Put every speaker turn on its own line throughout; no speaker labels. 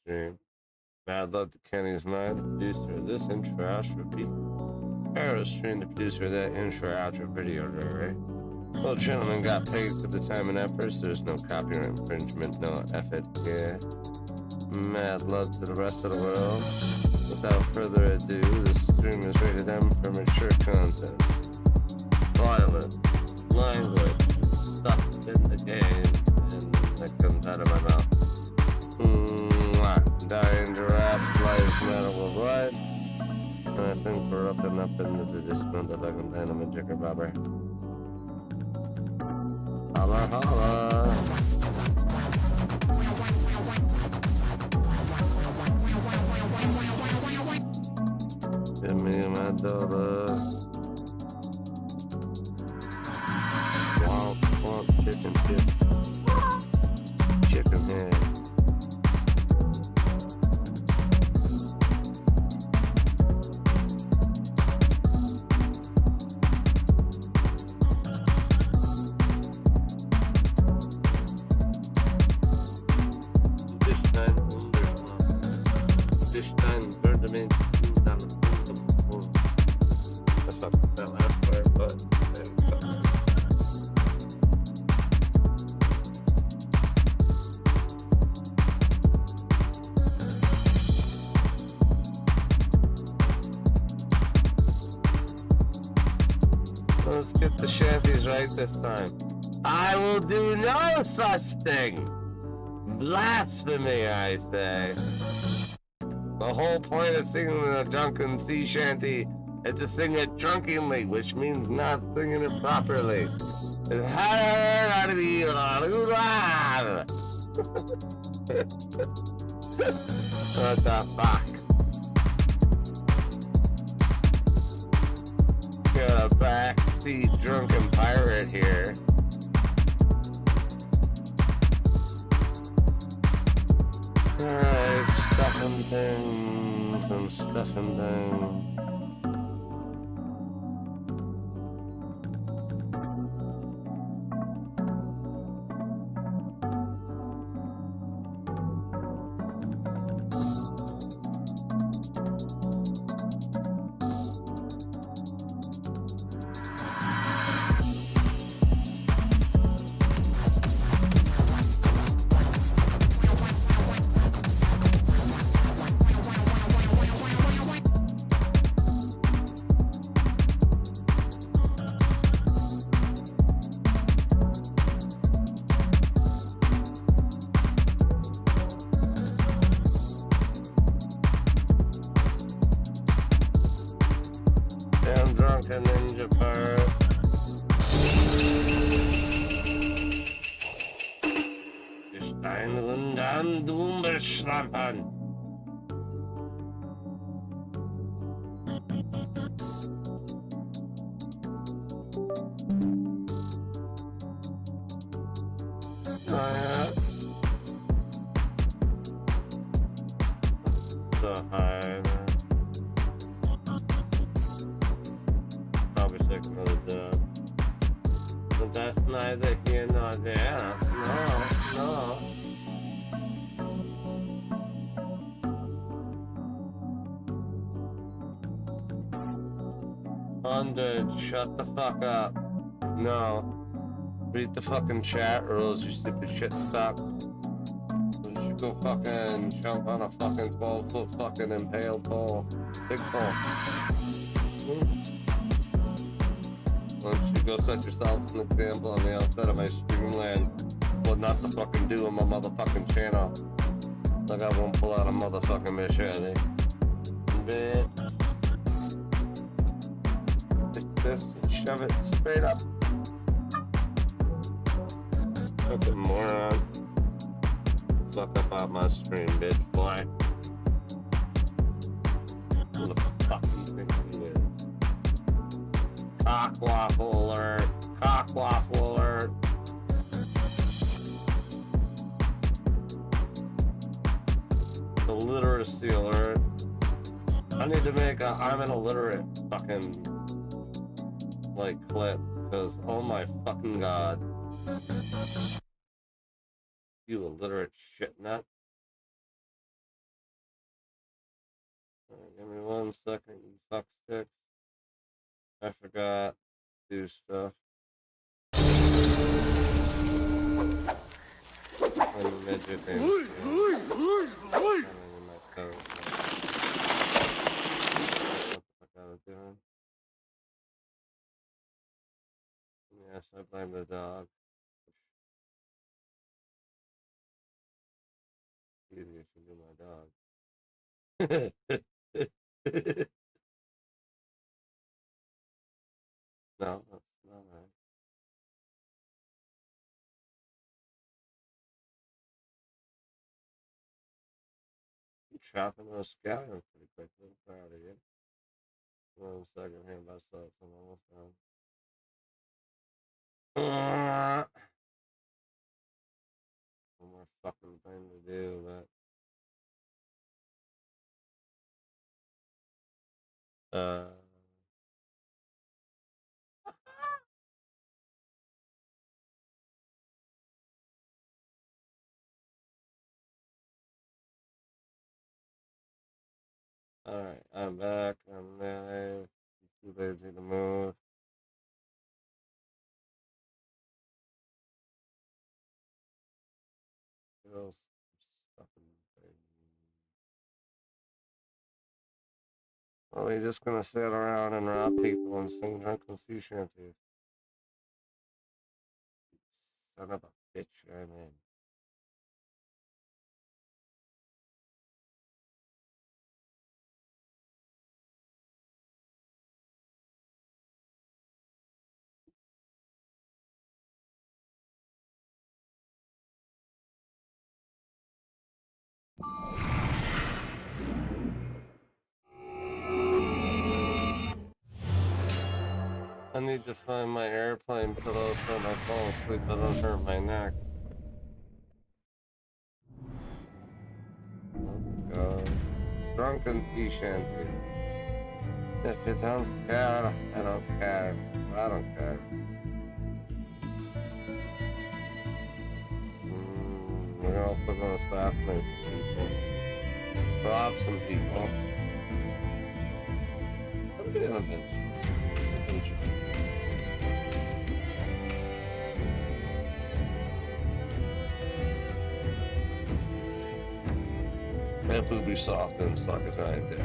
stream. Mad love to Kenny's mind, the producer of this intro outro beat. Arrow stream, the producer of that intro outro video, right? Well, gentlemen got paid for the time and effort, so there's no copyright infringement, no effort here. Mad love to the rest of the world. Without further ado, this stream is rated M for mature content. Violence, language, stuff in the game, and that comes out of my mouth. Dying giraffe, life matter worldwide. And I think we're up and up into this motherfucking dynamite jigger bobber. Holla holla. Give me my dollar. Want chicken chip. Chicken head. Let's get the shanties right this time. I will do no such thing. Blasphemy, I say. The whole point of singing a drunken sea shanty is to sing it drunkenly, which means not singing it properly. What the fuck? Got a backseat drunken pirate here. Alright, stuffing things and stuffing things. Damn drunken ninja pirate. Steinen dann Dummerschlappen. So high. Probably sick of the but that's neither here nor there. No. Hundred, shut the fuck up. No. Read the fucking chat rules, you stupid shit suck. You should go fucking jump on a fucking 12-foot fucking impaled pole. Big pole. Why don't you go set yourself an example on the outside of my streamland? What not to fucking do on my motherfucking channel. Like I won't pull out a motherfucking machete. Bitch. Take this and shove it straight up. Fucking moron. Fuck up out my stream, bitch, boy. Who the fuck do you think he is? Cock waffle alert. Cock waffle alert. Illiteracy alert. I need to make a I'm an illiterate fucking like clip, because oh my fucking god. You illiterate shit nut. 1 second, you fuck sticks. I forgot to do stuff. When midget named doing. Yes, I blame the dog. Easier to do my dog. No, that's not right. You chopping those scallions pretty quickly. I'm proud of you. 1 second here, myself. I'm almost done. One more fucking thing to do, but alright, I'm back. I'm live. Too lazy to move. Still stuck in the thing. Well, we're just gonna sit around and rob people and sing drunken sea shanties. Son of a bitch, I'm in. I need to find my airplane pillow so when I fall asleep I don't hurt my neck. Let's go. Drunken sea shanty. If you don't care, I don't care. I don't care. We're also gonna assassinate some people. Rob some people. Put it in a bench. That food be soft and suck a giant dick.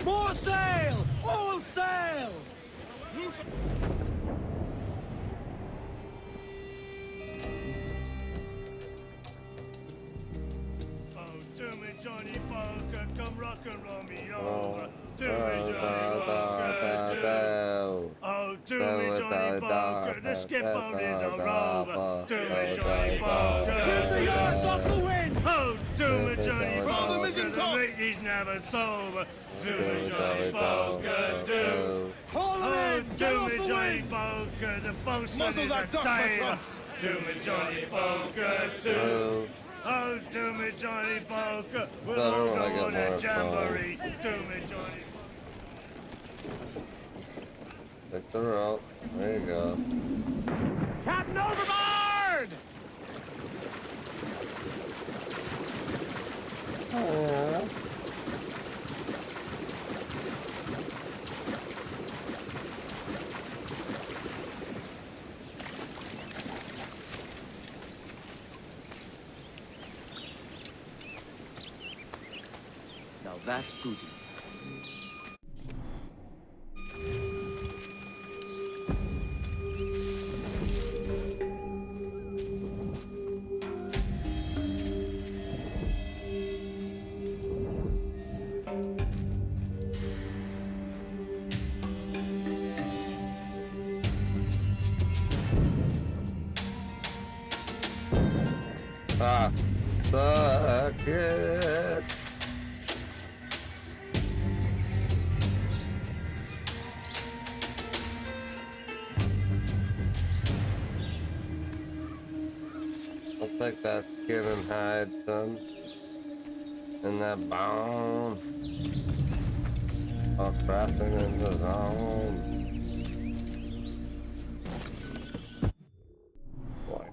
More sail! All sail!
To me, Johnny Poker, come rock and roll me over. To me, Johnny Poker, oh, to me, Johnny Poker, the skip boat is a rover. To me, Johnny Poker,
Keep the yards off the wind!
oh, to me, Johnny Poker, the mate is never sober. To me, Johnny Poker, do.
Haul
Oh,
them in! Get
to
off
me,
the
Johnny
wind!
Poker, the bosun
Muzzle
is
that
a
duck, my
tailor.
trumps.
To me, Johnny Poker, do. Oh, to me, Johnny Poker, we'll
Better
all
when I
go
get
on
more
a jamboree. To me, Johnny.
Pick the rope. There you go.
Captain overboard! Now that's booty.
Ah, suck it. I'll take that skin and hide some. And that bone. Oh, crafting in the zone. Boy.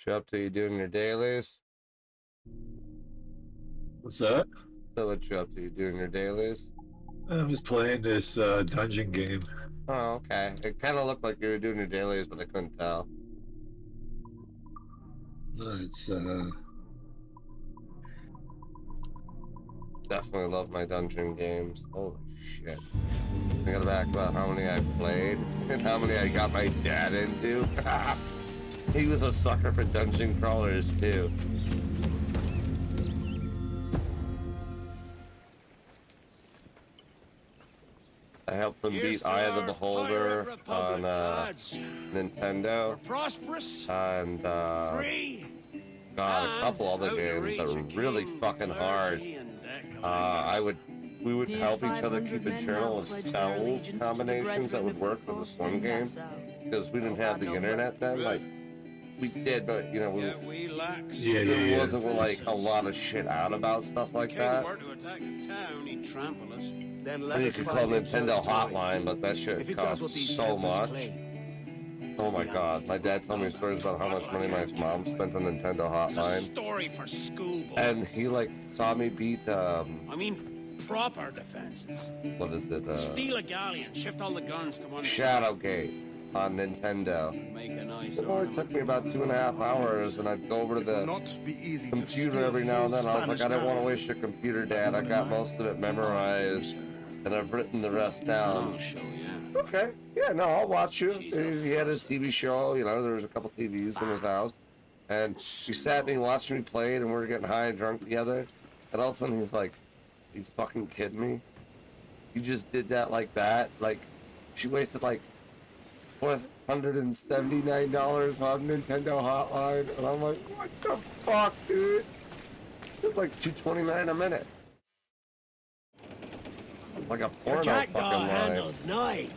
You up to you doing your dailies?
What's that?
So what you up to you doing your dailies?
I was playing this dungeon game.
Oh, okay. It kind of looked like you were doing your dailies, but I couldn't tell.
It's
Definitely love my dungeon games. Holy shit. I gotta back about how many I played and how many I got my dad into. He was a sucker for dungeon crawlers too. I helped him beat Eye of the Beholder on Nintendo.
Prosperous,
And
free,
God, a couple other games that were really fucking hard. We would help each other keep a journal of spell combinations that would work for this one game because we didn't have the internet then. Like we did, but you know, there wasn't like a lot of shit out about stuff like that. And you could call Nintendo Hotline, but that shit cost so much. Oh my god, my dad told me stories about how much money my mom spent on Nintendo Hotline.
Story for schoolboy.
And he like saw me beat
Proper defenses.
what is it?
Steal a galleon, shift all the guns to one
Shadowgate on Nintendo.
Make a nice
It only took me about 2.5 hours, and I'd go over to the computer every now and then. I was like, I didn't want to waste your computer, Dad. I got most of it memorized, and I've written the rest down.
I'll show you.
Okay, yeah, no, I'll watch you. He had his TV show, you know, there was a couple TVs in his house, and he sat and he watched me play it, and we were getting high and drunk together, and all of a sudden he's like, you fucking kidding me? You just did that like that? Like, she wasted like $479 on Nintendo Hotline, and I'm like, what the fuck, dude? It's like $229 a minute. Like a porno
Jackdaw
fucking line.
handle's nice.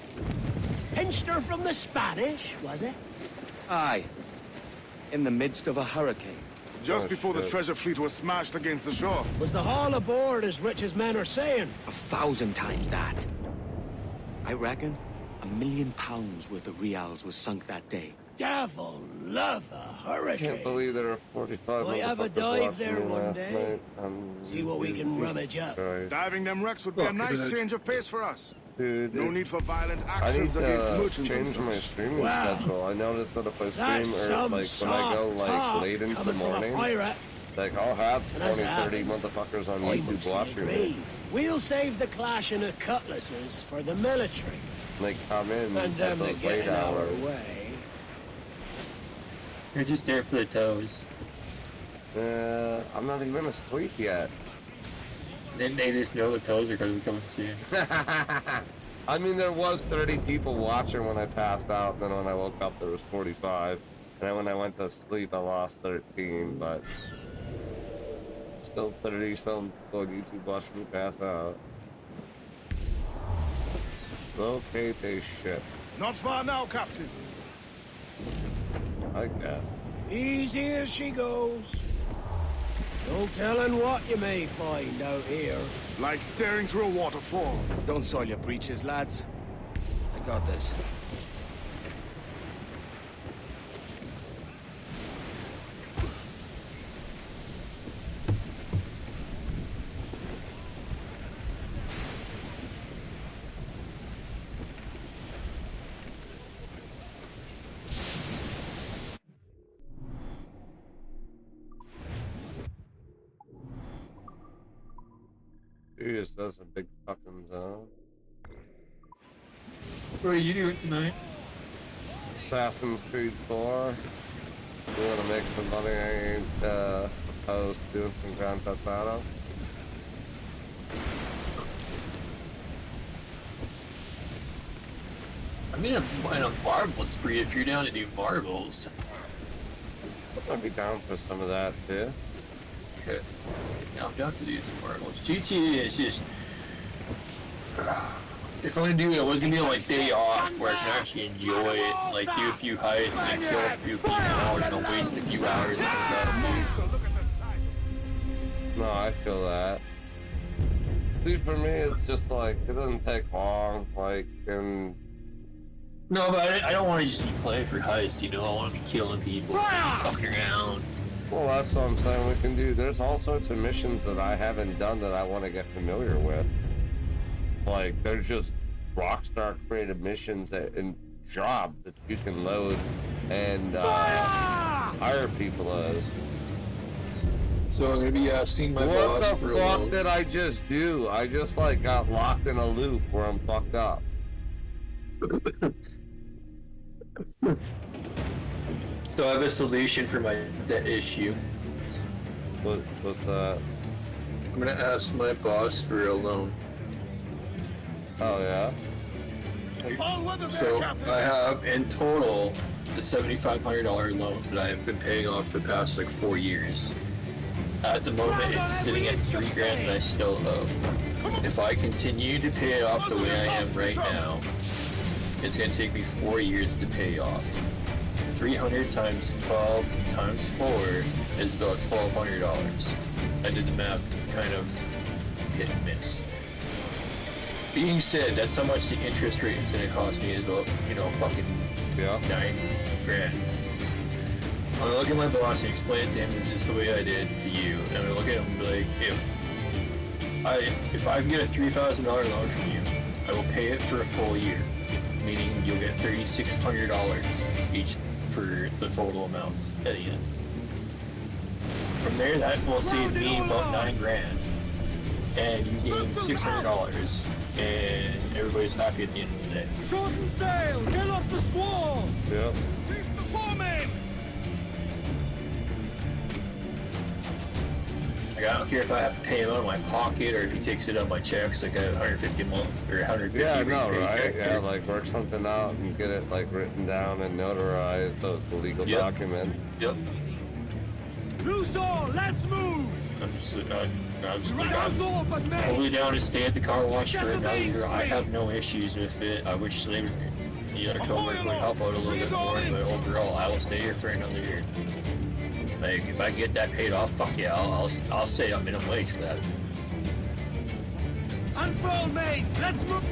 Pinched her from the Spanish, was it?
Aye. In the midst of a hurricane.
Just
Oh,
before the
shit.
treasure fleet was smashed against the shore.
Was the haul aboard as rich as men are saying?
1,000 times that. I reckon £1 million worth of reals was sunk that day.
Devil love a
I
hurricane.
can't believe there were 45
Might have a
motherfuckers
dive
watching
there
me
one
last
day.
night.
See what we can rummage up.
Christ.
Diving them wrecks would be
Well,
a nice
could it-
change of pace for us.
Dude,
No need for violent
I need
actions against
to
merchants and
change my
such.
streaming
Wow.
schedule. I noticed that if I
That's
stream or
some
like when I go
soft
like
talk
late into the
coming from a
morning,
pirate.
like I'll have
And
20,
as it
30
happens,
motherfuckers on
I
YouTube
mostly
watching
agree.
me.
We'll save the clashing of cutlasses for the military.
They come in
And
at
them to
those
get
late
in our
hours.
way.
You're just there for the toes.
I'm not even asleep yet.
Then they just know the toes are going to be coming soon.
I mean, there was 30 people watching when I passed out. Then when I woke up, there was 45. And then when I went to sleep, I lost 13. But still 30 some people on YouTube watching me pass out. Okay, they shit.
Not far now, Captain.
I guess.
Easy as she goes. No telling what you may find out here.
Like staring through a waterfall.
Don't soil your breeches, lads. I got this.
Jeez, that's a big fucking zone.
What are you doing tonight?
Assassin's Creed 4. You wanna make some money? I ain't opposed to doing some Grand Theft Auto.
I'm in a marble spree if you're down to do marbles.
I'd be down for some of that too.
Okay. Yeah, I'm down to do some marbles. GTA is just If I do it, I was gonna be on like day off where I can actually enjoy it, like do a few heists and kill a few people, and I'll waste a few hours on that.
Look at the size of
No, I feel that. See, for me, it's just like, it doesn't take long, like, and...
No, but I don't want to just play for heists, you know, I want to be killing people, fucking around.
Well, that's what I'm saying we can do. There's all sorts of missions that I haven't done that I want to get familiar with. Like, they're just Rockstar created missions and jobs that you can load and hire people as.
So I'm gonna be asking my
What
boss
the
for a
fuck
loan.
did I just do? I just like got locked in a loop where I'm fucked up.
So I have a solution for my debt issue.
What's that?
I'm gonna ask my boss for a loan.
Oh yeah?
So I have in total
The $7,500 loan that I have been paying off for the past like 4 years. At the moment, it's sitting at $3,000 that I still owe. If I continue to pay it off the way I am right now, it's gonna take me 4 years to pay off. 300 times 12 times 4 is about $1,200. I did the math kind of hit and miss. Being said, that's how much the interest rate is gonna cost me is about, you know, fucking
Yeah.
$9,000. I'm gonna look at my boss and explain it to him just the way I did to you. And I'm gonna look at him and be like, if I can get a $3,000 loan from you, I will pay it for a full year. Meaning you'll get $3,600 each for the total amounts at the end. From there, that will save me about $9,000, and you gain $600, and everybody's happy at the end of the day.
Shorten sail! Get off the squall!
Yeah.
the foreman!
Like, I don't care if I have to pay him out of my pocket or if he takes it out of my checks, like $150 a month or $150
Yeah, I know,
prepaid
right?
check.
Yeah, like work something out and get it like written down and notarized so it's a legal
Yep.
document.
Yep.
Loose all! Let's move!
I'm just
Right us all but me!
totally down to stay at the car wash for another year. I have no issues with it. I wish they would, the other coworker would help out a little bit more, but overall, I will stay here for another year. Like, if I get that paid off, fuck yeah, I'll stay on minimum wage for that.
Unfurl mates! Let's move!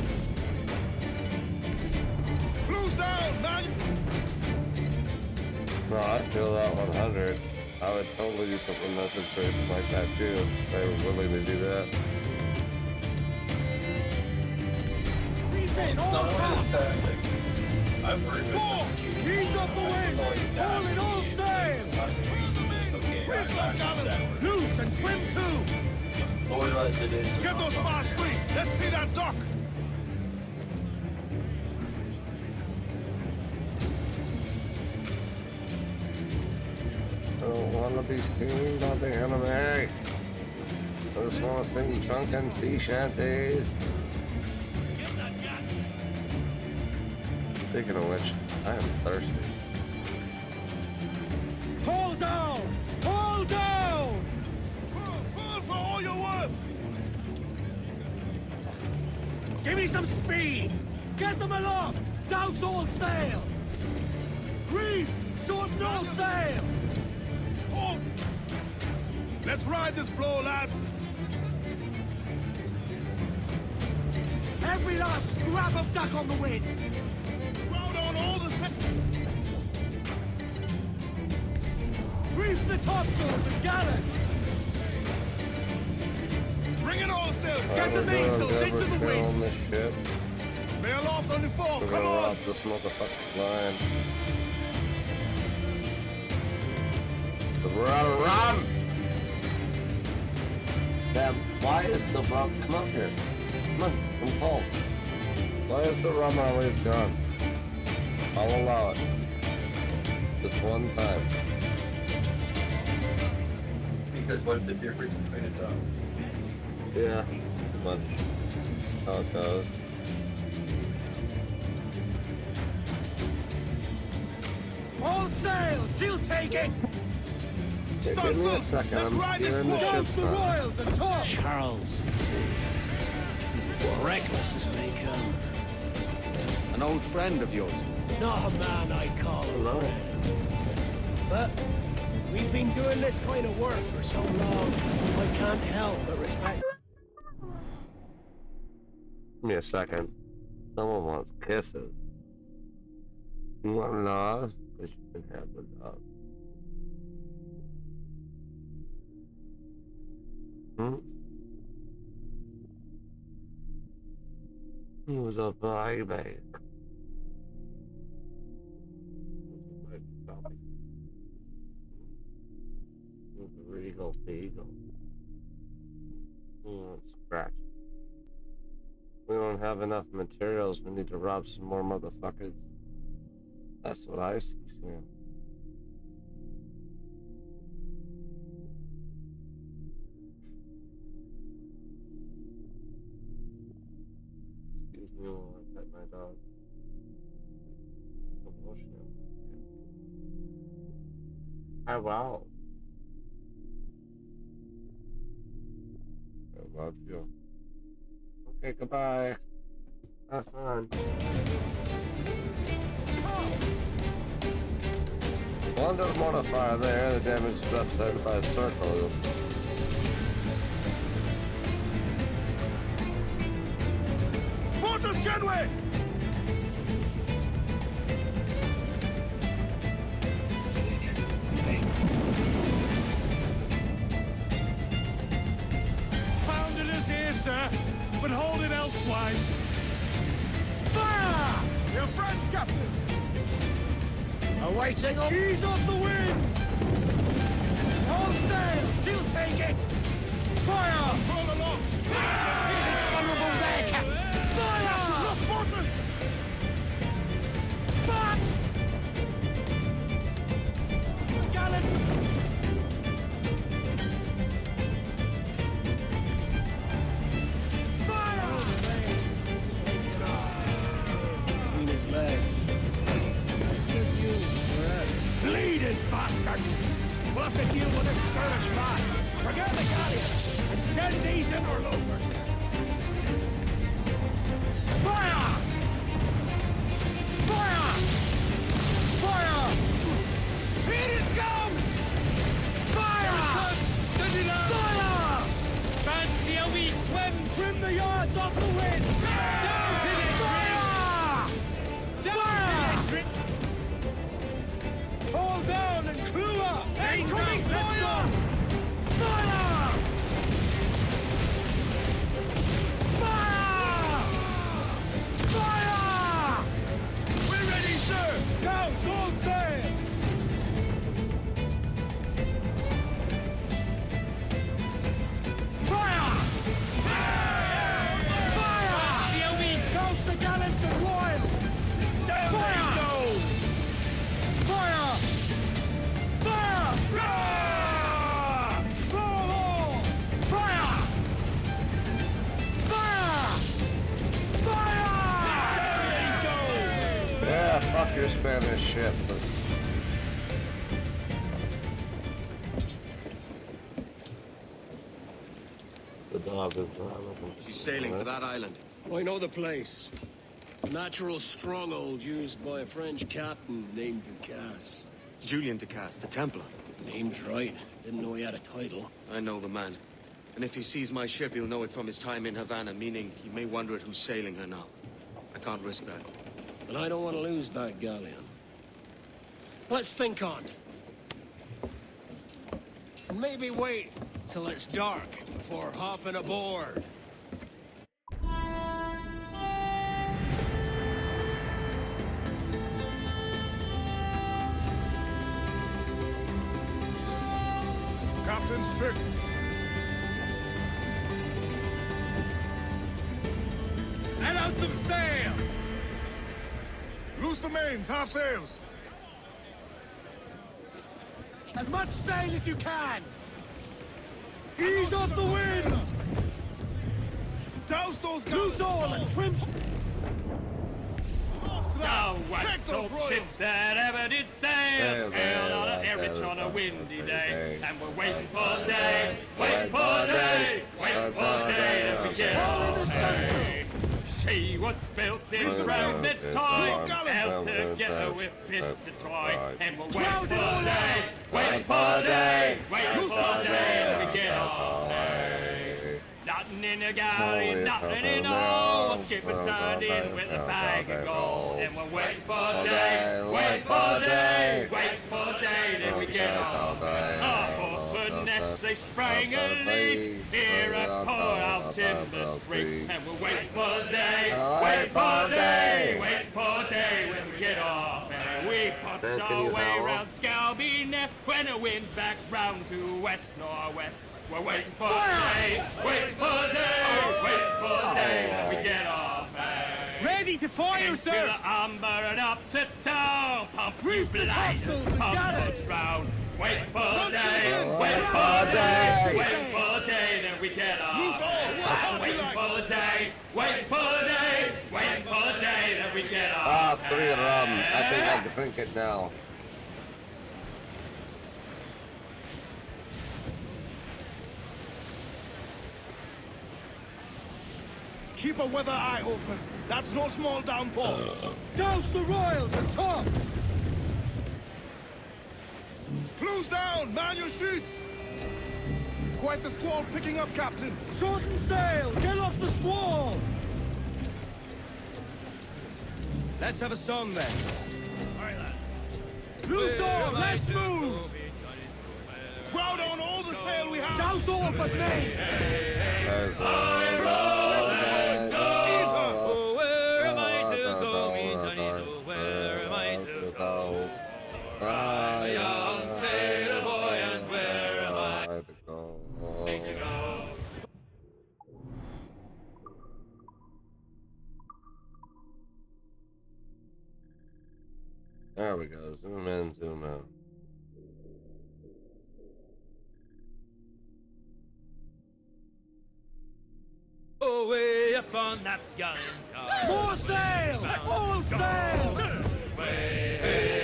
Close down, man!
No, I feel that 100. I would totally do something necessary like that too. If they were willing to do that.
Defend all fast!
I've worked with some
Knees off the wind! All in all sail! Loose and swim too!
Get those bars free! Let's see that dock!
I don't want to be seen by the enemy. I just want to sing drunken sea shanties. Speaking of which, I am thirsty.
Hold down! Hold down!
Pull for all you're worth!
Give me some speed! Get them aloft! Douse all sail! Reef! Shorten all sail!
Hold! Let's ride this blow, lads!
Every last scrap of duck on the wind!
Crowd on all the
Reef the topsails and gallants!
Bring it all, sail!
Get the mainsails into the
on
wind!
this ship.
Bail off on the fall,
We're
come
gonna
on!
rob this motherfucking line. We're out of rum! Damn, why is the rum? Come up here. Come on, I'm cold. Why is the rum always gone? I'll allow it. Just one time.
Because what's the difference between a dog?
Yeah, much. How it goes.
All sail! She'll take it!
Yeah,
Stop,
give me a
Sus.
second,
Let's
I'm
ride this
steering the
squall.
ship
Douse the
now.
royals and top!
Charles.
Reckless as they come.
An old friend of yours.
Not a man I call a friend. But we've been doing this kind of work for so long, I can't help but respect.
Give me a second. Someone wants kisses. You want love? Because you can have the love. He was a baby. Regal beagle. Scratch. We don't have enough materials. We need to rob some more motherfuckers. That's what I see, Sam. Excuse me while I pet my dog. Emotional. Oh, wow. I love you. Okay, goodbye. Have fun. One little modifier there, the damage is represented by a circle.
Mortar Scanway!
Pounded us here, sir, but hold it elsewise. Fire!
Your friends, Captain!
Awaiting up. Ease off the wind! All sail! She'll take it! Fire!
Roll along!
Honorable there, Captain! Fire!
Look, mortars!
Fire! Gallant! Fire! Sneaking off between his legs. That's good news for us. Bleeding bastards! We'll have to deal with this skirmish fast. Forget the galleon and send these interlopers. Fire! Fire! Fire! Here it comes! Fire! Steady now! Fire! Fancy a wee swim! Trim the yards off the wind! Down to the fire! Down to the hold down and crew up! Incoming fire! Fire! Fire! Fire!
We're ready, sir!
Now, all sail! Fire! Fire! Here we coast the gallant and royal!
Down
Fire!
they go!
Fire! Fire!
Ah!
Roll all! Fire! Fire! Fire!
Down they go!
Yeah, fuck your Spanish shit. The dog is looking.
She's sailing for that island.
I know the place. A natural stronghold used by a French captain named Ducasse.
Julian Ducasse, the Templar.
Name's right. Didn't know he had a title.
I know the man. And if he sees my ship, he'll know it from his time in Havana, meaning he may wonder at who's sailing her now. I can't risk that.
And I don't want to lose that galleon. Let's think on it. Maybe wait till it's dark before hopping aboard.
Captain's trick.
Let out some sail!
Loose the mains, half sails.
As much sail as you can! Ease off the wind!
Douse those
Loose
guns.
all and trim...
Off to
Thou
that.
wast
Check those
top ship
royals.
that ever did sail, sailed on a Erich on a windy day, and we're waiting for day, waiting for day, waiting for day to begin.
All in the stunsail! She was built in grounded toy, held together with bits of toy, and we'll wait for the day, wait for the day, wait for the day we get on day. Nothing in the galley, nothing in all. Skipper's turned in with a bag of gold, and we'll wait for the day, wait for the day, wait for the day, then we get on day. Our fourth nest they sprang a leak here at Port out Timber Creek, and we'll wait for the day, wait for the day, wait for the day when we get off. And we popped our way round Scalby Nest when the wind back round to west northwest. We're waiting for the day, wait for the day, wait for the day when we get off.
Ready to fire,
Into
sir!
the amber and up to town. Pump you blinders, pump us round. Wait for the day, wait for the day, wait for the day, then we get off. Wait for the day, wait for the day, wait for the day, then we get off.
3 rum. I think I can drink it now.
Keep a weather eye open. That's no small downpour.
Douse the royals and tops!
Close down! Man your sheets! Quite the squall picking up, Captain.
Shorten sail! Get off the squall!
Let's have a song then.
Loose all! Let's move!
Crowd on all the sail we have!
Douse all but me!
Oh, where am I to go, me Johnny? Where am I to go? I'm a young sailor boy, and where am I to go?
There we go. Zoom in, zoom out.
Oh, way up on that gun.
More sail! All sail!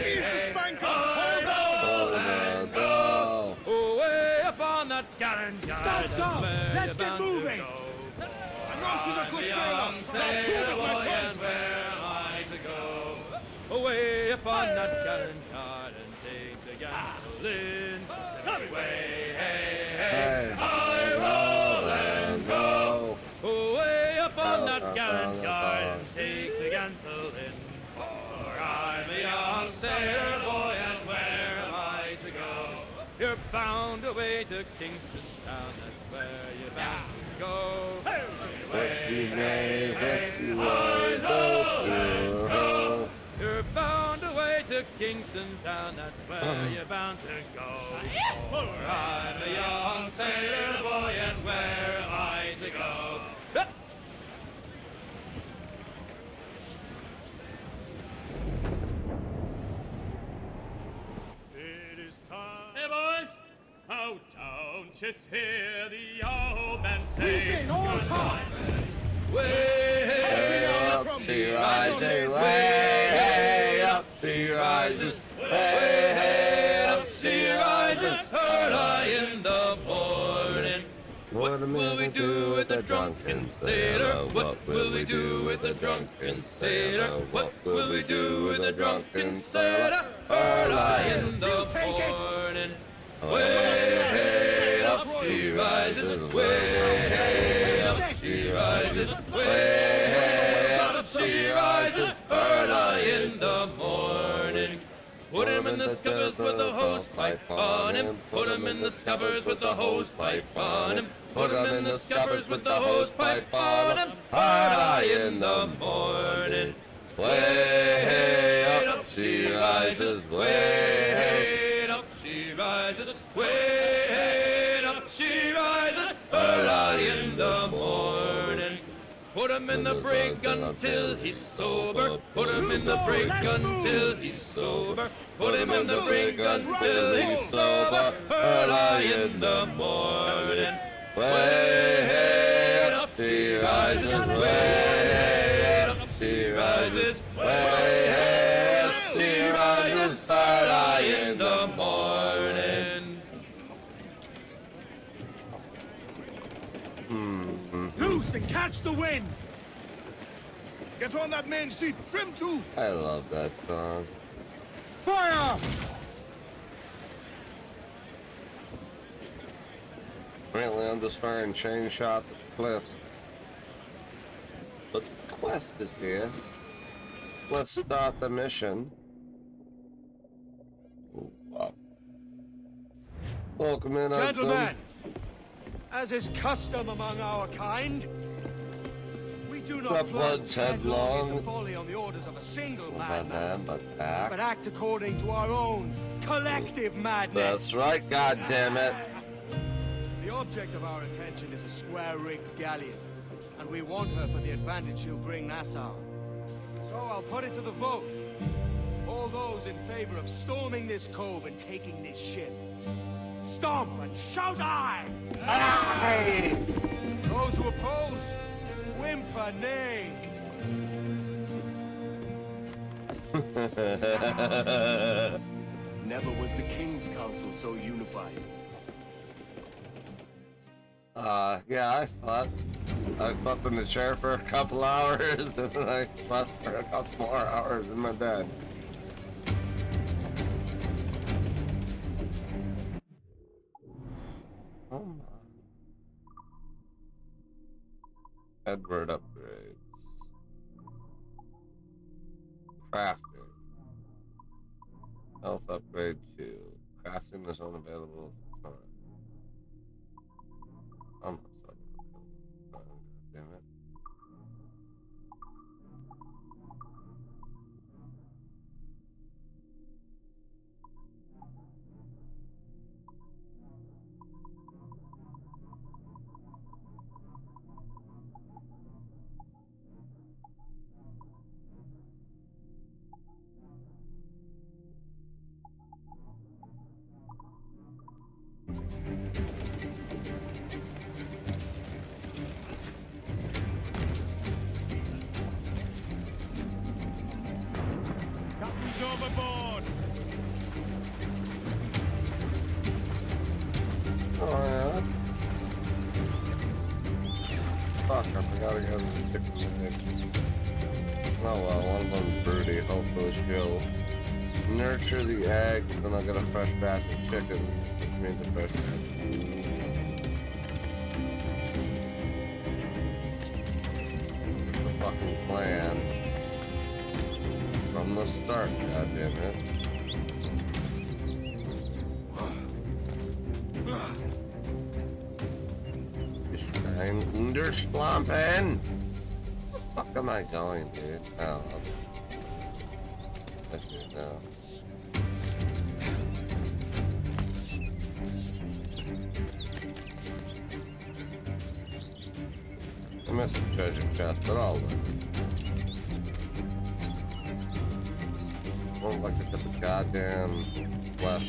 Ease the spanker! Hold on!
Go!
Oh, way up on that gallant yard.
Stop! Let's get moving!
I know she's a good sailor! Stop proving my terms!
Where am I to go? Away upon that gallant yard and take the gasoline. Away, hey, hey, I roll and go. Away upon that gallant yard and take the gasoline. For I'm a young sailor boy, and where am I to go? You're bound away to Kingston Town, that's where you're bound to go. You're bound away to Kingston Town, that's where you're bound to go. For I'm a young sailor boy, and where am I to go?
It is time.
Hey boys! Oh, don't just hear the old man say
Listen, all tops!
Way
Up she rises, way up she rises, way up she rises,
early in the morning.
What will we do with the drunken sailor? What will we do with the drunken sailor? What will we do with the drunken sailor? Early in the morning. Way up she rises, way up she rises, way up she rises, early in the morning. Put him in the scuppers with the hose pipe on him. Put him in the scuppers with the hose pipe on him. Put him in the scuppers with the hose pipe on him. Early in the morning. Way up she rises, way up she rises, way up she rises, early in the morning. Put him in the brig until he's sober. Put him in the brig until he's sober. Put him in the brig until he's sober. Early in the morning. Way up she rises, way up she rises, way up she rises, early in the morning.
Loose and catch the wind!
Get on that main sheet. Trim too.
I love that song.
Fire!
Apparently I'm just firing chain shots at cliffs. But the quest is here. Let's start the mission. Oh, wow. Welcome in,
Gentlemen, as is custom among our kind, we do not
Not blood
plunge
headlong.
headlong into folly on the orders of a single madman,
but
but act according to our own collective madness.
that's right, goddammit.
The object of our attention is a square-rigged galleon, and we want her for the advantage she'll bring Nassau. So I'll put it to the vote. All those in favor of storming this cove and taking this ship, stomp and shout aye!
Aye!
Those who oppose, whimper nay.
Never was the King's Council so unified.
Yeah, I slept in the chair for a couple hours, and then I slept for a couple more hours in my bed. Oh my. Edward upgrades. Crafting. Health upgrade 2. Crafting is unavailable at the time. I'm not sorry. Oh, damn it.
Captain's overboard.
Oh yeah. Fuck, I forgot to go to the chicken. Oh well, one of them's broody. Hopefully she'll nurture the eggs, and I'll get a fresh batch of chicken, which means a fresh batch of food. It's the fucking plan. From the start, goddammit. I'm underslumping. Where the fuck am I going, dude? Oh, I should know. I missed the treasure chest, but I'll look. Won't look at the goddamn left.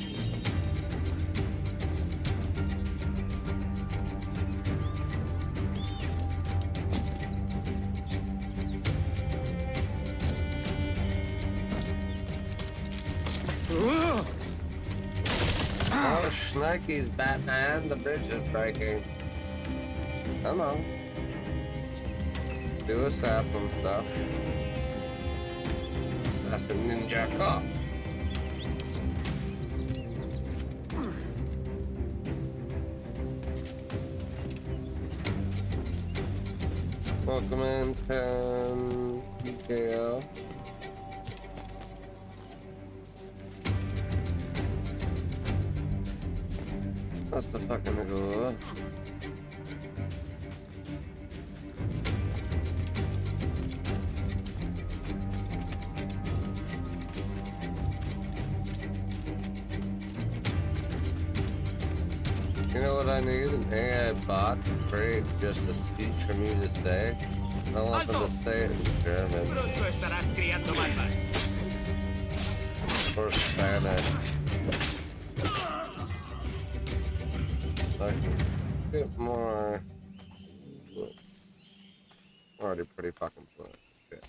Oh, Snarky's Batman, the bridge is breaking. Come on. Do assassin stuff. Assassin ninja off. Welcome in, PKO. That's the fucking Gooooo. You know what I need? An AI bot to create just a speech for me to say. I want them to say it in German or Spanish. So I can get more. Already pretty fucking fluent. Okay.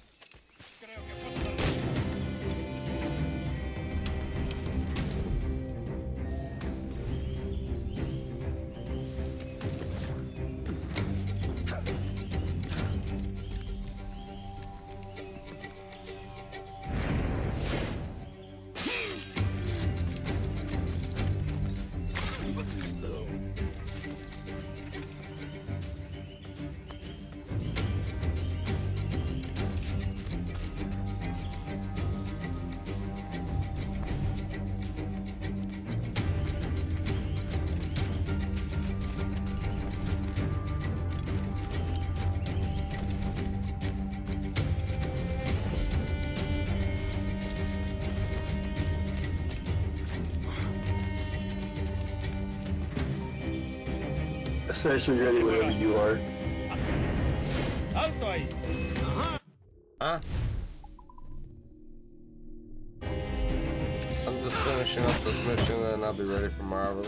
essentially ready whenever you are.
Alto ahí.
Huh? I'm just finishing up this mission and I'll be ready for Marvel.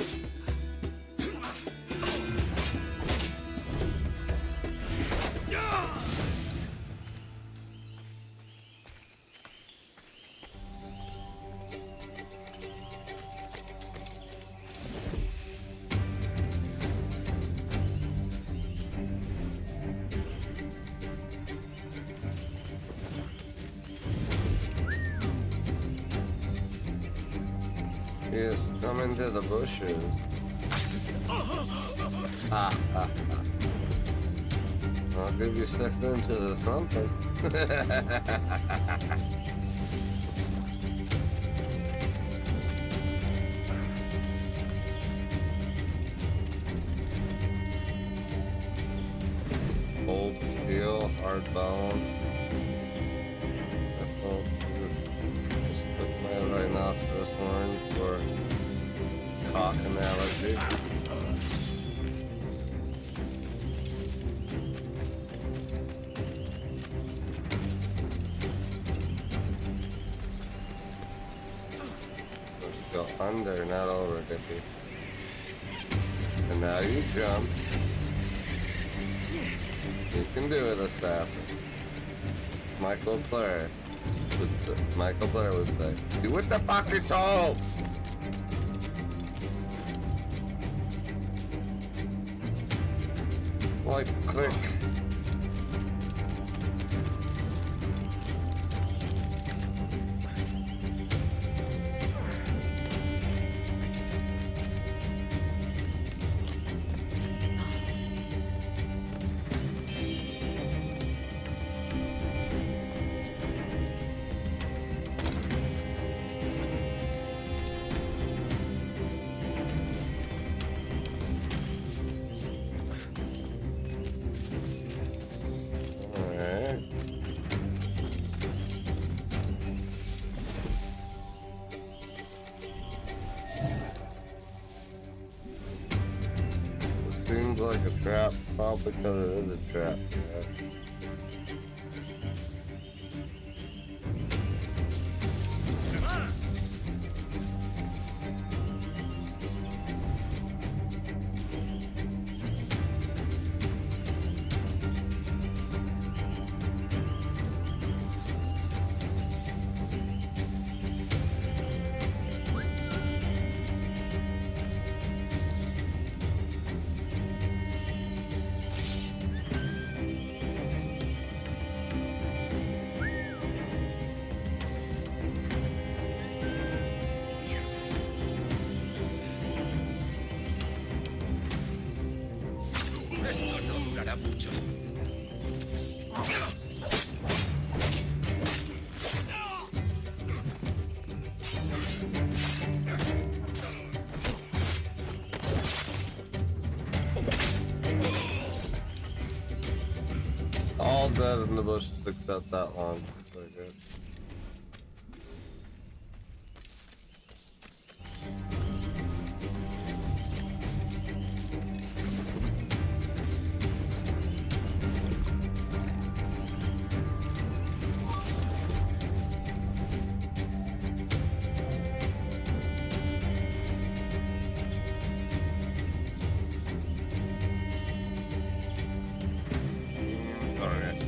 Yes, come into the bushes. Ah, ah, ah. I'll give you 6 inches or something. Old steel, hard bone. Just took my rhinoceros horn for cock analogy. Let's go under, not over, Dippy. And now you jump. You can do it, assassin. Michael Blair would say, do it the fucking toe! Like, click. Alright. It seems like a trap, probably because it is a trap. Yeah. All dead in the bushes except that one. Very good. Alright.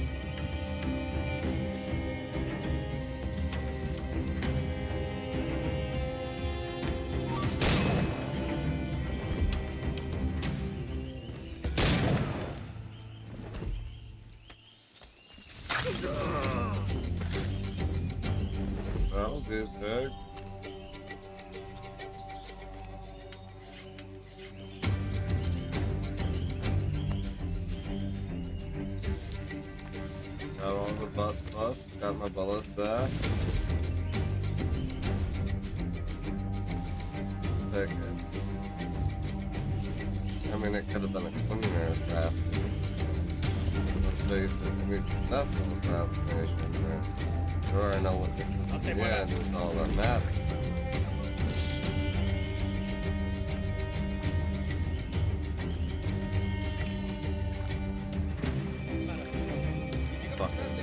That'll do, big. Got all the butt stuff, got my bullets back. Take it. I mean, it could have been a cleaner assassination. Let's face it, at least successful assassination, right? Sure, I know what this is. Yeah, this is all that matters.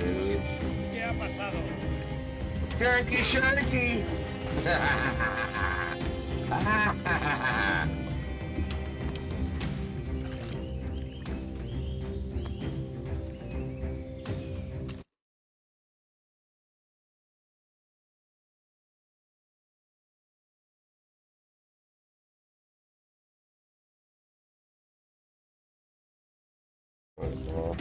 dude.
¿Qué ha pasado?
Sharky, sharky! Oh,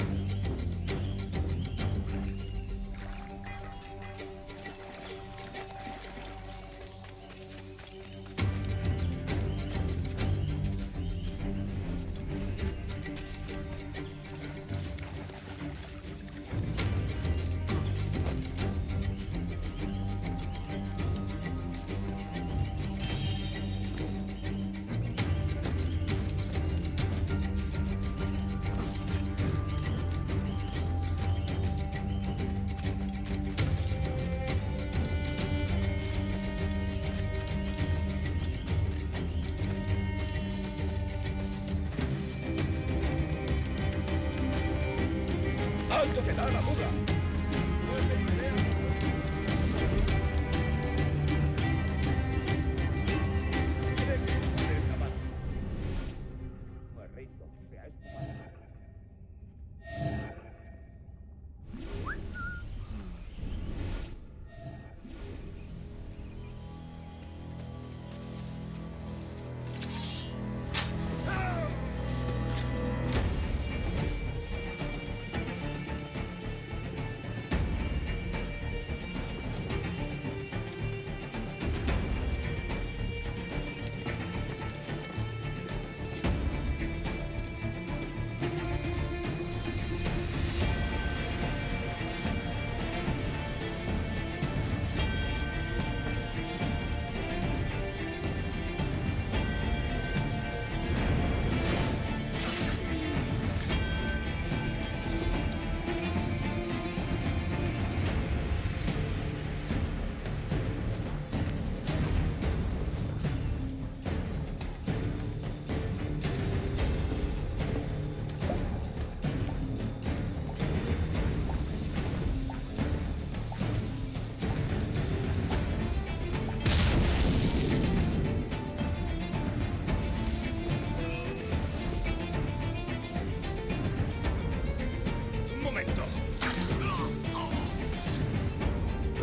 ¡Alto que da la fuga!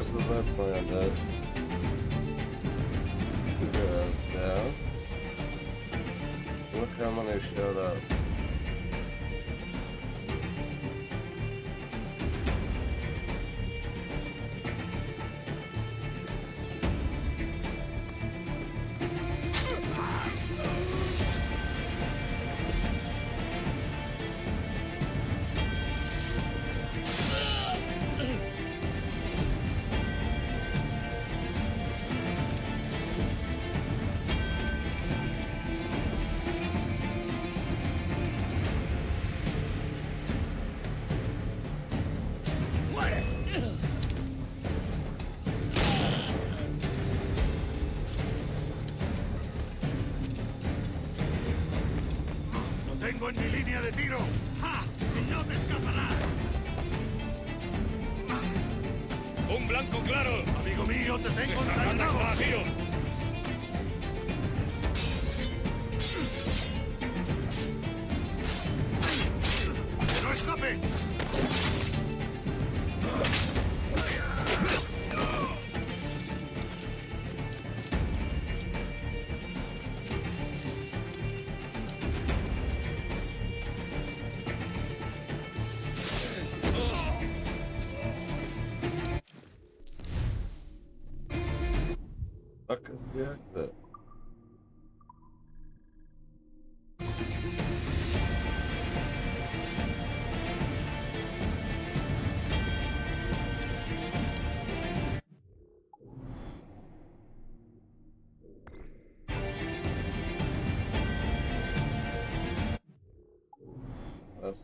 this is my plan, Dad. Good, now. Look how many showed up.
¡Lo tengo en mi línea de tiro!
¡Ja! ¡No te escaparás!
¡Un blanco claro!
¡Amigo mío, te tengo
¡Desarmando
encadenado!
a tiro!
¡Que no escape!
Fuck is the exit? That's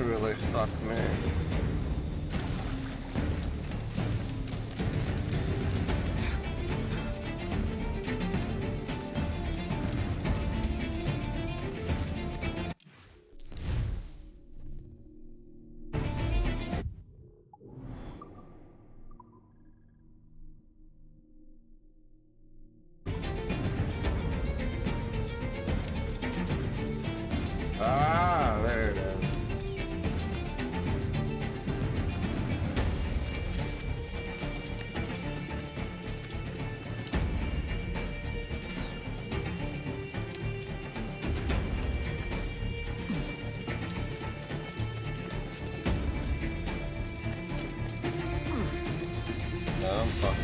really stuck me. Ah, there it is. No, I'm fucked.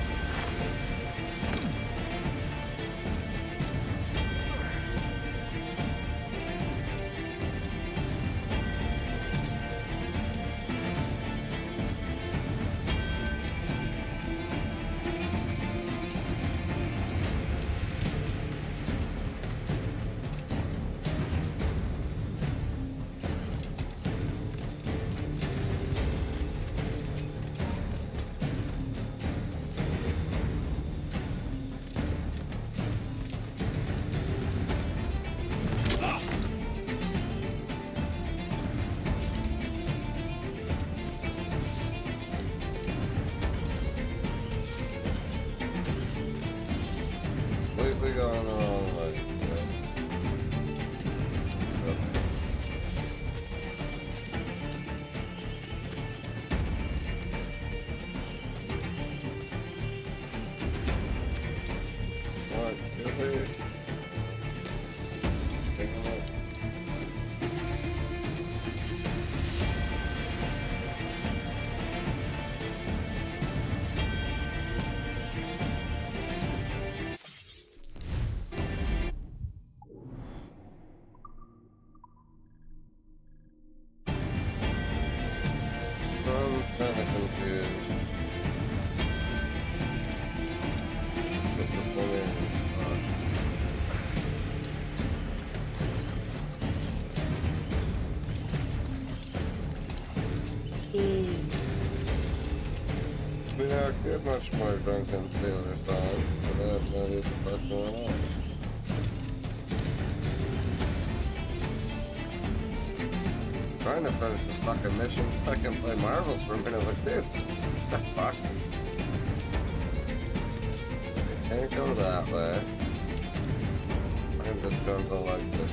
Completely going the wrong way. What? Really? Take a look. I'm kind of confused. What's the point? We don't get much more drunk than the other side, but I have no idea what the fuck's going on. Trying to finish this fucking mission so I can play Marvels for a minute with dude. What the fuck? I can't go that way. I'm just gonna go like this.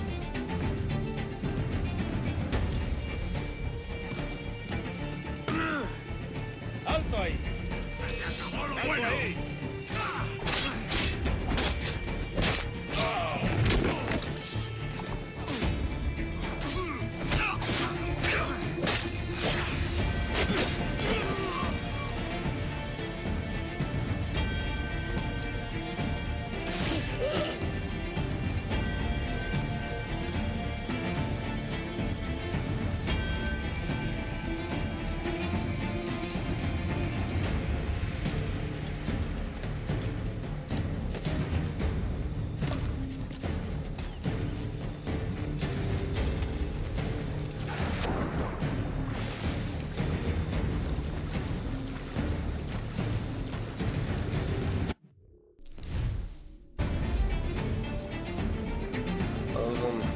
¡Alto ahí! ¡Alto ahí!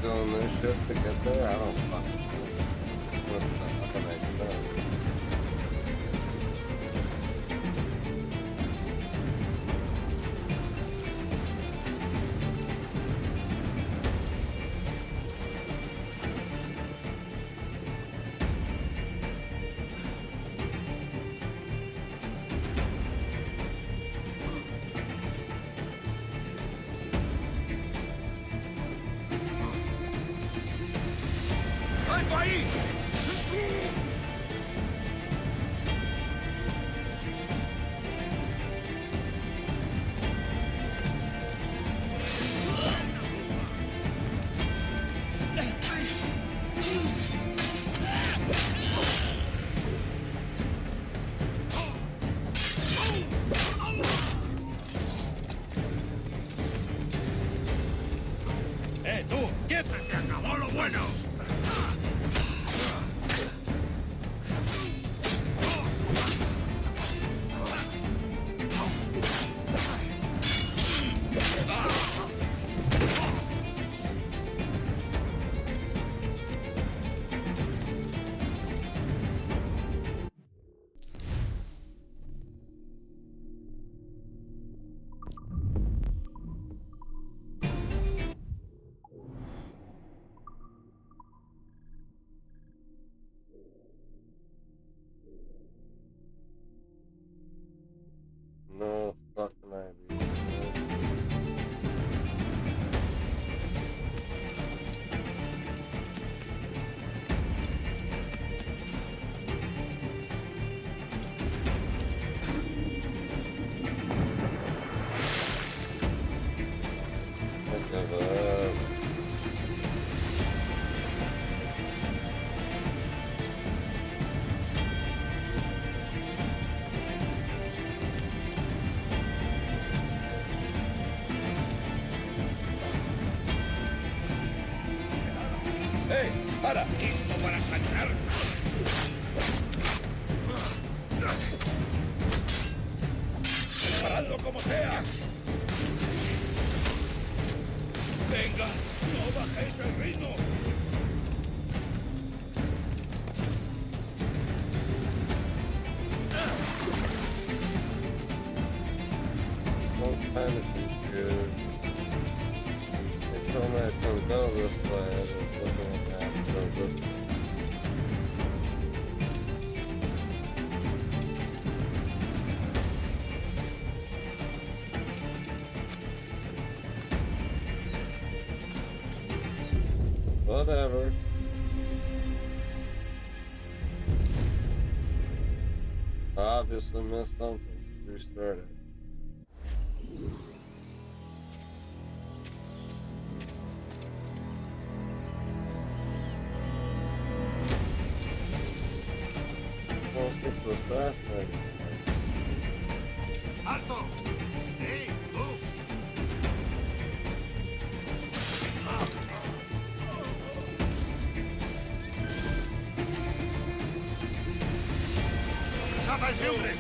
Doing this shit to get there? I don't fucking know. What the fuck am I doing?
¡Alto ahí! ¡Tú! ¡Quieto! ¡Se acabó lo bueno! Ahora mismo para sangrar. Preparadlo como sea. Venga, no bajéis el ritmo.
I'm kind of confused. They told me I can go this way. I was looking at that. Go this way. Whatever. Obviously missed something, so restart it. What's this last thing?
¡Alto! ¡Sí! ¡Tú! ¡Trata ese hombre!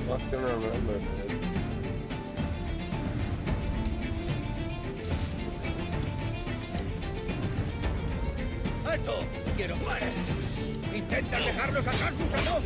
Fucking remember, man.
¡Alto! ¡Quiero más! ¡Intenta dejarlos atrás, gusano!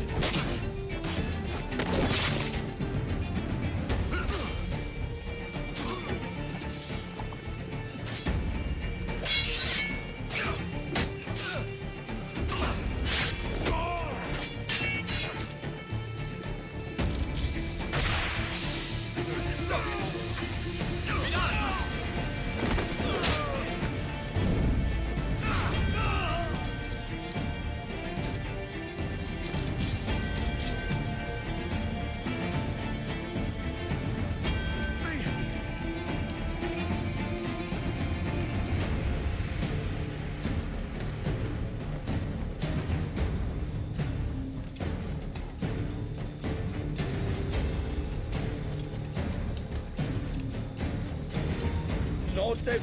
¡No te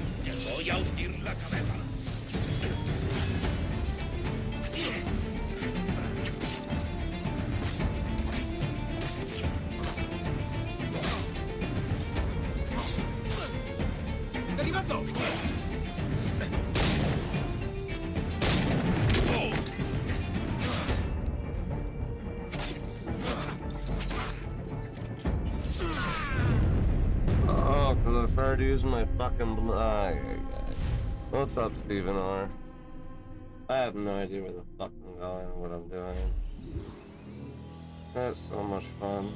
voy a hundir la cabeza! ¡Derribando!
Oh, because I started using my fucking What's up, Stephen R? I have no idea where the fuck I'm going or what I'm doing. That's so much fun.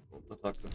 What the fuck is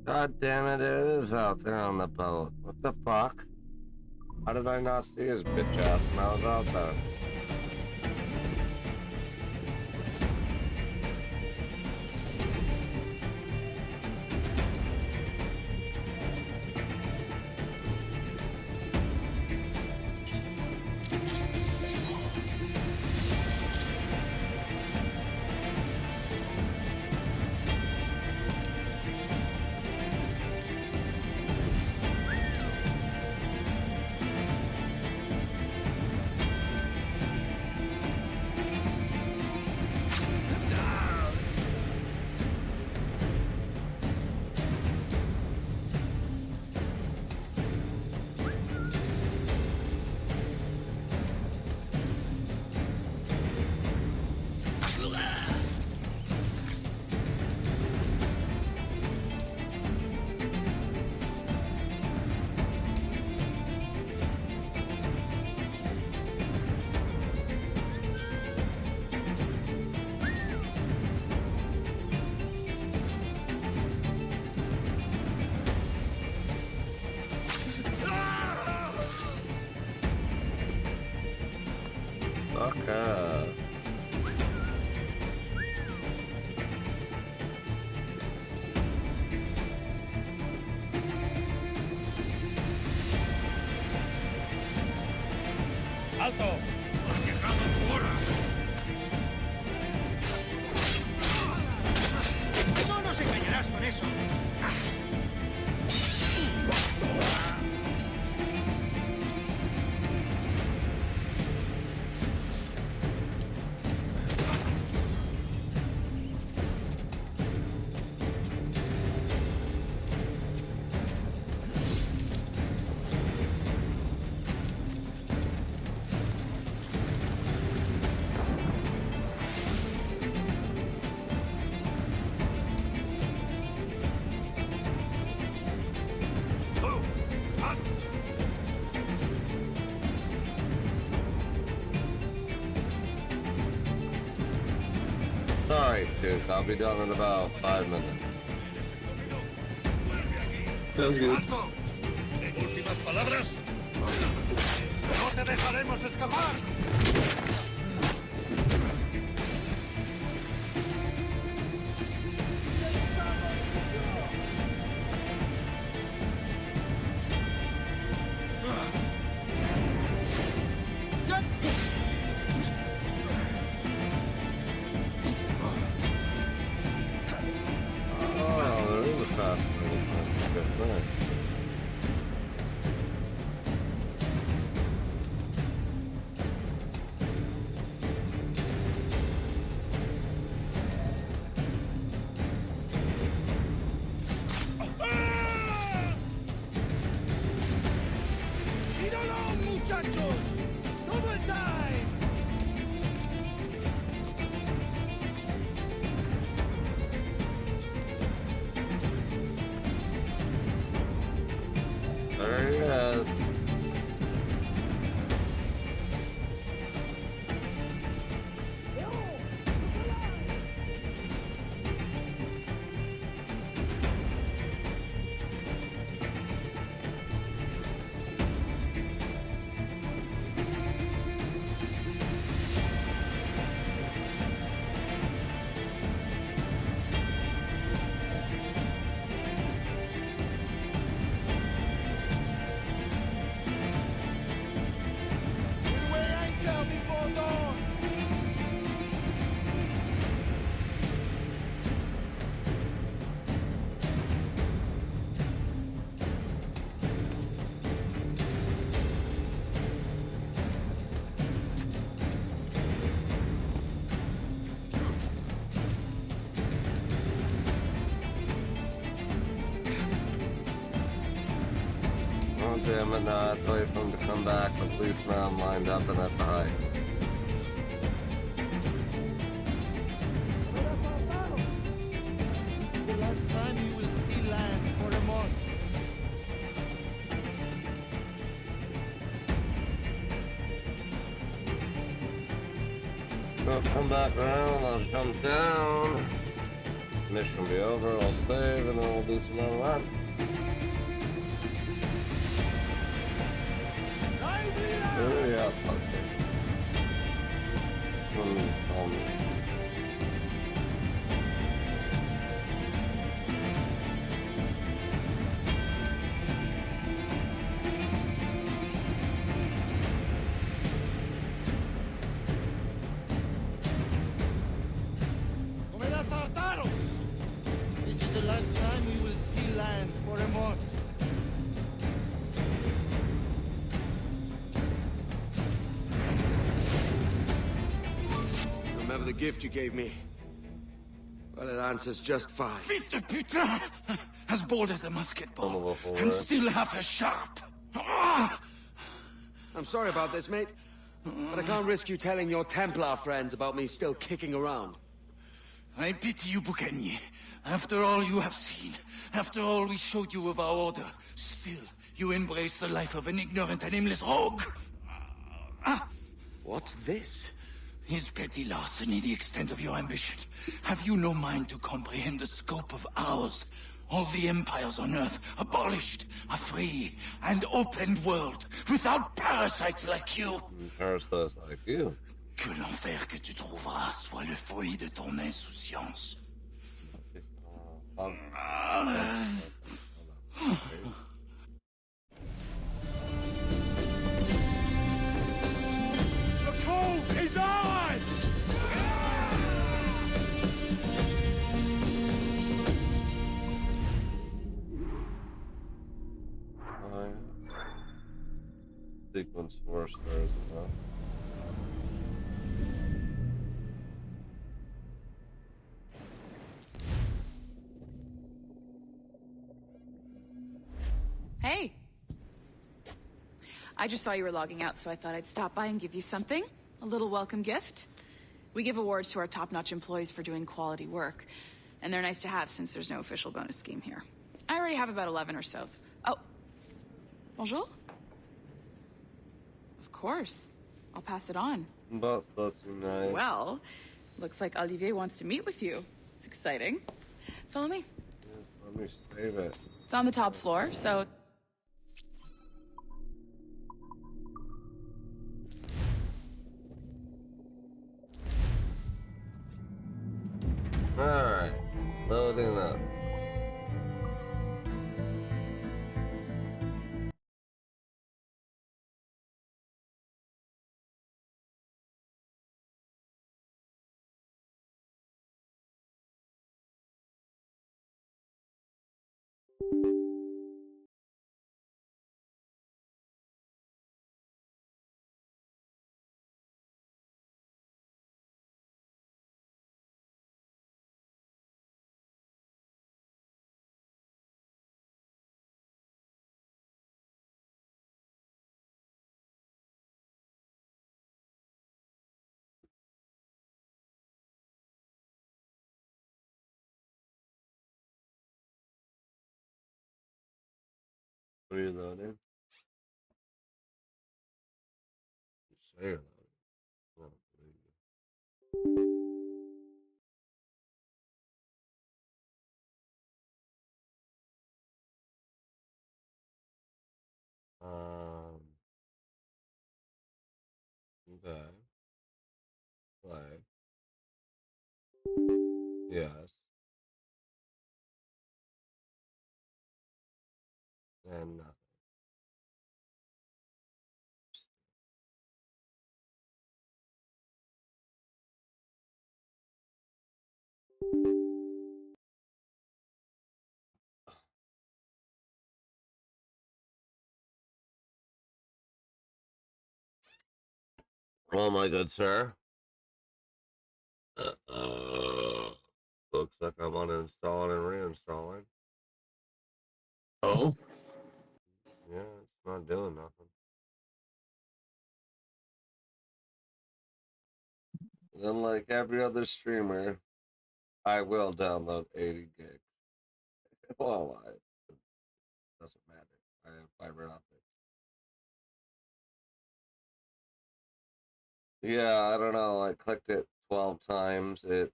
God damn it, there it is out there on the boat. What the fuck? How did I not see his bitch ass when I was out there? Okay.
¡Alto!
¡Has llegado tu hora!
¡No nos engañarás con eso!
Sorry, Duke. I'll be done in about 5 minutes.
Sounds good.
¡Alto! ¿Últimas palabras? ¡No te dejaremos escapar!
Oh, there is a fast one. Good thing.
¡Míralo, muchachos! ¡Double time!
There he is.
Weigh anchor before dawn!
Oh, damn it, now I have to wait for him to come back. At least now I'm lined up and at the height.
The last time you will see land for a month.
I'll come back around, I'll jump down. Mission will be over, I'll save, and then we'll losing on that. Oh yeah, fuck it.
This is the last time we will see land for a month.
Remember the gift you gave me? Well, it answers just fine.
Fils de putain! As bold as a musket ball, and still half as sharp. Ah!
I'm sorry about this, mate. But I can't risk you telling your Templar friends about me still kicking around.
I pity you, Boucanier. After all you have seen, after all we showed you of our order, still you embrace the life of an ignorant and aimless rogue.
What's this?
Is petty larceny the extent of your ambition? Have you no mind to comprehend the scope of ours? All the empires on Earth abolished, a free and open world, without parasites like you.
Parasites like you.
Que l'enfer que tu trouveras soit le fruit de ton insouciance.
The cove is ours!
Sequence 4 stars enough.
Hey. I just saw you were logging out, so I thought I'd stop by and give you something. A little welcome gift. We give awards to our top-notch employees for doing quality work, and they're nice to have since there's no official bonus scheme here. I already have about 11 or so. Oh. Bonjour? Of course. I'll pass it on.
That's nice.
Well, looks like Olivier wants to meet with you. It's exciting. Follow me.
Yes, let me save it.
It's on the top floor, so...
Alright, loading up. Reloading. Say reloading. Oh, there you go. Okay. Play. Yes. And nothing. Well, my good sir. Looks like I'm uninstalling and reinstalling.
Oh?
Yeah, it's not doing nothing. Then, like every other streamer, I will download 80 gigs. Well, it doesn't matter. I have fiber optic. Yeah, I don't know. I clicked it 12 times. It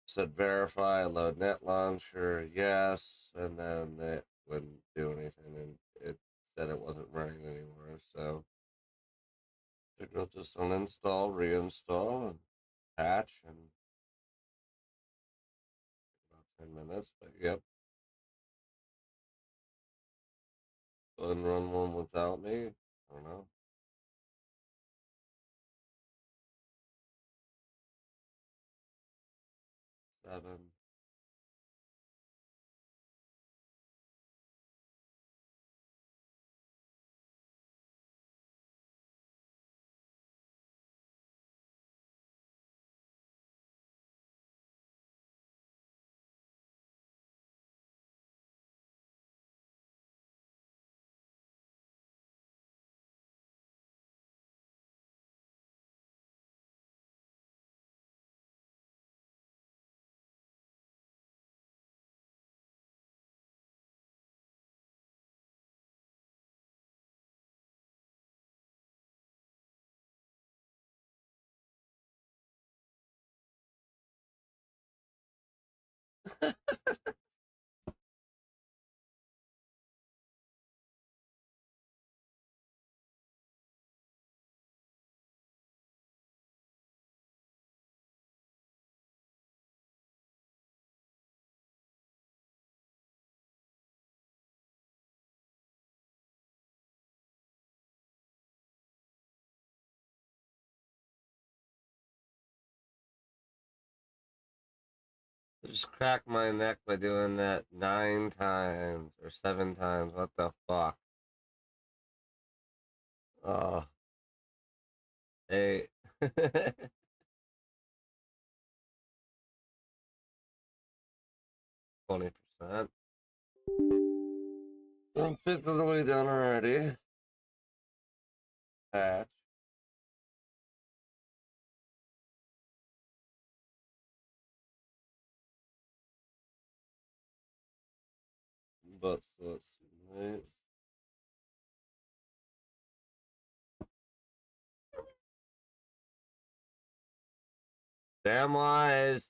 said verify, load net launcher, yes, and then it wouldn't do anything, and it said it wasn't running anymore. So I think I'll just uninstall, reinstall, and patch, and about 10 minutes. But yep, go ahead and run one without me. I don't know. Seven. I just cracked my neck by doing that 9 times or 7 times. What the fuck? Oh, 8. 20%. 1/5 of the way done already. Patch. But so let's see. Right. Damn lies.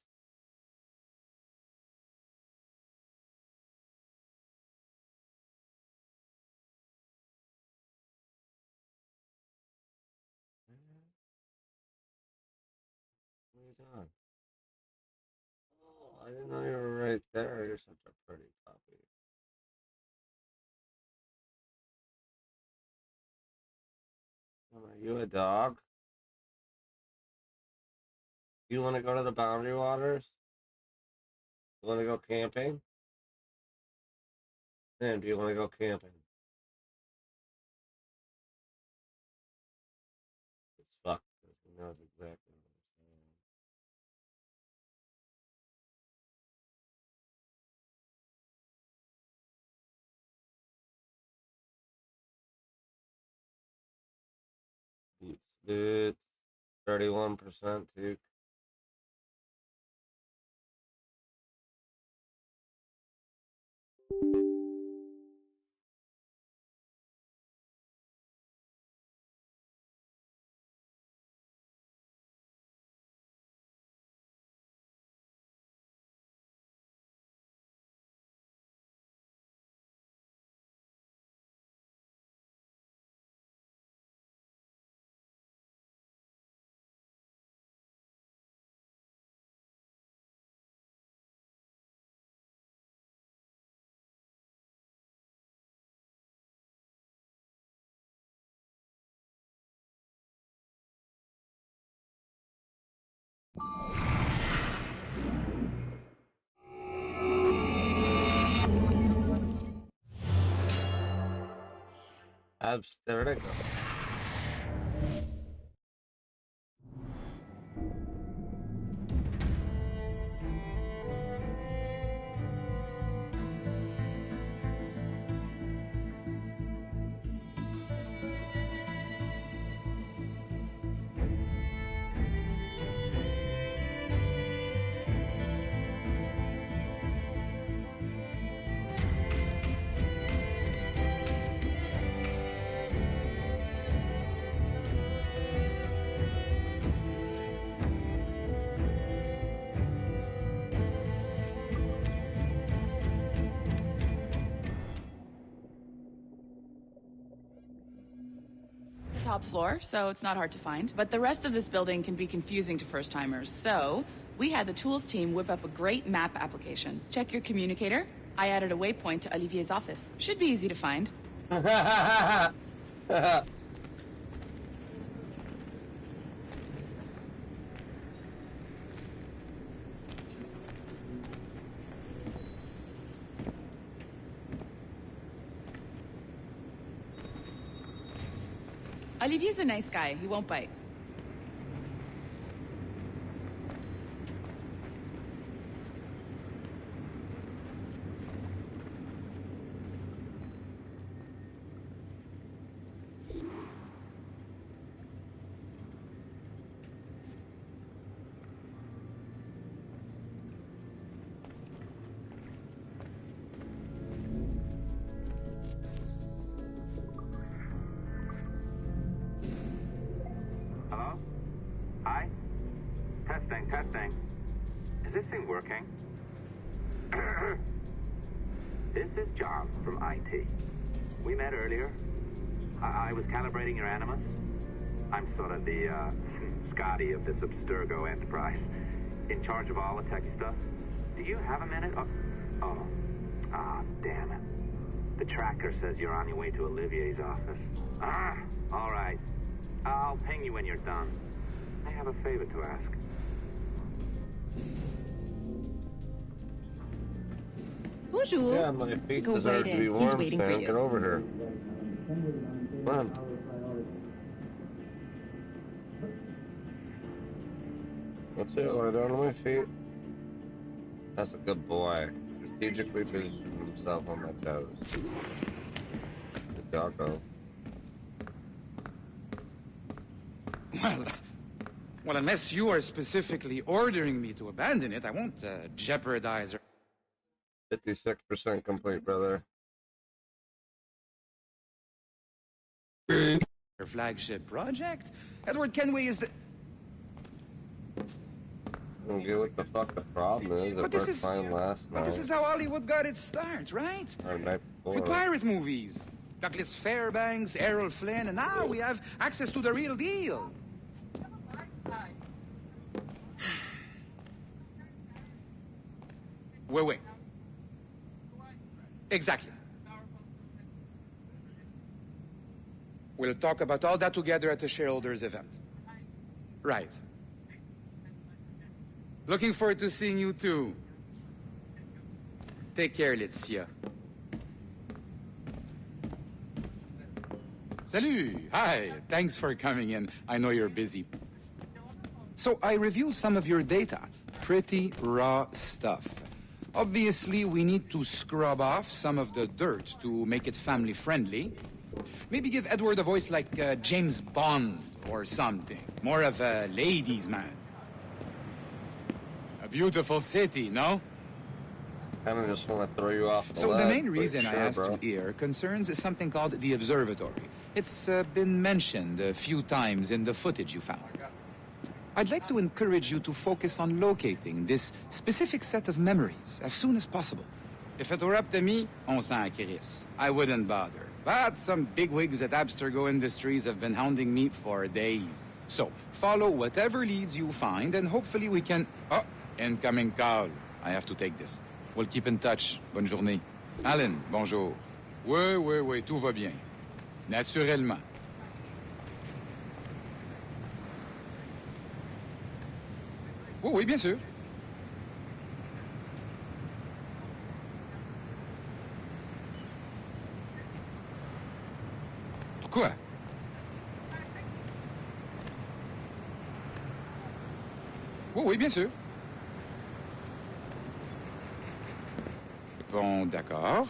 What are you doing? Oh, I didn't know you were right there. You're such a pretty puppy. Are you a dog? You want to go to the Boundary Waters? You want to go camping? Then, do you want to go camping? It's fucked. He knows exactly what I'm saying. Beats boots. 31% too. There they go.
top floor, so it's not hard to find. But the rest of this building can be confusing to first-timers, so we had the tools team whip up a great map application. Check your communicator. I added a waypoint to Olivier's office. Should be easy to find. Olivier's a nice guy. He won't bite.
Hello? Hi? Testing. Is this thing working? This is John from IT. We met earlier. I was calibrating your Animus. I'm sort of the, Scotty of this Abstergo enterprise. In charge of all the techie stuff. Do you have a minute? Damn it. The tracker says you're on your way to Olivier's office. All right. I'll ping you when you're done. I have a favor to ask.
Bonjour.
Yeah, my feet
Go
deserve
right
to be
in.
warm,
He's waiting for
Sam.
you.
Get over here. Come on. What's it? Lie down on my feet. That's a good boy. Strategically positioned himself on my toes. Good doggo.
Well, unless you are specifically ordering me to abandon it, I won't jeopardize
56% complete, brother.
her flagship project. Edward Kenway is the...
I don't get what the fuck the problem is. It
But this
worked
is-
fine last
But
night.
this is how Hollywood got its start, right?
Or night before.
With pirate movies. Douglas Fairbanks, Errol Flynn, and now we have access to the real deal. Wait. Exactly. We'll talk about all that together at the shareholders event. Right. Looking forward to seeing you too. Take care, Laetitia. Salut! Hi! Thanks for coming in. I know you're busy. So I reviewed some of your data. Pretty raw stuff. Obviously, we need to scrub off some of the dirt to make it family-friendly. Maybe give Edward a voice like James Bond or something. More of a ladies' man. A beautiful city, no?
I kind of just want to throw you off the
So the
ledge,
main
but
reason I
sure,
asked
bro.
you here concerns something called the observatory. It's been mentioned a few times in the footage you found. I'd like to encourage you to focus on locating this specific set of memories as soon as possible. If it were up to me, on s'en crisse. I wouldn't bother. But some bigwigs at Abstergo Industries have been hounding me for days. So, follow whatever leads you find, and hopefully we can... Oh, incoming call. I have to take this. We'll keep in touch. Bonne journée. Alan, bonjour. Oui, tout va bien. Naturellement. Oui, bien sûr. Pourquoi? Oui, bien sûr. Bon, d'accord.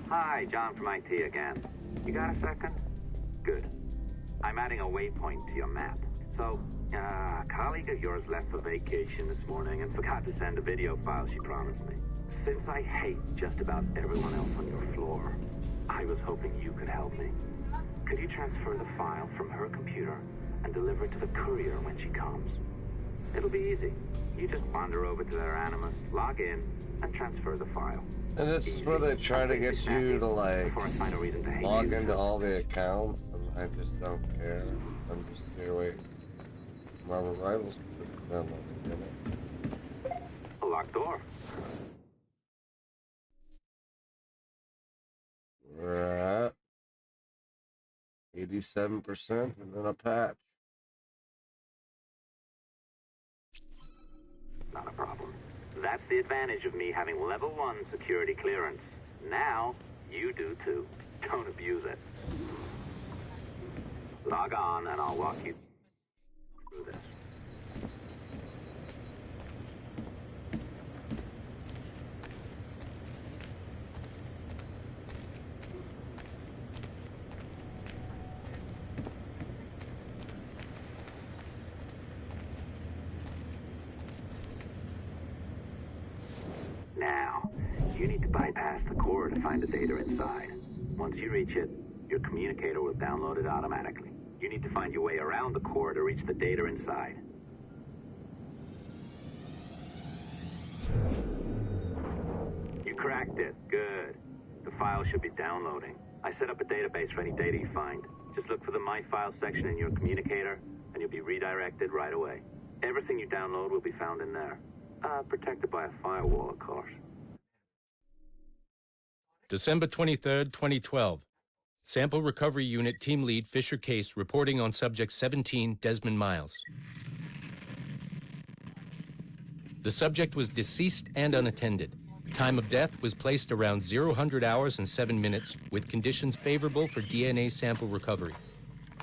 Hi, John from IT again. You got a second? Good. I'm adding a waypoint to your map. So, a colleague of yours left for vacation this morning and forgot to send a video file she promised me. Since I hate just about everyone else on your floor, I was hoping you could help me. Could you transfer the file from her computer and deliver it to the courier when she comes? It'll be easy. You just wander over to their Animus, log in, and transfer the file.
And this is where they try to get you to, like,
Before I find a reason to hate
log
you.
into all the accounts, and I just don't care. I'm just here waiting. My rivals to download it.
A locked door.
We're at 87% and then a patch.
Not a problem. That's the advantage of me having level 1 security clearance. Now, you do too. Don't abuse it. Log on and I'll walk you through this. Now, you need to bypass the core to find the data inside. Once you reach it, your communicator will download it automatically. You need to find your way around the core to reach the data inside. You cracked it. Good. The file should be downloading. I set up a database for any data you find. Just look for the My File section in your communicator, and you'll be redirected right away. Everything you download will be found in there. Protected by a firewall, of course.
December 23rd, 2012. Sample Recovery Unit Team Lead Fisher Case reporting on Subject 17, Desmond Miles. The subject was deceased and unattended. Time of death was placed around 0 hours and 7 minutes, with conditions favorable for DNA sample recovery.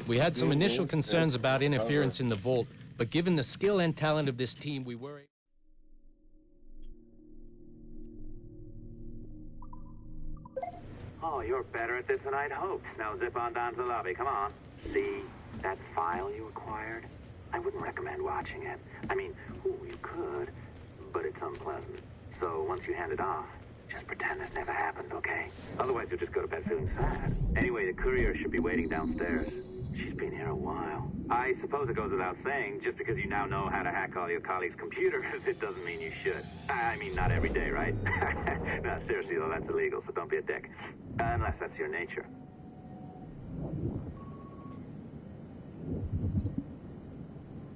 We had some initial concerns about interference in the vault, but given the skill and talent of this team, we were...
Oh, you're better at this than I'd hoped. Now zip on down to the lobby. Come on. See that file you acquired? I wouldn't recommend watching it. I mean, you could, but it's unpleasant. So once you hand it off, just pretend it never happened, okay? Otherwise, you'll just go to bed feeling sad. Anyway, the courier should be waiting downstairs. She's been here a while. I suppose it goes without saying, just because you now know how to hack all your colleagues' computers, it doesn't mean you should. I mean, not every day, right? No, seriously, though, that's illegal, so don't be a dick. Unless that's your nature.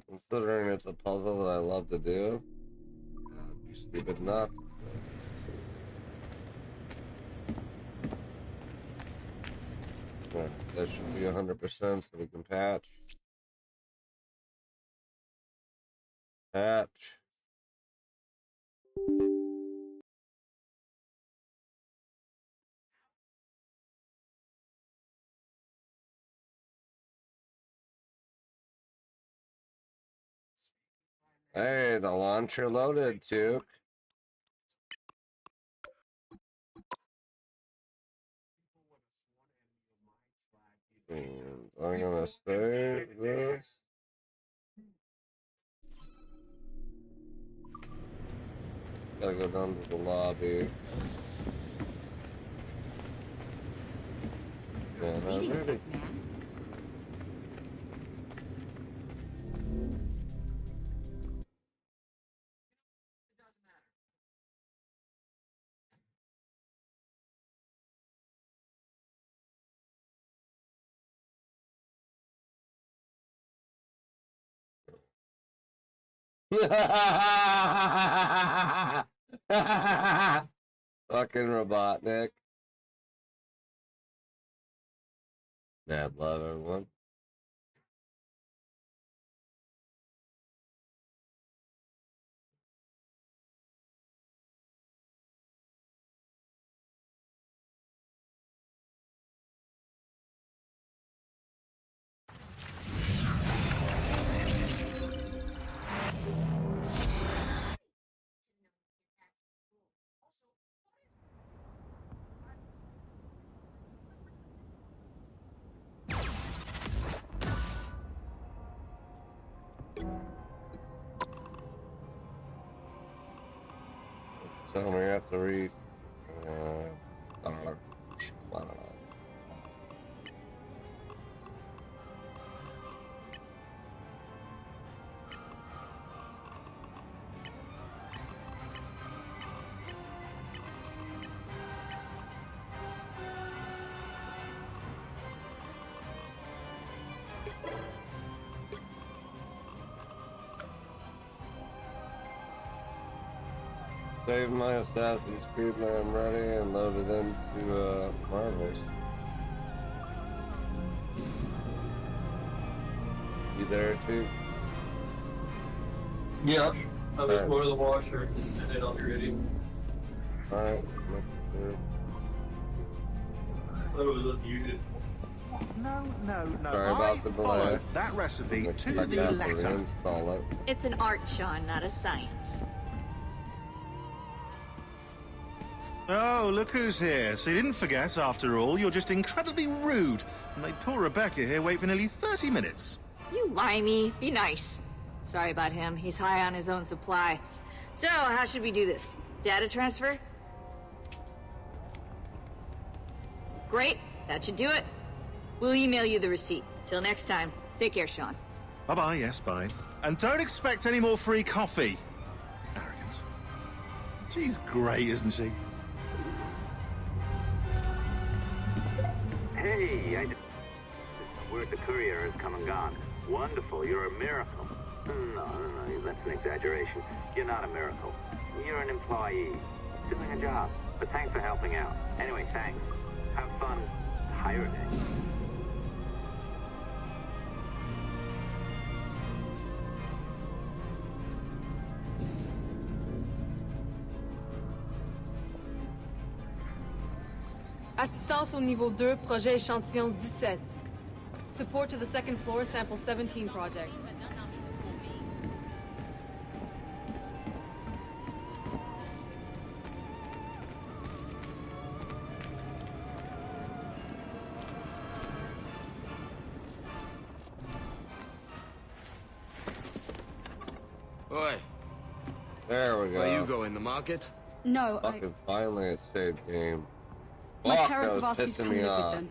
Considering it's a puzzle that I love to do, you stupid nuts. Yeah, that should be 100% so we can patch. Patch. Hey, the launcher loaded too. And I'm gonna save this. Gotta go down to the lobby. And I'm ready. Fucking Robotnik. Mad love, everyone. Tell me I have to read. I don't know. I don't know. saved my Assassin's Creed when I'm ready and loaded into Marvels. You there too?
Yeah. I'll just go to the washer and then I'll be ready.
Alright.
I thought it was unmuted.
No.
Sorry about the delay.
Followed that recipe to the letter.
Install it.
It's an art, Sean, not a science.
Oh, look who's here. So you didn't forget, after all. You're just incredibly rude. And made poor Rebecca here wait for nearly 30 minutes.
You limey. Be nice. Sorry about him. He's high on his own supply. So, how should we do this? Data transfer? Great. That should do it. We'll email you the receipt. Till next time. Take care, Sean.
Bye-bye, yes, bye. And don't expect any more free coffee. Arrogant. She's great, isn't she?
Hey, word the courier has come and gone. Wonderful, you're a miracle. No, that's an exaggeration. You're not a miracle. You're an employee, doing a job. But thanks for helping out. Anyway, thanks. Have fun pirating.
Assistance au niveau 2, projet échantillon 17. Support to the second floor, sample 17 project.
Oi.
There we go.
Where you go, in the market?
No,
Fucking finally a save game.
My
Fuck,
parents
that
have
was
asked me to
pissing
come
me
live
off.
with them.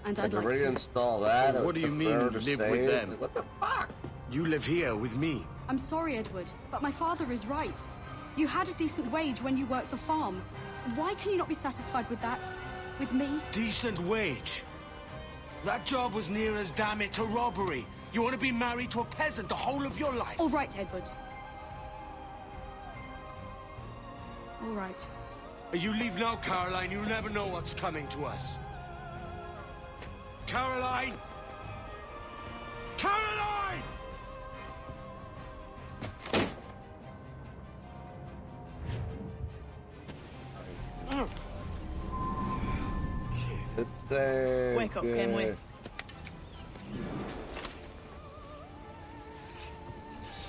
And
Had
I'd
to
like to.
reinstall that.
What do you
It was
mean,
fair to
live
save.
with them?
What the fuck?
You live here with me.
I'm sorry, Edward, but my father is right. You had a decent wage when you worked the farm. Why can you not be satisfied with that? With me?
Decent wage? That job was near as damn it to robbery. You want to be married to a peasant the whole of your life?
All right, Edward. All right.
You leave now, Caroline. You'll never know what's coming to us. Caroline! Caroline!
It's safe.
Wake up, Kenway.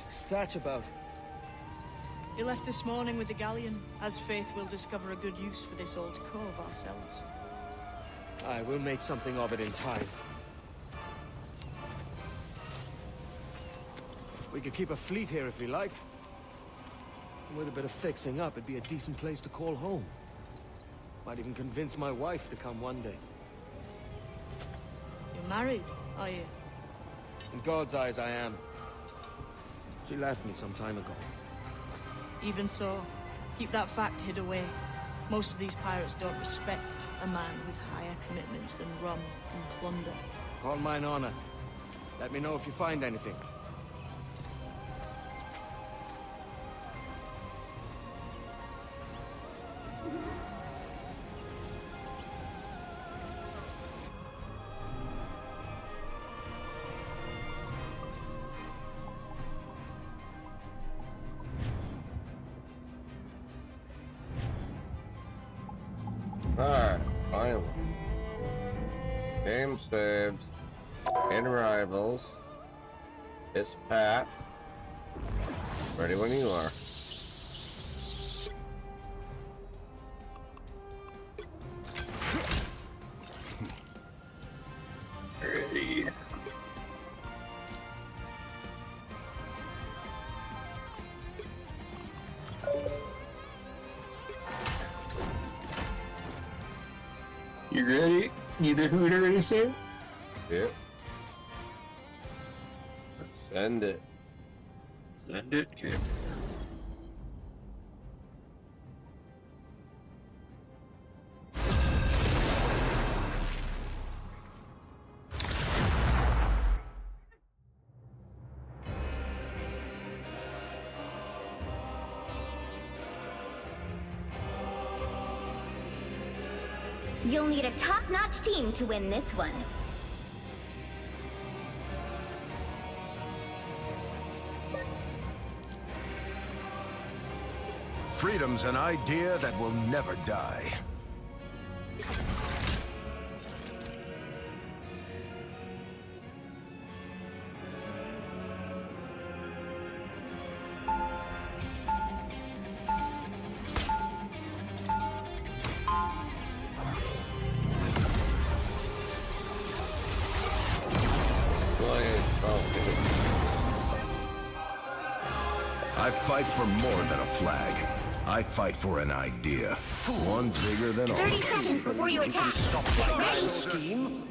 What's that about?
He left this morning with the galleon. As faith, we'll discover a good use for this old cove ourselves.
Aye, we'll make something of it in time. We could keep a fleet here if we like. And with a bit of fixing up, it'd be a decent place to call home. Might even convince my wife to come one day.
You're married, are you?
In God's eyes, I am. She left me some time ago.
Even so, keep that fact hid away. Most of these pirates don't respect a man with higher commitments than rum and plunder.
Call mine honor. Let me know if you find anything.
Alright, finally. Game saved. In Rivals. It's Pat. Ready when you are.
Ready. You ready? Need a hoot or anything?
Yep. Send it.
Send it. Okay.
You'll need a top-notch team to win this one.
Freedom's an idea that will never die. I fight for more than a flag. I fight for an idea. One bigger than all.
30 seconds before you attack. Ready?
Scheme?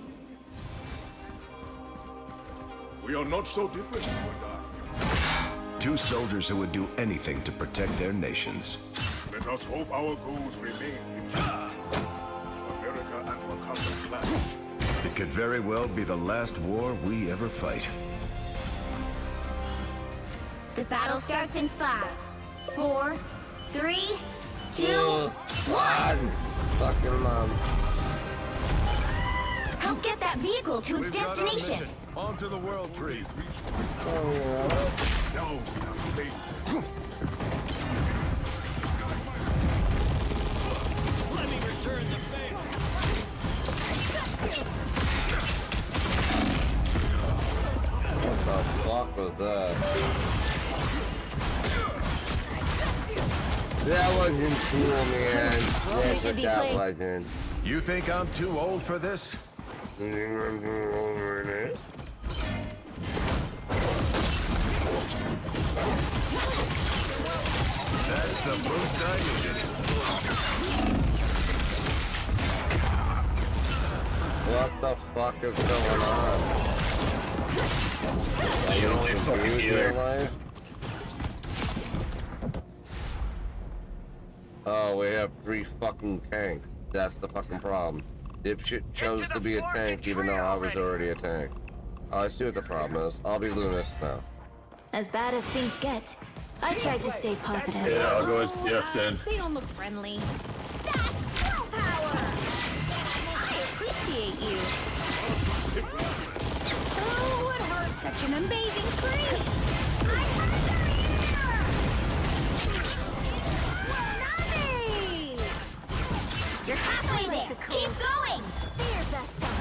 We are not so different, you and I.
Two soldiers who would do anything to protect their nations.
Let us hope our goals remain intact. America and Wakanda's flag.
It could very well be the last war we ever fight.
The battle starts in 5, 4, 3, 2, 1.
Fucking mom.
Help get that vehicle to its destination.
Onto the world tree.
No, not late.
Let me return the favor.
What the fuck was that? That wasn't cool, man.
We should be
that
playing.
wasn't.
You think I'm too old for this?
You think I'm too old for this?
That's the boost I needed.
What the fuck is going on?
You only fucking healer.
Life? Oh, we have 3 fucking tanks. That's the fucking problem. Dipshit chose to be a tank even though I was already a tank. Oh, I see what the problem is. I'll be Lunas now.
As bad as things get, I tried to stay positive.
Yeah, I'll go as Jeff then.
They don't look friendly. That's girl power! I appreciate you. Oh, it hurts. Such an amazing tree. I Nice! You're halfway there. Keep going. There's the sun.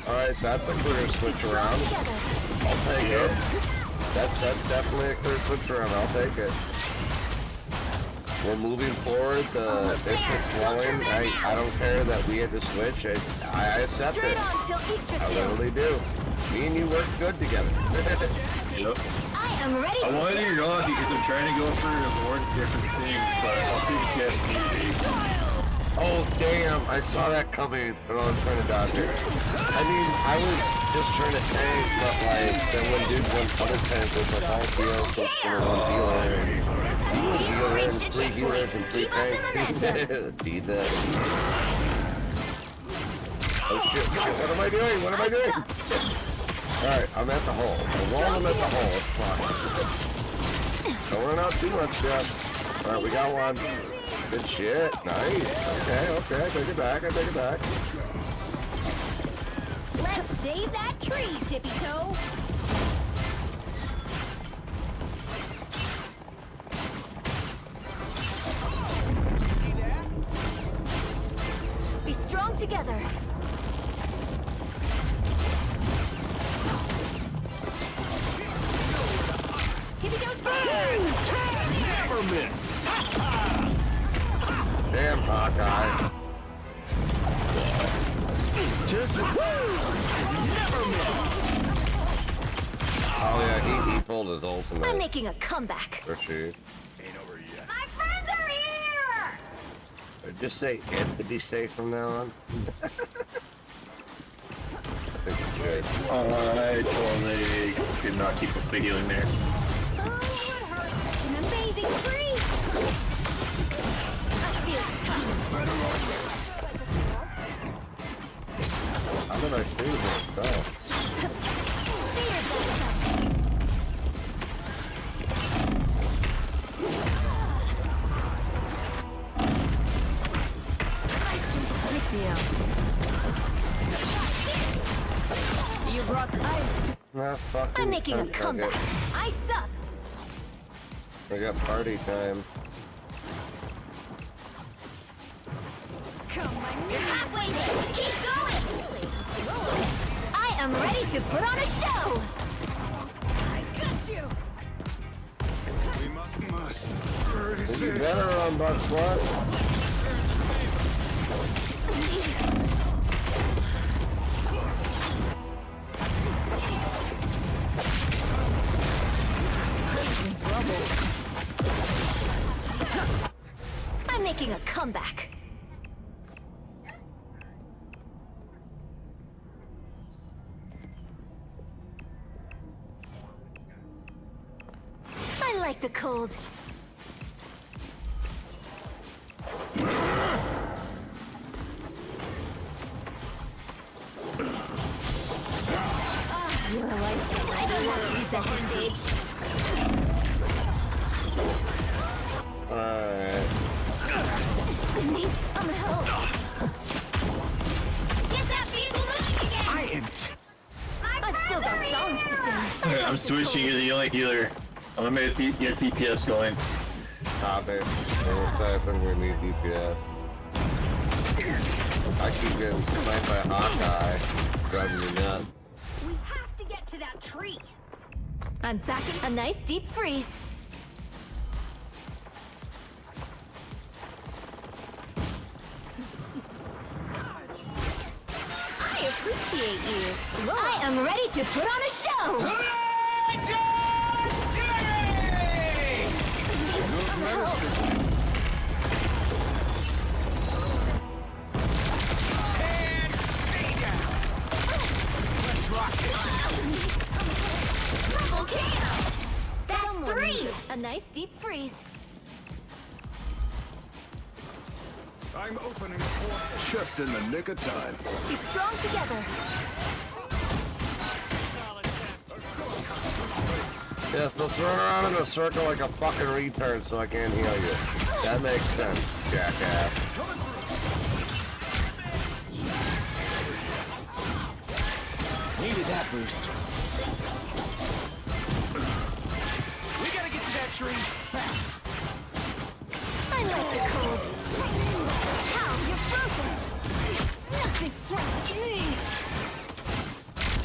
Alright, that's a clear switch around. I'll take it. That's definitely a clear switch around. I'll take it. We're moving forward. If it's flowing, I don't care that we had to switch. I accept it. I literally do. Me and you work good together.
Yep.
I am ready.
I wanted to go because I'm trying to go for more different things, but I'll take Jeff.
Oh damn, I saw that coming, but I was trying to dodge it. I mean, I was just trying to tank, but like, then when dude went other tank, it's like all heals, so it's for one healer and 3 healers and 3 tanks. Beat that. Oh shit, what am I doing? What am I doing? Alright, I'm at the hole. As long as I'm at the hole, it's fine. Don't run out too much, Jeff. Alright, we got one. Good shit. Nice. Okay, I take it back.
Let's save that tree, Tippy Toe. Be strong together. Tippy Toe's
Never miss.
Damn, Hawkeye.
Just never miss.
Oh yeah, he pulled his ultimate.
I'm making a comeback.
For sure.
Ain't over yet.
My friends are here!
Or just say it to be safe from now on. I think it's good.
I totally did not keep up the healing there.
Oh, it hurts. Such an amazing tree! I feel tough.
did I see myself?
You brought ice to... I'm making a comeback. Ice up.
I got party time.
Come on, you're halfway there. Keep going. I am ready to put on a show. I got you.
We must.
You better run, butt slut.
I'm making a comeback. I like the cold. You're like I don't have to be center stage.
Alright.
I need some help. Get that vehicle moving again! I've still got songs to sing.
Alright, I'm switching. You're the only healer. I'm gonna get DPS going.
Stop it. I think we need DPS. I keep getting sniped by Hawkeye. Driving me nuts.
We have to get to that tree. I'm back in a nice deep freeze. I appreciate you. I am ready to put on a show. That's three. A nice deep freeze.
I'm opening a portal.
Just in the nick of time.
Be strong together.
Yes, let's run around in a circle like a fucking retard so I can't heal you. That makes sense, jackass.
Needed that boost. We gotta get to that tree fast.
I like the cold. Ow, you're frozen. Nothing touch me.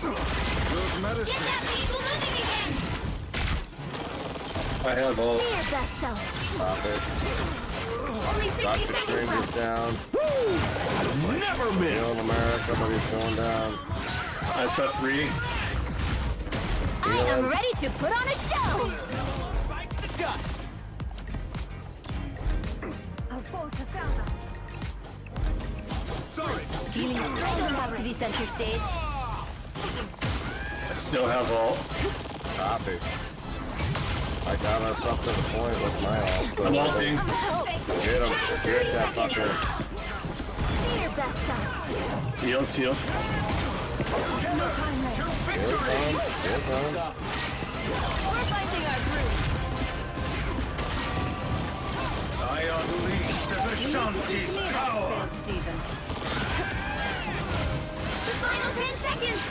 Good medicine.
Get that vehicle moving again.
I have all.
Be your best self.
Stop it.
Only 60
Dr.
seconds
Strange is
left.
down.
Never miss.
Heal America, but he's going down.
I just got 3.
I am ready to put on a show.
Bite the dust.
Sorry.
I don't have to be center stage.
I still have all.
Stop it. I got us up to the point with my ult. So
I'm ulting.
get him. Get that fucker.
Be your best self.
Heals.
Get him.
We're finding our groove.
I unleash the Vishanti's power.
The final 10 seconds.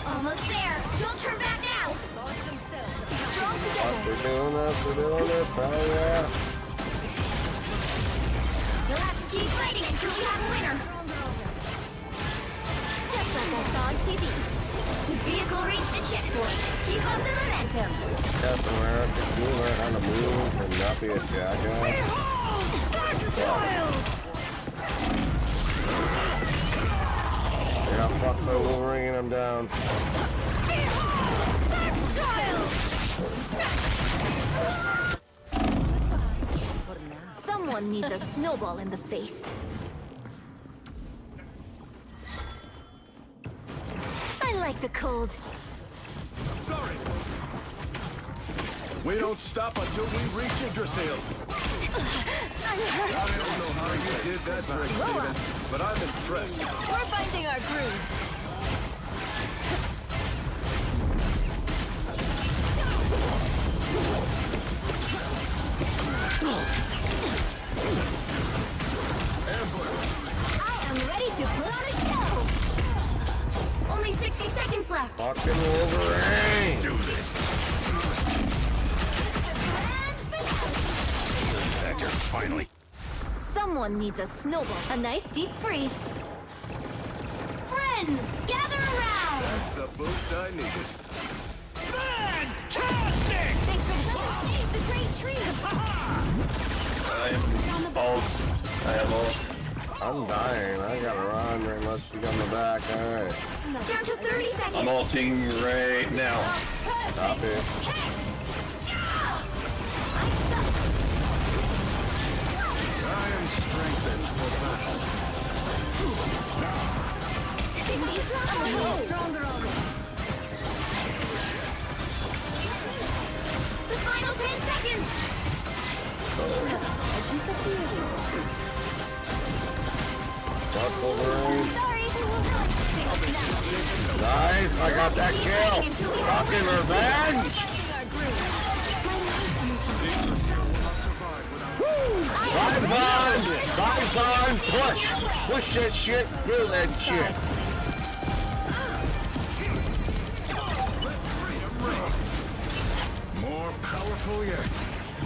Almost there. Don't turn back now. Be strong together.
We're doing this. Hell yeah.
You'll have to keep fighting until we have a winner. Just like I saw on TV. The vehicle reached a checkpoint. Keep up the momentum.
Captain America, can you learn how to move and not be a jackass? Yeah, fuck the Wolverine, I'm down.
Someone needs a snowball in the face. I like the cold.
Sorry.
We don't stop until we reach Yggdrasil.
I'm hurt.
I don't know how you did that trick, Steven, but I'm impressed.
We're finding our groove.
finally.
Someone needs a snowball. A nice deep freeze. Friends, gather around!
That's the boost I needed.
Fantastic!
Thanks for the shot. Hey, the great tree!
I have ult. I have ult.
I'm dying. I gotta run unless you come back. Alright.
Down to 30 seconds.
I'm ulting right now.
Stop it.
I am strengthened for battle.
Stronger already. The final 10 seconds.
What's Wolverine?
Sorry.
Nice, I got that kill. Fucking revenge. Vibe on! Vibe on! Push! Push that shit! Kill that shit!
More powerful yet.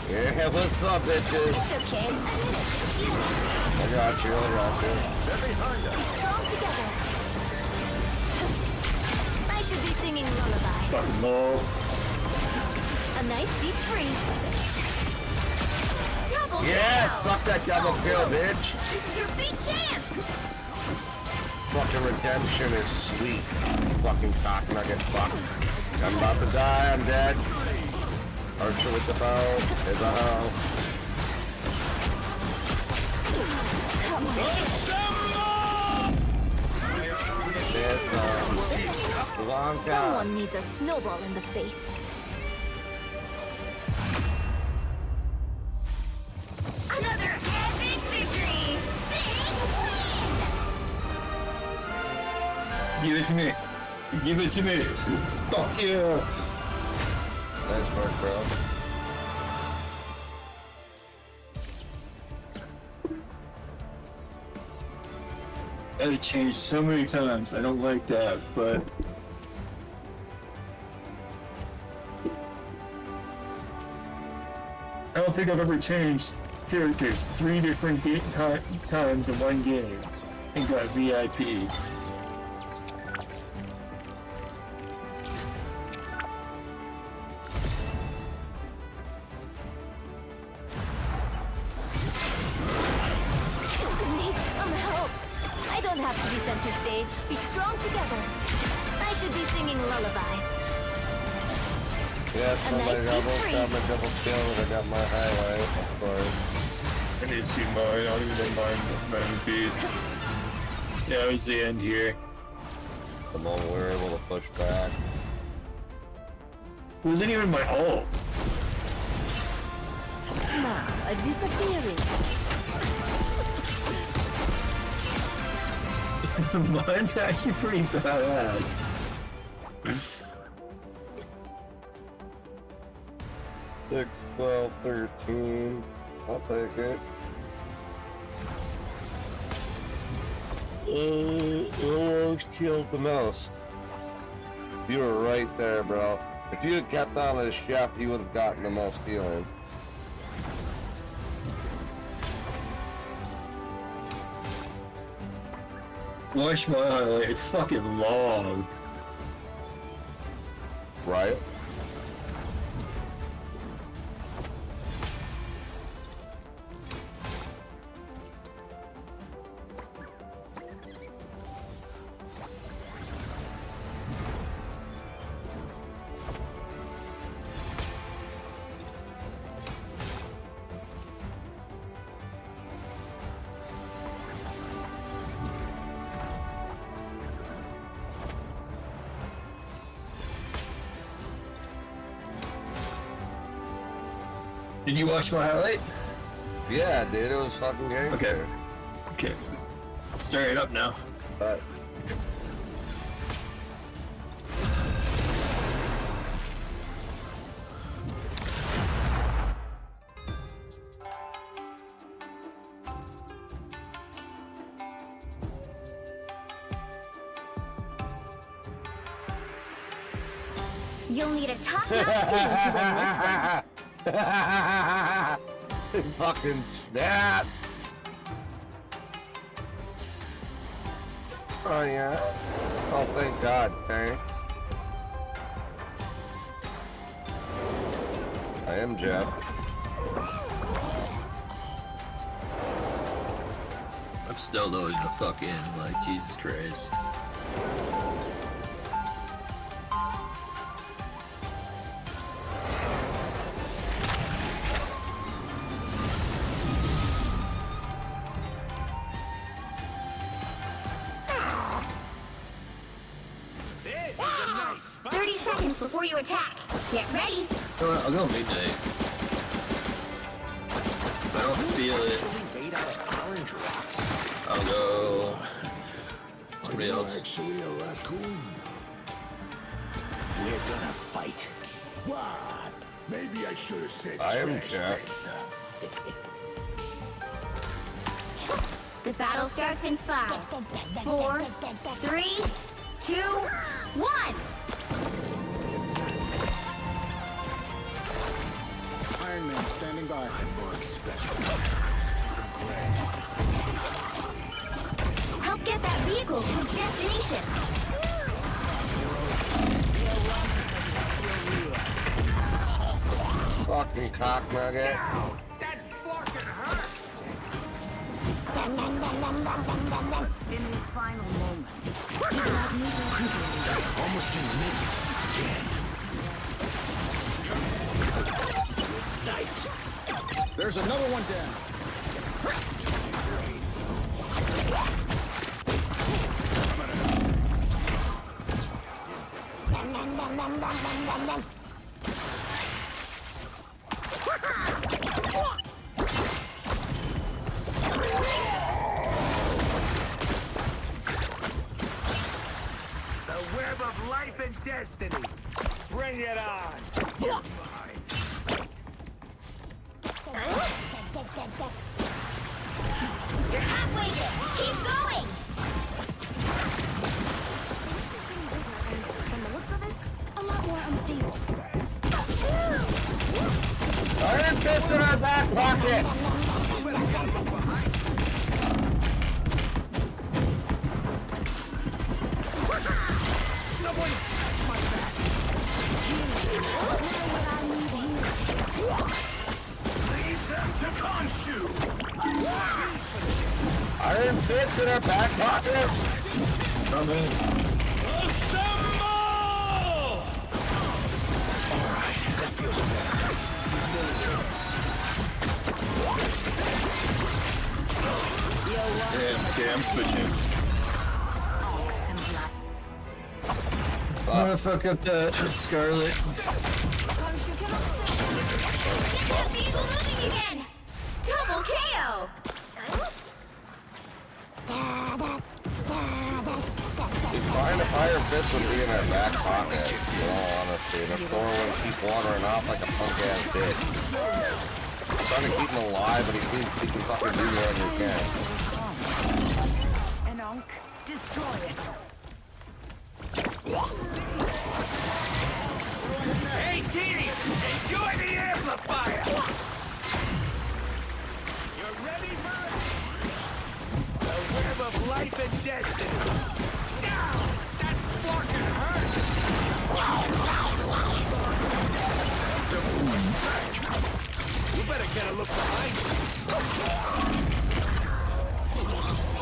Yeah, what's up, bitches?
It's okay.
I got you, I got you.
They're behind us.
Strong together. I should be singing lullabies.
Fucking low.
A nice deep freeze. Double
Yeah,
kill.
suck that double kill, bitch.
This is your big chance.
Fucking redemption is sweet. Fucking cock nugget fuck. I'm about to die, I'm dead. Archer with the bow is a hoe. Long time.
Someone needs a snowball in the face. Another epic victory! Big win!
Give it to me. Give it to me. Fuck you.
Nice work, bro.
That changed so many times. I don't like that, but I don't think I've ever changed characters 3 different times in one game and got VIP.
Need some help. I don't have to be center stage. Be strong together. I should be singing lullabies.
Yeah,
A
somebody
nice
double,
deep
got
freeze.
my double kill, and I got my highlight, of course.
I need to see mine. I don't even mind my MVP. Yeah, it was the end here.
The moment we were able to push back.
It wasn't even my ult.
Now, a disappearing.
Mine's actually pretty badass.
6, 12, 13. I'll take it. Almost killed the mouse. You were right there, bro. If you had kept on his chef, you would have gotten the most healing.
Watch my highlight. It's fucking long.
Right?
Did you watch my highlight?
Yeah, dude, it was fucking game.
Okay. Okay. Start it up now.
But
You'll need a top-notch team to win this one.
Fucking snap! Oh yeah? Oh thank God, thanks. I am Jeff.
I'm still loading the fuck in, like, Jesus Christ.
This is a nice 30 seconds before you attack. Get ready.
I'll go midnight. I don't feel it. I'll go somebody else.
Actually a raccoon. We're gonna fight. What? Maybe I should have said
I am
trash
Jeff.
The battle starts in 5, 4, 3, 2, 1.
Iron Man standing by.
I'm more special.
Help get that vehicle to its destination.
Fucking cock nugget.
In his final moment.
Almost in the middle.
There's another one down. The web of life and destiny. Bring it on.
You're halfway there. Keep going. From the looks of it, a lot more unstable.
Iron Fist in our back pocket!
Someone scratch my back. Leave them to Khonshu.
Iron Fist in our back pocket!
Come in.
Alright, that feels better.
Damn, okay, I'm switching. I'm gonna fuck up the Scarlet.
Get that vehicle moving again. Double KO.
Dude, find a Iron Fist would be in our back pocket, in all honesty. The Thor would keep watering off like a punk ass bitch. Trying to keep him alive, but he seems he can fucking do whatever he can.
An Ankh, destroy it.
Hey, Teeny! Enjoy the amplifier! You're ready for it? The web of life and destiny. Now! That fucking hurt! You better get a look behind you.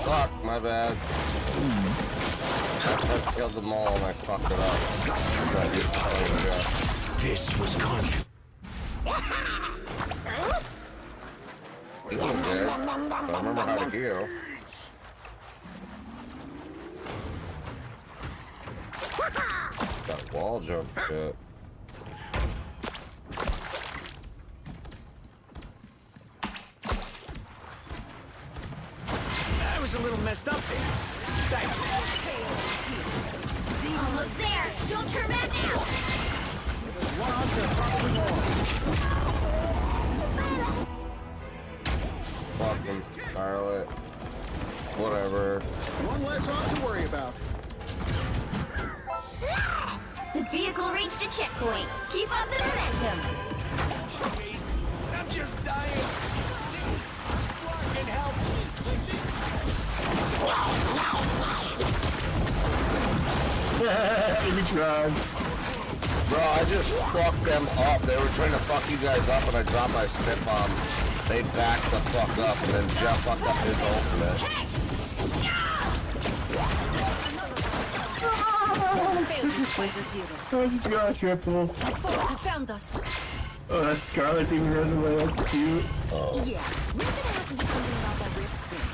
Fuck, my bad. I killed them all and I fucked it up.
This was Khonshu.
He wasn't dead, but I remember how to heal. That wall jump shit.
I was a little messed up there. Thanks.
Almost there. Don't turn back now.
Fucking Scarlet. Whatever.
One less off to worry about.
The vehicle reached a checkpoint. Keep up the momentum.
I'm just dying.
drug.
Bro, I just fucked them up. They were trying to fuck you guys up and I dropped my spit bomb. They backed the fuck up and then Jeff fucked up his ultimate.
Oh god, triple.
Found us.
Oh, that's Scarlet even running away. That's cute. Oh.
Yeah, we're gonna have to do something about that rift soon.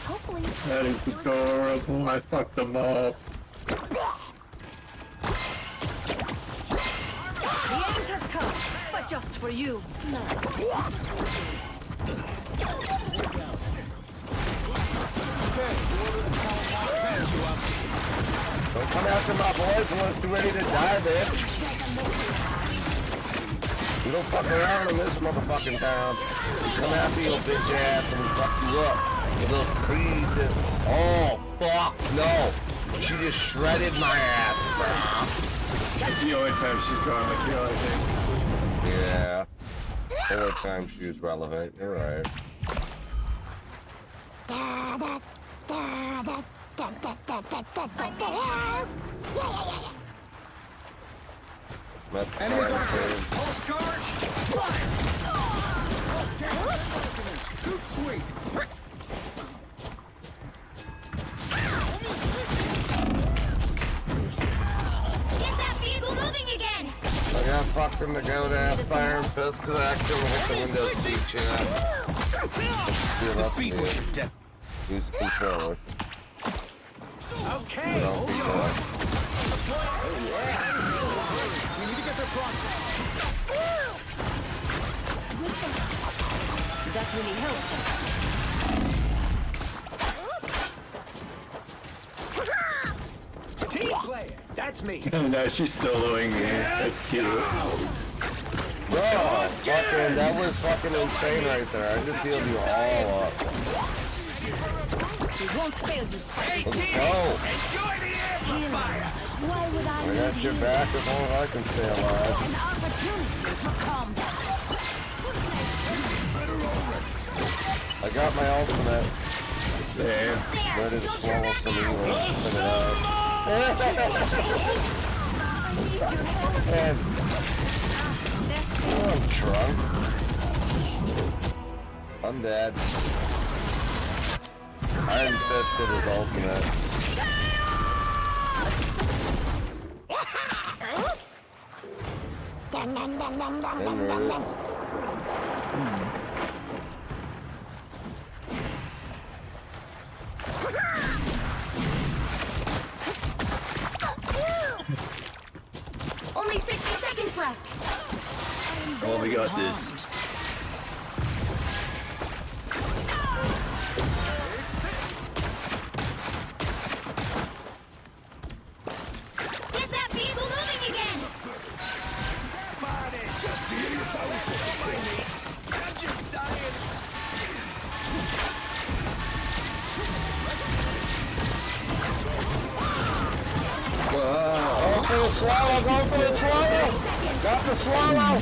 Hopefully.
That is adorable. I fucked them up.
The end has come, but just for you. No.
Don't come after my boys unless you're ready to die, bitch. You don't fuck around in this motherfucking town. Come after your bitch ass and fuck you up. With those creeds. Oh, fuck, no. She just shredded my ass, bro.
That's the only time she's going to kill, I think.
Yeah. Only time she was relevant. You're right.
Enemies on pulse charge. Too sweet.
Get that vehicle moving again.
I got fucking to go to fire and piss because I accidentally hit the window seat, chat.
Defeat was your death.
Use the controller.
Okay. We need to get their process.
That really helps.
Team player, that's me.
No, she's soloing me. That's cute.
Bro, fucking, that was fucking insane right there. I just healed you all up.
She won't fail you.
Let's go.
Enjoy the amplifier.
Why would I
I got your back as long as I can stay alive.
an opportunity for combat?
I got my ultimate.
Same.
Ready to swallow some evil. Check it out. And I'm drunk. I'm dead. Iron Fisted his ultimate.
Only 60 seconds left.
Oh, we got this.
Get that vehicle moving again.
I'm just dying.
Go for the swallow, go for the swallow! Got the swallow!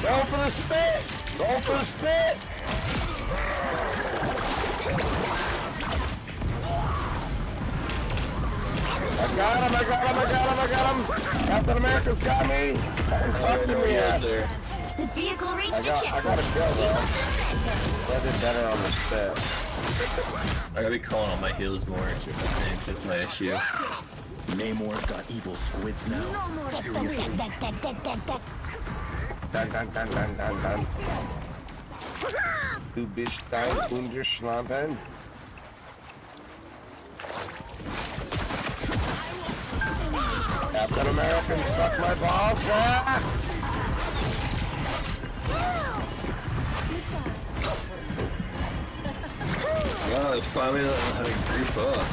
Go for the spit! Go for the spit! I got him, I got him, I got him, I got him! Captain America's got me! Fucking me at.
The vehicle reached
I got a kill though. I did better on the spit.
I gotta be calling on my heals more. I think that's my issue.
Namor's got evil squids now.
No more
Seriously?
Dun dun dun dun dun dun. Du bist dein ungeschlagen. Captain American, suck my balls, ah!
Wow, they finally know how to group up.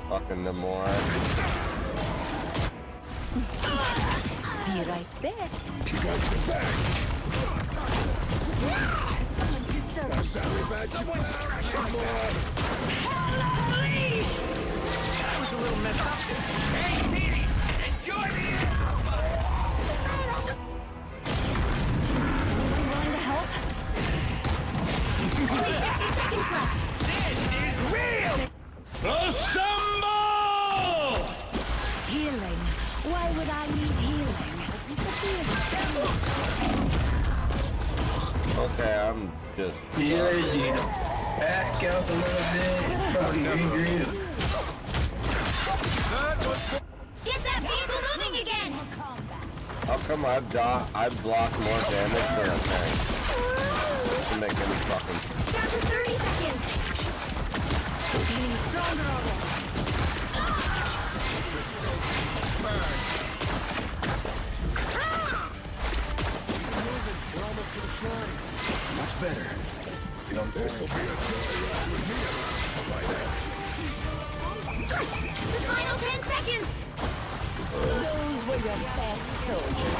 Fucking Namor.
Be right there.
She got your back.
Someone scratch my back. That was a little messed up. Hey, Petey, enjoy the
Willing to help?
okay, I'm just...
Here's you. Back up a little bit. Probably angry.
Get that vehicle moving again!
How come I've blocked more damage than a tank? Doesn't make any fucking...
Down to 30 seconds! Feeling stronger already.
Much better. You know, this will be a joyride with me around by then.
The final 10 seconds! Those were your best soldiers,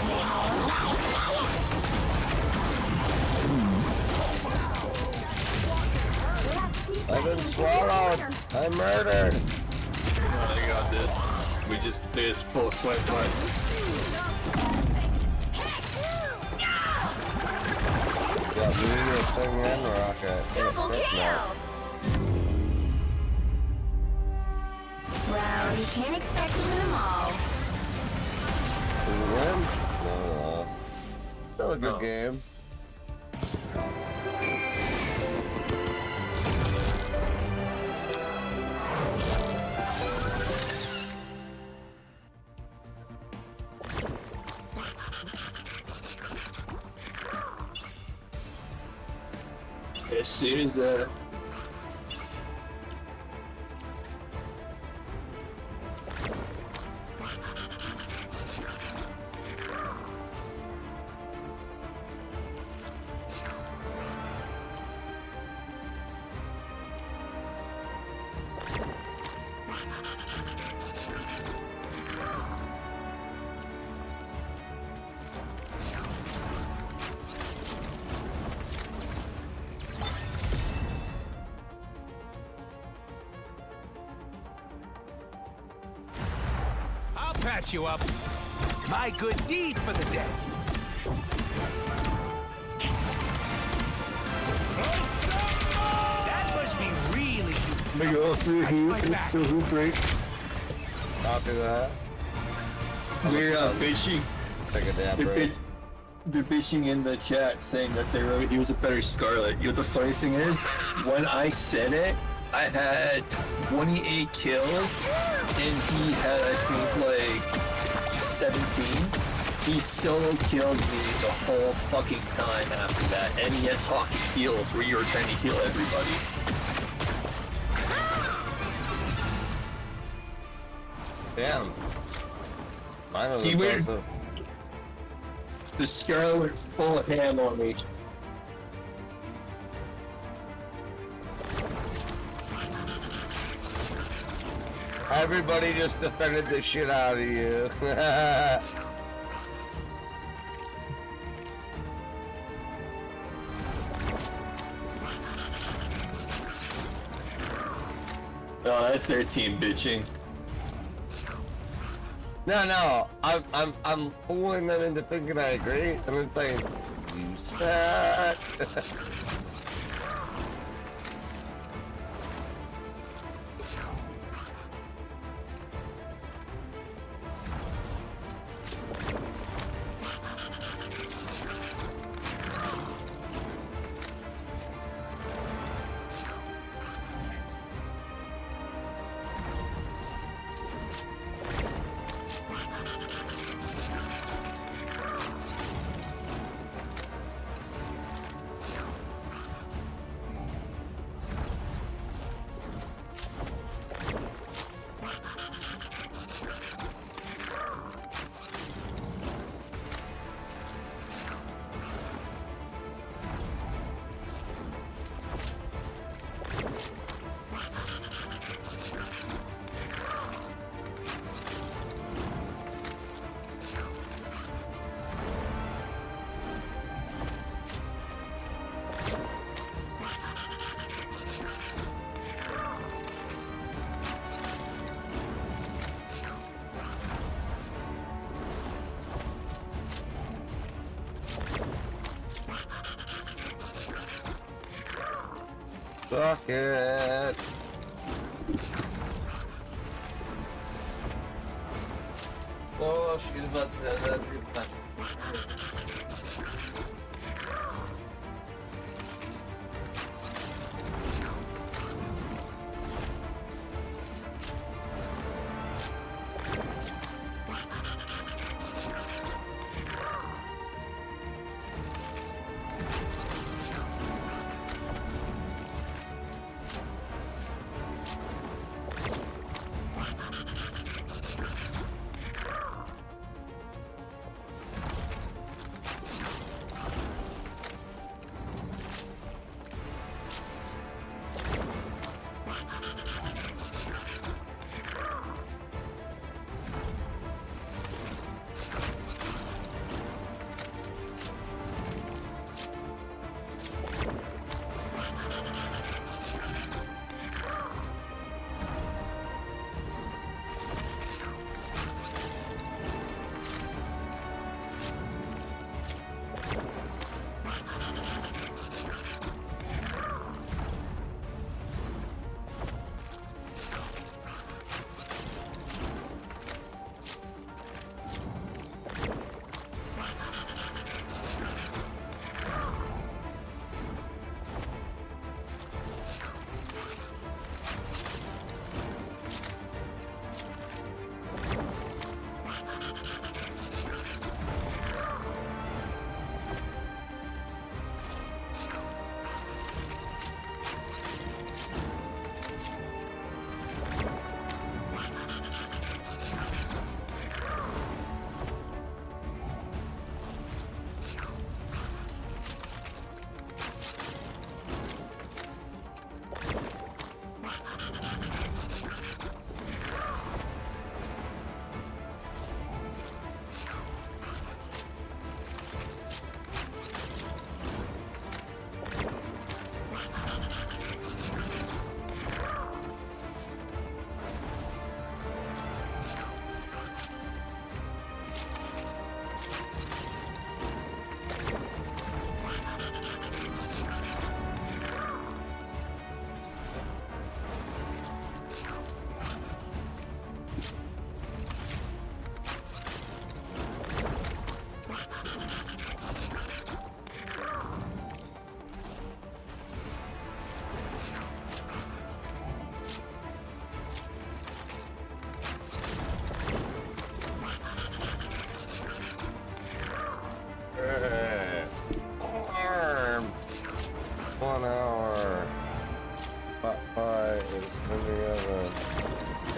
I've been swallowed. I'm murdered.
I got this. We just full sweat plus.
Yeah, we need a thing and rocket.
Double kill! Well, you can't expect to win them all.
Did we win? No. Still a good game.
As soon as
I'll patch you up. My good deed for the day. That must be really
who break?
Copy that.
We're bitching.
Take a dab break.
They're bitching in the chat saying that they wrote he was a better Scarlet. You know the funny thing is, when I said it, I had 28 kills, and he had, I think, like 17. He solo killed me the whole fucking time after that, and he had talking heals where you were trying to heal everybody.
Damn. Mine was
He went-
impressive.
The Scarlet went full of ham on me.
Everybody just defended the shit out of you.
Oh, that's their team bitching.
No, I'm fooling them into thinking I agree, and then saying, you suck. Suck it. Oh, she's about to have that.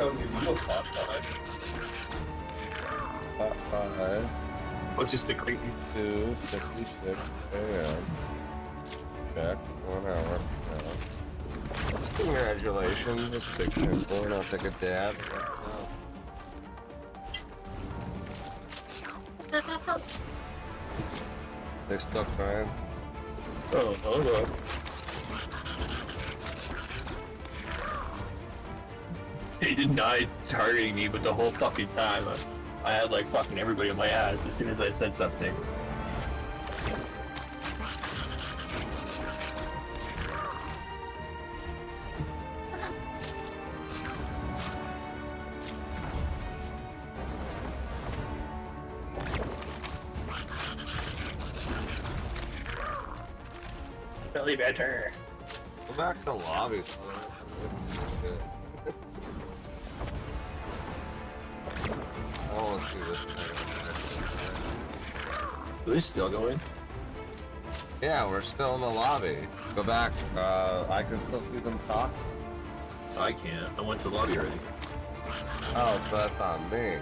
don't give you a top 5.
Top 5.
Well, just a great
2:56 a.m. Check. 1 hour. Congratulations, Mr. Big Simple. I'll take a dab. They're stuck fine.
Oh, hold on. He denied targeting me, but the whole fucking time I had like fucking everybody on my ass as soon as I said something. Really better.
Go back to the lobby. I want to see this thing.
Are they still going?
Yeah, we're still in the lobby. Go back. I can still see them talk.
I can't. I went to the lobby already.
Oh, so that's on me.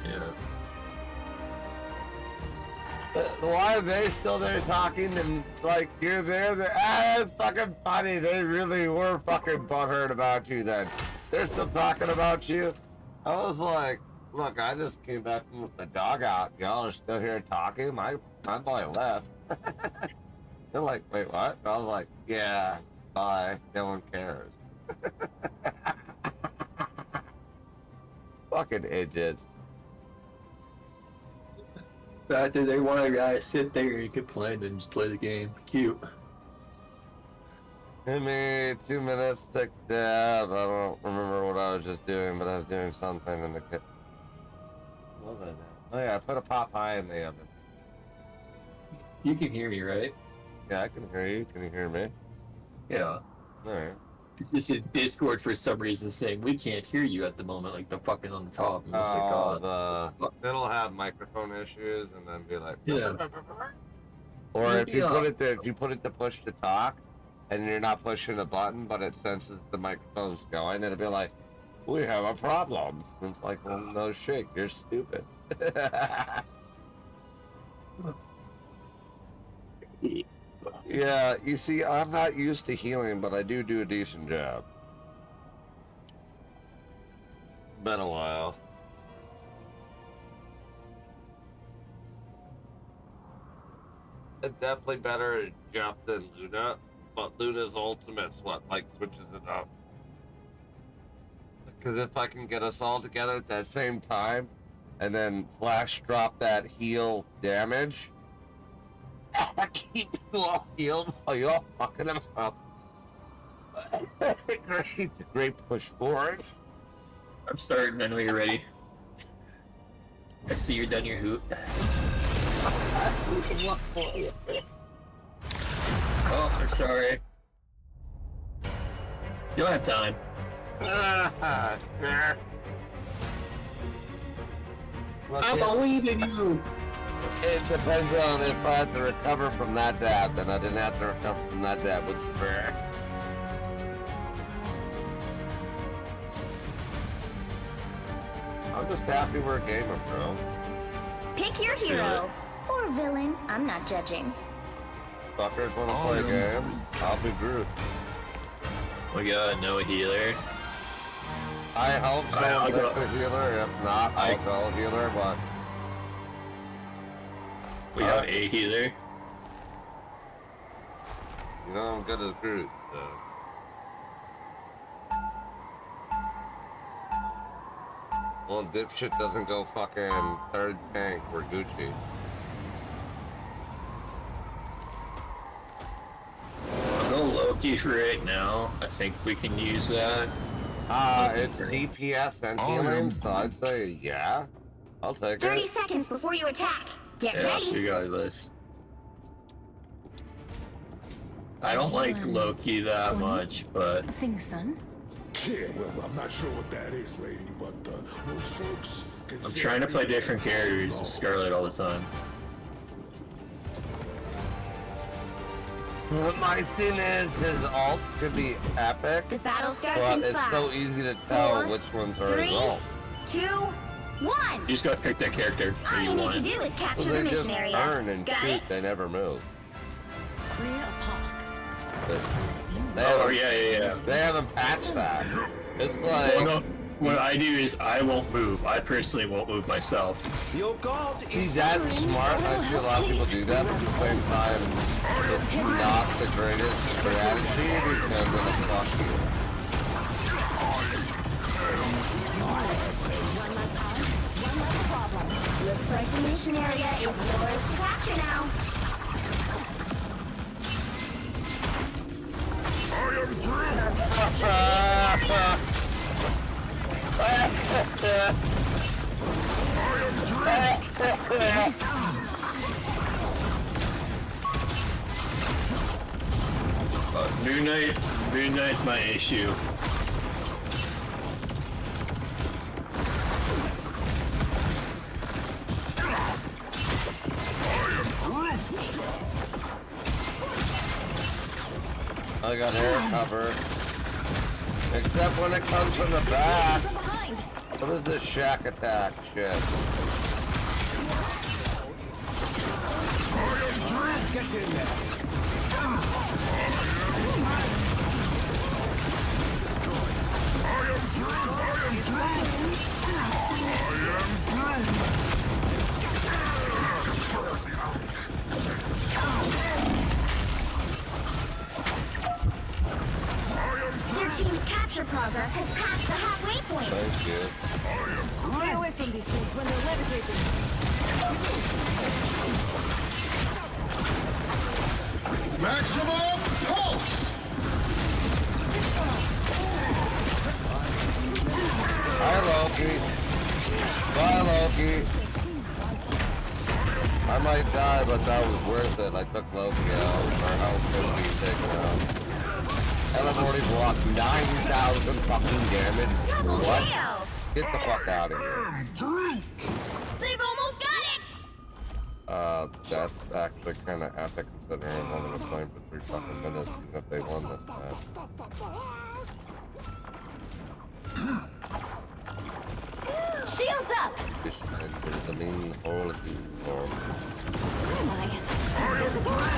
Yeah.
Why are they still there talking and like you're there? That's fucking funny. They really were fucking butthurt about you then. They're still talking about you. I was like, look, I just came back from the dog out. Y'all are still here talking. My boy left. They're like, wait, what? I was like, yeah, bye. No one cares. Fucking idiots.
Fact that they want a guy to sit there and complain and just play the game. Cute.
Give me 2 minutes to take a dab. I don't remember what I was just doing, but I was doing something in the kitchen. What was I doing? Oh yeah, I put a pot pie in the oven.
You can hear me, right?
Yeah, I can hear you. Can you hear me?
Yeah.
Alright.
It's just in Discord for some reason saying we can't hear you at the moment, like the fucking on the top. And it's like,
it'll have microphone issues and then be like,
yeah.
Or if you put it there, if you put it to push to talk, and you're not pushing a button, but it senses the microphone's going, it'll be like, we have a problem. And it's like, well, no shit, you're stupid. Yeah, you see, I'm not used to healing, but I do a decent job. Been a while. It's definitely better at Jeff than Luna, but Luna's ultimate's what, like, switches it up. Because if I can get us all together at that same time, and then Flash drop that heal damage, I keep you all healed while you're all fucking them up. It's a great push forward.
I'm starting. I know you're ready. I see you're done your hoot. Oh, I'm sorry. You don't have time. I'm believing you.
It depends on if I have to recover from that dab, then I didn't have to recover from that dab with prayer. I'm just happy we're a gamer, bro.
Pick your hero. Or villain. I'm not judging.
Fuckers wanna play a game? I'll be Groot.
We got no healer.
I hope so. I'll go a healer. If not, I'll go a healer, but...
We have a healer.
You know I'm good as Groot, so... Well, dipshit doesn't go fucking third tank for Gucci.
I'll go Loki for right now. I think we can use that.
It's DPS and healing, so I'd say yeah. I'll take it.
30 seconds before you attack. Get ready.
Regardless. I don't like Loki that much, but...
A thing, son?
Yeah, well, I'm not sure what that is, lady, but most folks can
I'm trying to play different characters as Scarlet all the time.
My thing is, his ult could be epic,
The battle starts
but
in
it's
5,
so easy to tell
4,
which ones are
3,
his ult.
2, 1.
You just gotta pick that character
All
that
you
you
need
want.
to do is capture the
They just
mission area.
turn and
Got
shoot,
it?
they never move.
Clear a path.
They
Oh,
haven't-
yeah.
They haven't patched that. It's like...
Well, no, what I do is I won't move. I personally won't move myself.
Your god
He's that smart. I see a lot of people do that, but at the same time, it's not the greatest strategy because of the fuck you.
One less problem. Looks like the mission area is yours to capture now.
Moon Knight's my issue.
I got air cover. Except when it comes from the back. What is this shack attack shit?
Get in there.
Their team's capture progress has passed the halfway point.
Thank you.
Stay away from these things when they're levitating.
Maximum pulse!
Bye, Loki. Bye, Loki. I might die, but that was worth it. I took Loki out. Our health couldn't be taken out. And I've already blocked 9,000 fucking damage. What? Get the fuck out of here.
They've almost got it!
That's actually kind of epic considering I'm only been playing for 3 fucking minutes, even if they won this match.
Shields up!
Fish enters the main hole of the floor.
Where am I?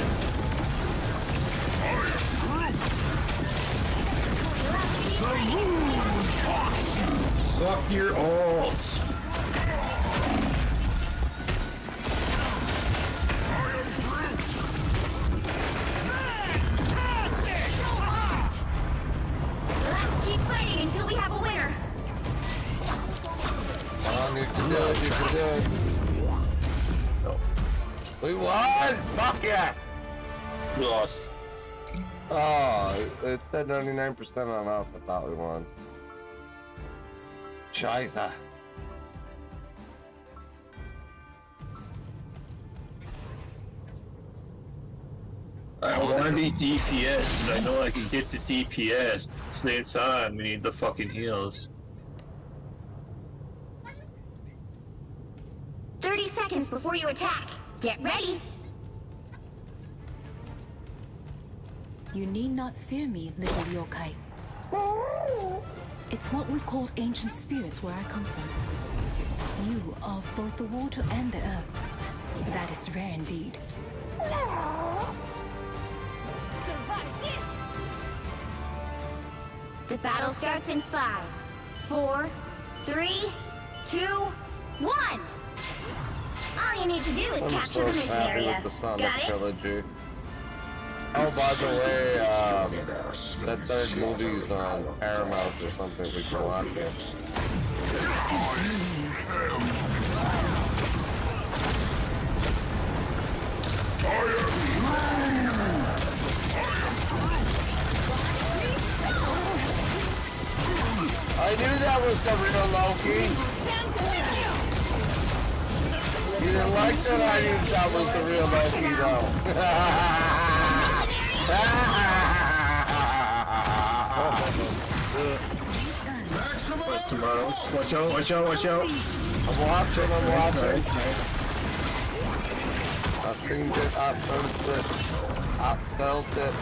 Fuck your ults!
Let's keep fighting until we have a winner.
Come on, you can do it, you can do it. No. We won! Fuck yeah!
We lost.
Oh, it said 99% on the mouse. I thought we won. Scheiße.
I want to be DPS because I know I can get the DPS. At the same time, we need the fucking heals.
30 seconds before you attack. Get ready.
You need not fear me, little yokai. It's what we called ancient spirits where I come from. You are of both the water and the earth. That is rare indeed.
Survive this! The battle starts in 5, 4, 3, 2, 1! All you need to do is
I'm
capture
so
the mission
happy
area.
with the Sonic
Got it?
trilogy. Oh, by the way, that third movie's on Paramount or something. We can watch it. I knew that was the real Loki. You didn't like that? I knew that was the real Loki, though.
But tomorrow, watch out, watch out, watch out.
I'm watching, I'm watching.
Nice.
I seen it, I first it. I felt it.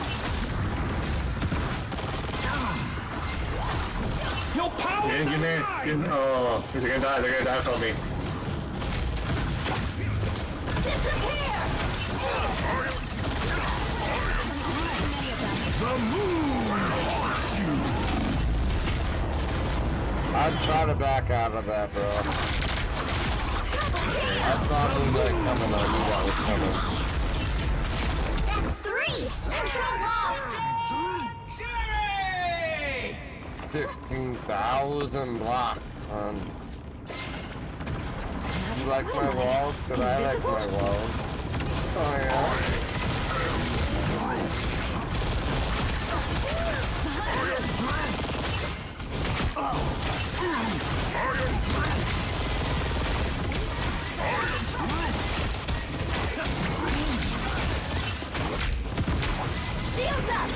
Your power is
Oh, they're gonna die. They're gonna die from me.
the moon.
I'd try to back out of that, bro. I saw Moonlight coming. I knew that was coming.
That's 3! Control lost!
16,000 blocks. You like my walls? Cause I like my walls. Oh yeah.
Shields up!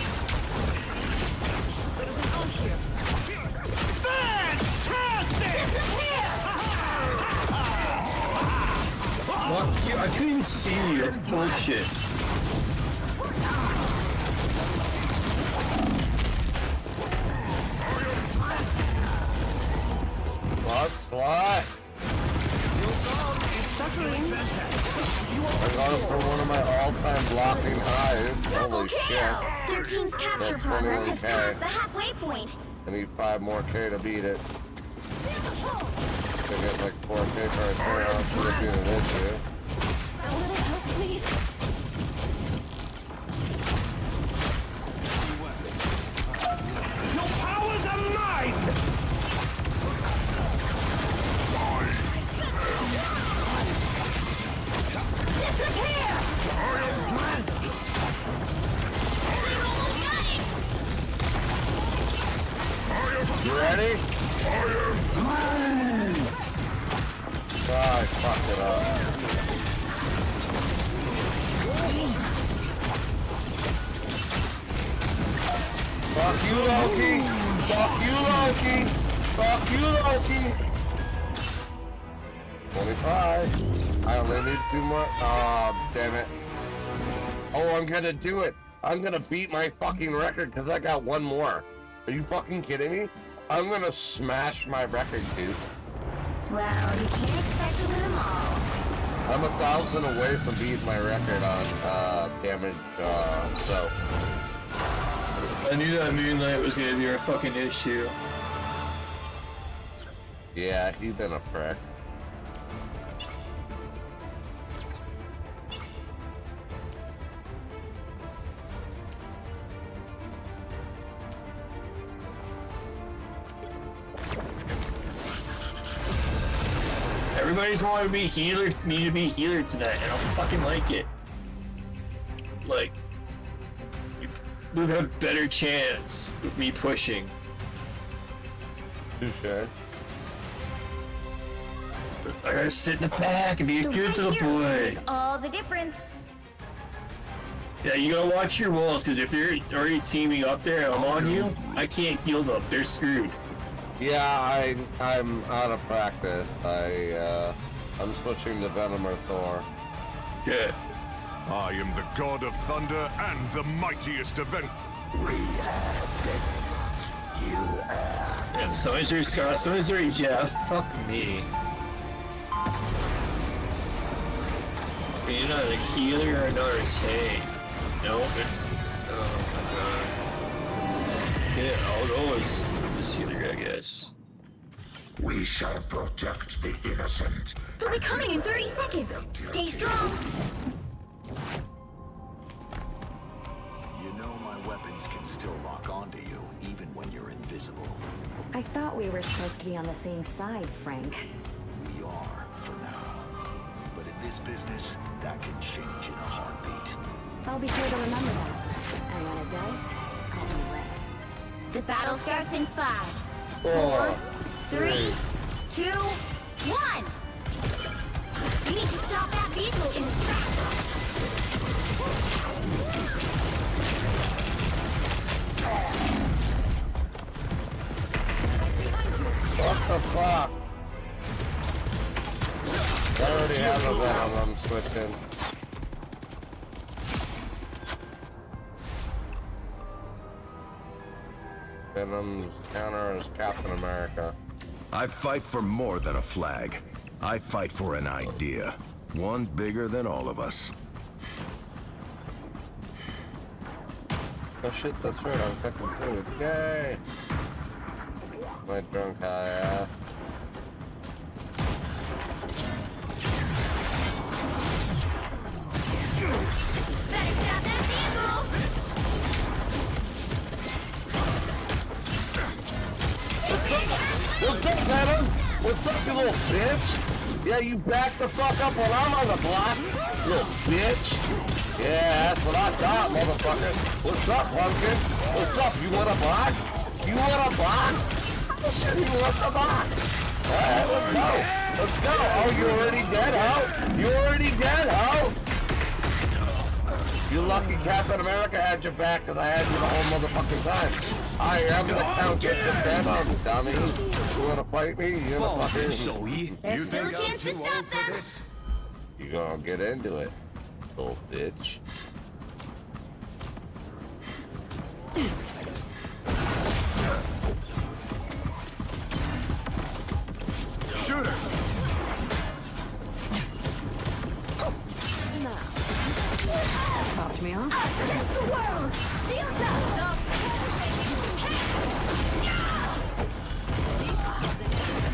Fuck you, I couldn't even see you, that's bullshit.
What slut? I got it for one of my all-time blocking highs. Holy shit.
Their team's capture
That's
progress has
21K.
passed the halfway point.
I need 5 more K to beat it. I get like 4K for a turn off for it being an issue.
A little help, please.
Your powers are mine!
Disappear!
You ready? Oh, I fucked it up. Fuck you, Loki! Fuck you, Loki! Fuck you, Loki! 25. I only need 2 more. Oh, damn it. Oh, I'm gonna do it. I'm gonna beat my fucking record because I got 1 more. Are you fucking kidding me? I'm gonna smash my record, dude.
Well, you can't expect to win them all.
I'm 1,000 away from beating my record on damage, so.
I knew that Moonlight was gonna be our fucking issue.
Yeah, he's been a prick.
Everybody's wanting to be healer, me to be healer tonight. I don't fucking like it. Like, we have a better chance with me pushing.
Touché.
I gotta sit in the back and be a good little boy.
All the difference.
Yeah, you gotta watch your walls, because if they're already teaming up there and I'm on you, I can't heal them. They're screwed.
Yeah, I'm out of practice. I'm switching to Venom or Thor.
Good.
I am the god of thunder and the mightiest event.
Yeah, somebody's already Scott, somebody's already Jeff. Fuck me. You're not a healer or not a tank. Nope. Oh my god. Yeah, I'll go as this healer, I guess.
We shall protect the innocent.
They'll be coming in 30 seconds. Stay strong.
You know my weapons can still lock onto you, even when you're invisible.
I thought we were supposed to be on the same side, Frank.
We are, for now. But in this business, that can change in a heartbeat.
I'll be sure to remember that. And when it does, I'll be ready.
The battle starts in 5,
4,
3, 2, 1. You need to stop that vehicle in its tracks.
What the fuck? I already have a Venom, I'm switching. Venom's counter is Captain America.
I fight for more than a flag. I fight for an idea. One bigger than all of us.
Oh shit, that's right, I'm fucking food. Yay! My drunk high ass. What's up, Venom? What's up, you little bitch? Yeah, you back the fuck up when I'm on the block, little bitch. Yeah, that's what I thought, motherfucker. What's up, pumpkin? What's up? You want a box? You want a box? Oh shit, you want a box? Alright, let's go. Let's go. Oh, you're already dead, ho? You're already dead, ho? You lucky Captain America had your back because I had you the whole motherfucking time. I am the Count Get the Venom, dummy. You wanna fight me? You wanna fucking...
There's still a chance to stop them.
You gonna get into it, little bitch.
Shoot her!
Topped me off.
Us against the world! Shields up!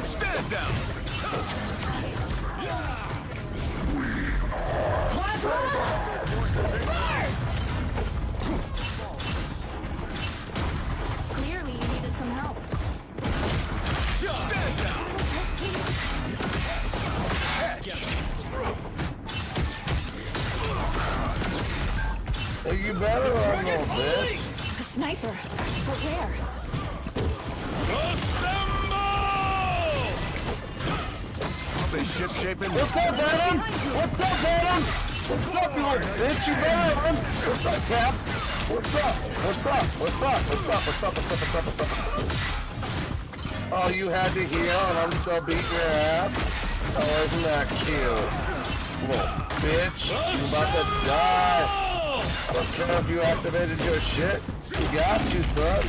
Stand down!
First!
Clearly, you needed some help.
Stand down!
Hey, you better run, little bitch.
A sniper. But where?
I'll be ship-shaping.
What's up, Venom? What's up, Venom? What's up, you little bitch? You better run. What's up, Cap? What's up? What's up? What's up? What's up? What's up? What's up? What's up? What's up? Oh, you had to heal, and I'm still beating your ass? Oh, isn't that cute? Little bitch. You about to die. I don't care if you activated your shit. We got you, son.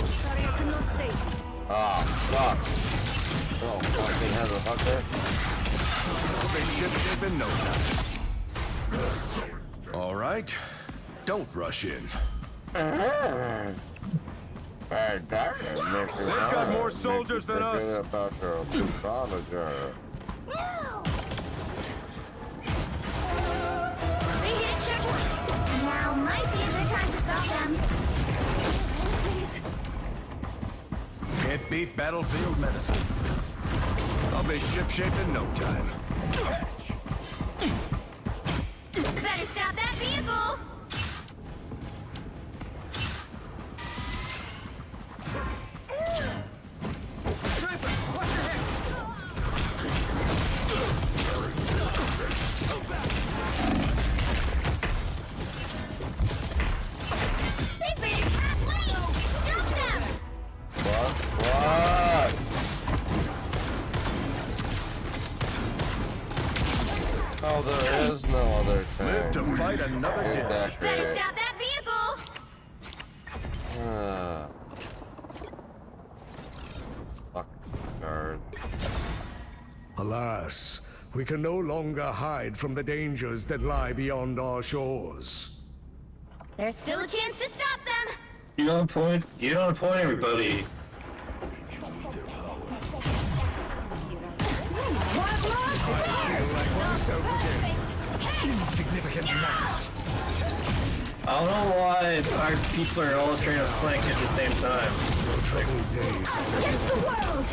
Sorry, I could not save you.
Oh, fuck. Oh, fucking has a fucker.
I'll be ship-shape in no time. All right. Don't rush in.
They've
got more soldiers than us.
They hit a checkpoint. Now might be a good time to stop them.
Can't beat battlefield medicine. I'll be ship-shape in no time.
Better stop that vehicle.
Oh, there is no other thing.
Live to fight another day.
Better stop that vehicle.
Fuck, nerd.
Alas, we can no longer hide from the dangers that lie beyond our shores.
There's still a chance to stop them.
Get on point. Get on point, everybody.
Insignificant nuts.
I don't know why our people are all trying to flank at the same time.
Against the world.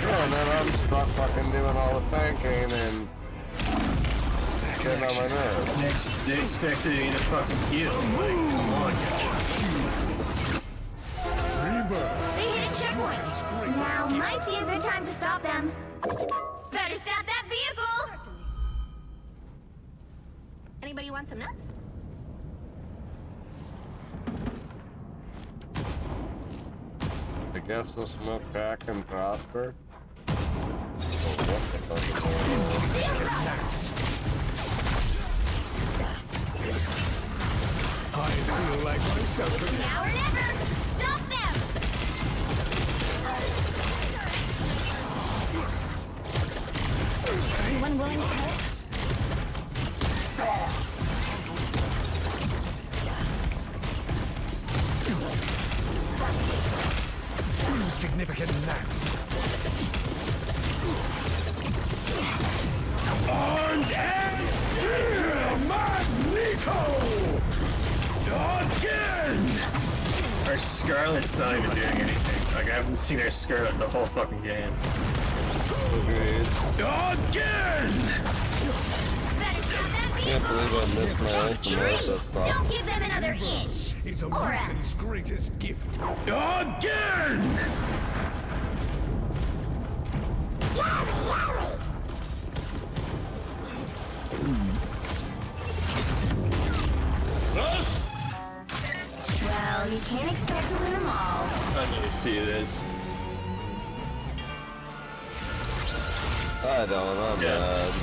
Yeah, and then I'm stuck fucking doing all the thinking and getting on my nerves.
Next, they expected me to fucking heal. Like, come on, guys.
They hit a checkpoint. Now might be a good time to stop them. Better stop that vehicle. Anybody want some nuts?
I guess the smoke back and prosper. Oh, what the fuck is going on?
I feel like myself
It's now or never! Stop them! Anyone willing to help?
Insignificant gnats. Armed and fear, Magneto! Again!
Our Scarlet's not even doing anything. Like, I haven't seen our Scarlet the whole fucking game.
Again!
Can't believe I missed my ultimate.
Don't give them another inch!
Is a
Or
mutant's
else.
greatest gift. Again!
Well, you can't expect to win them all.
I need to see this.
I don't, I'm bad.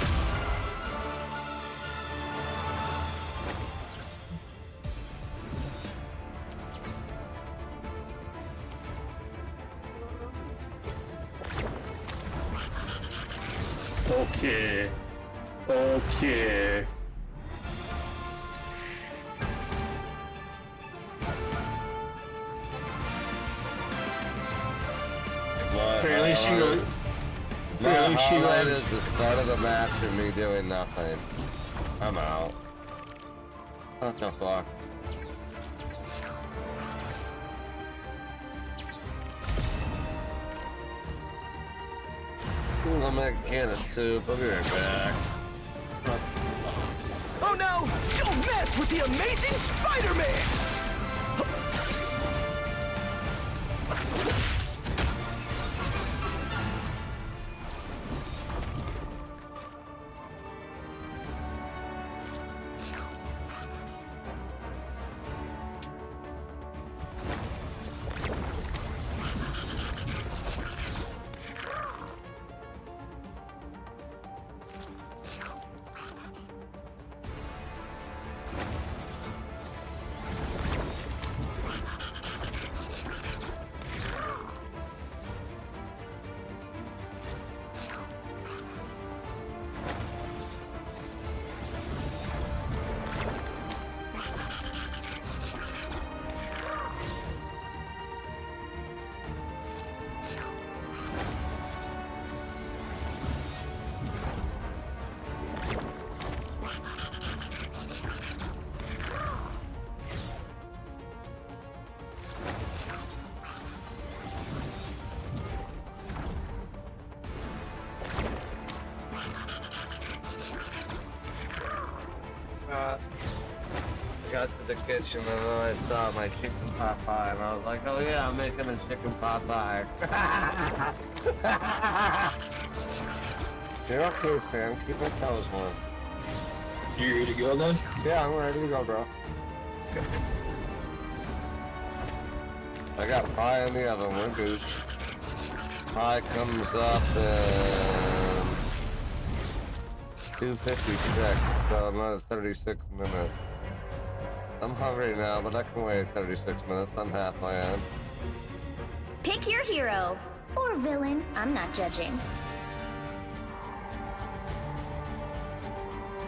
Okay. Okay. Apparently she goes.
My
Apparently she
highlight
goes.
is the start of the match and me doing nothing. I'm out. What the fuck? Ooh, I'll make a can of soup. I'll be right back.
Oh no! Don't mess with the amazing Spider-Man!
I got to the kitchen and then I saw my chicken pot pie and I was like, oh yeah, I'm making a chicken pot pie. You're okay, Sam. Keep my toes warm.
You ready to go then?
Yeah, I'm ready to go, bro. I got pie in the oven. We're good. Pie comes up in 2:56, so another 36 minutes. I'm hungry now, but I can wait 36 minutes. I'm halfway in.
Pick your hero. Or villain. I'm not judging.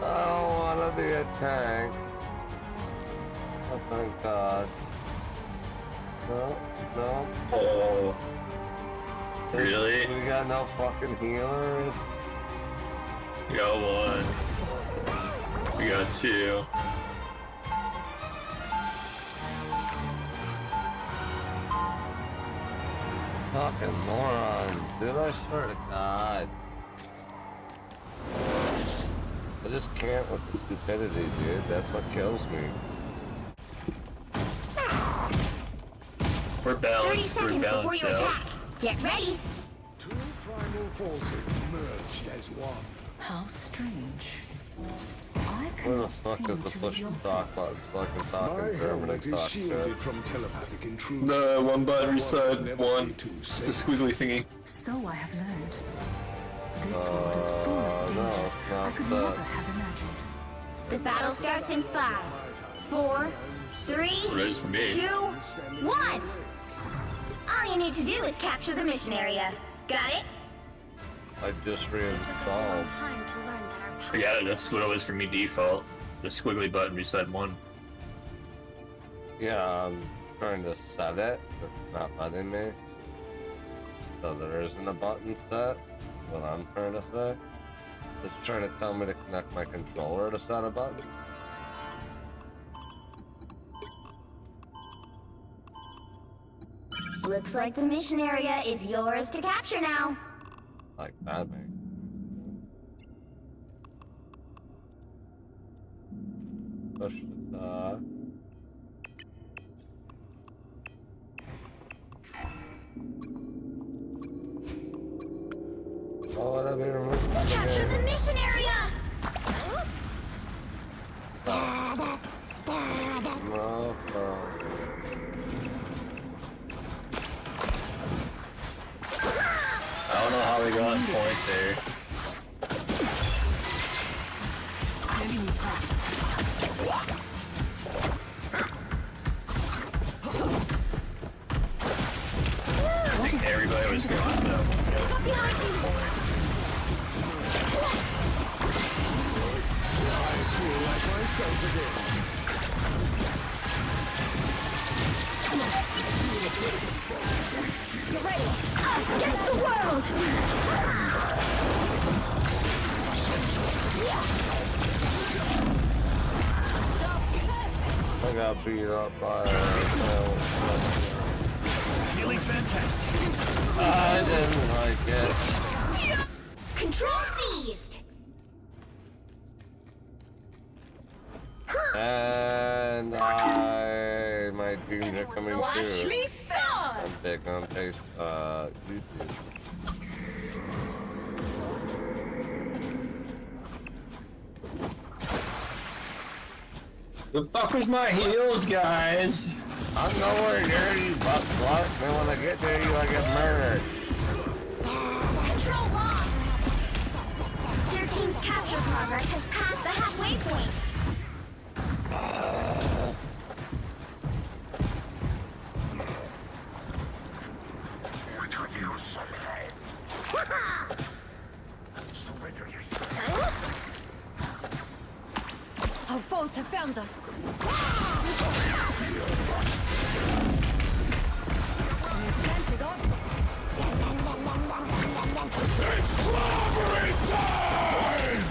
I don't want to be a tank. Oh, thank God. No, no.
Oh. Really?
We got no fucking healers.
We got one. We got two.
Fucking moron. Dude, I swear to God. I just can't with the stupidity, dude. That's what kills me.
We're
30
balanced.
seconds
We're
before
balanced
you
out.
attack. Get ready.
Two primal forces merged as one.
How strange. I
Where the
cannot
fuck
seem
is the
to
push
read
and
your
talk button so I can talk
My
in German and
helmet is
talk
shielded
shit?
from telepathic intrusion.
The one button
One
beside
will never
one.
be too
The
safe.
squiggly thingy.
So I have learned. This world is full of
no,
dangers
it's not
I could
that.
never have imagined.
The battle starts in 5, 4, 3,
What is for me?
2, 1. All you need to do is capture the mission area. Got it?
I just reinstalled.
Yeah, that's what it was for me default. The squiggly button beside 1.
Yeah, I'm trying to set it, but it's not letting me. So there isn't a button set. What I'm trying to say. It's trying to tell me to connect my controller to set a button.
Looks like the mission area is yours to capture now.
Like that, man. Push the top. Oh, whatever.
Capture the mission area!
No,
I don't know how we got points there. I think everybody was going to that one.
Get ready! Us against the world!
I got beat up by
Feeling fantastic.
I didn't like it.
Control seized!
And my dreams are coming true. I'm big on taste, YouTube.
The fuck was my heels, guys?
I'm nowhere near you, butt slut. Then when I get there, you, I get murdered.
Control lost! Their team's capture progress has passed the halfway point.
Our foes have found us.
It's clobbering time!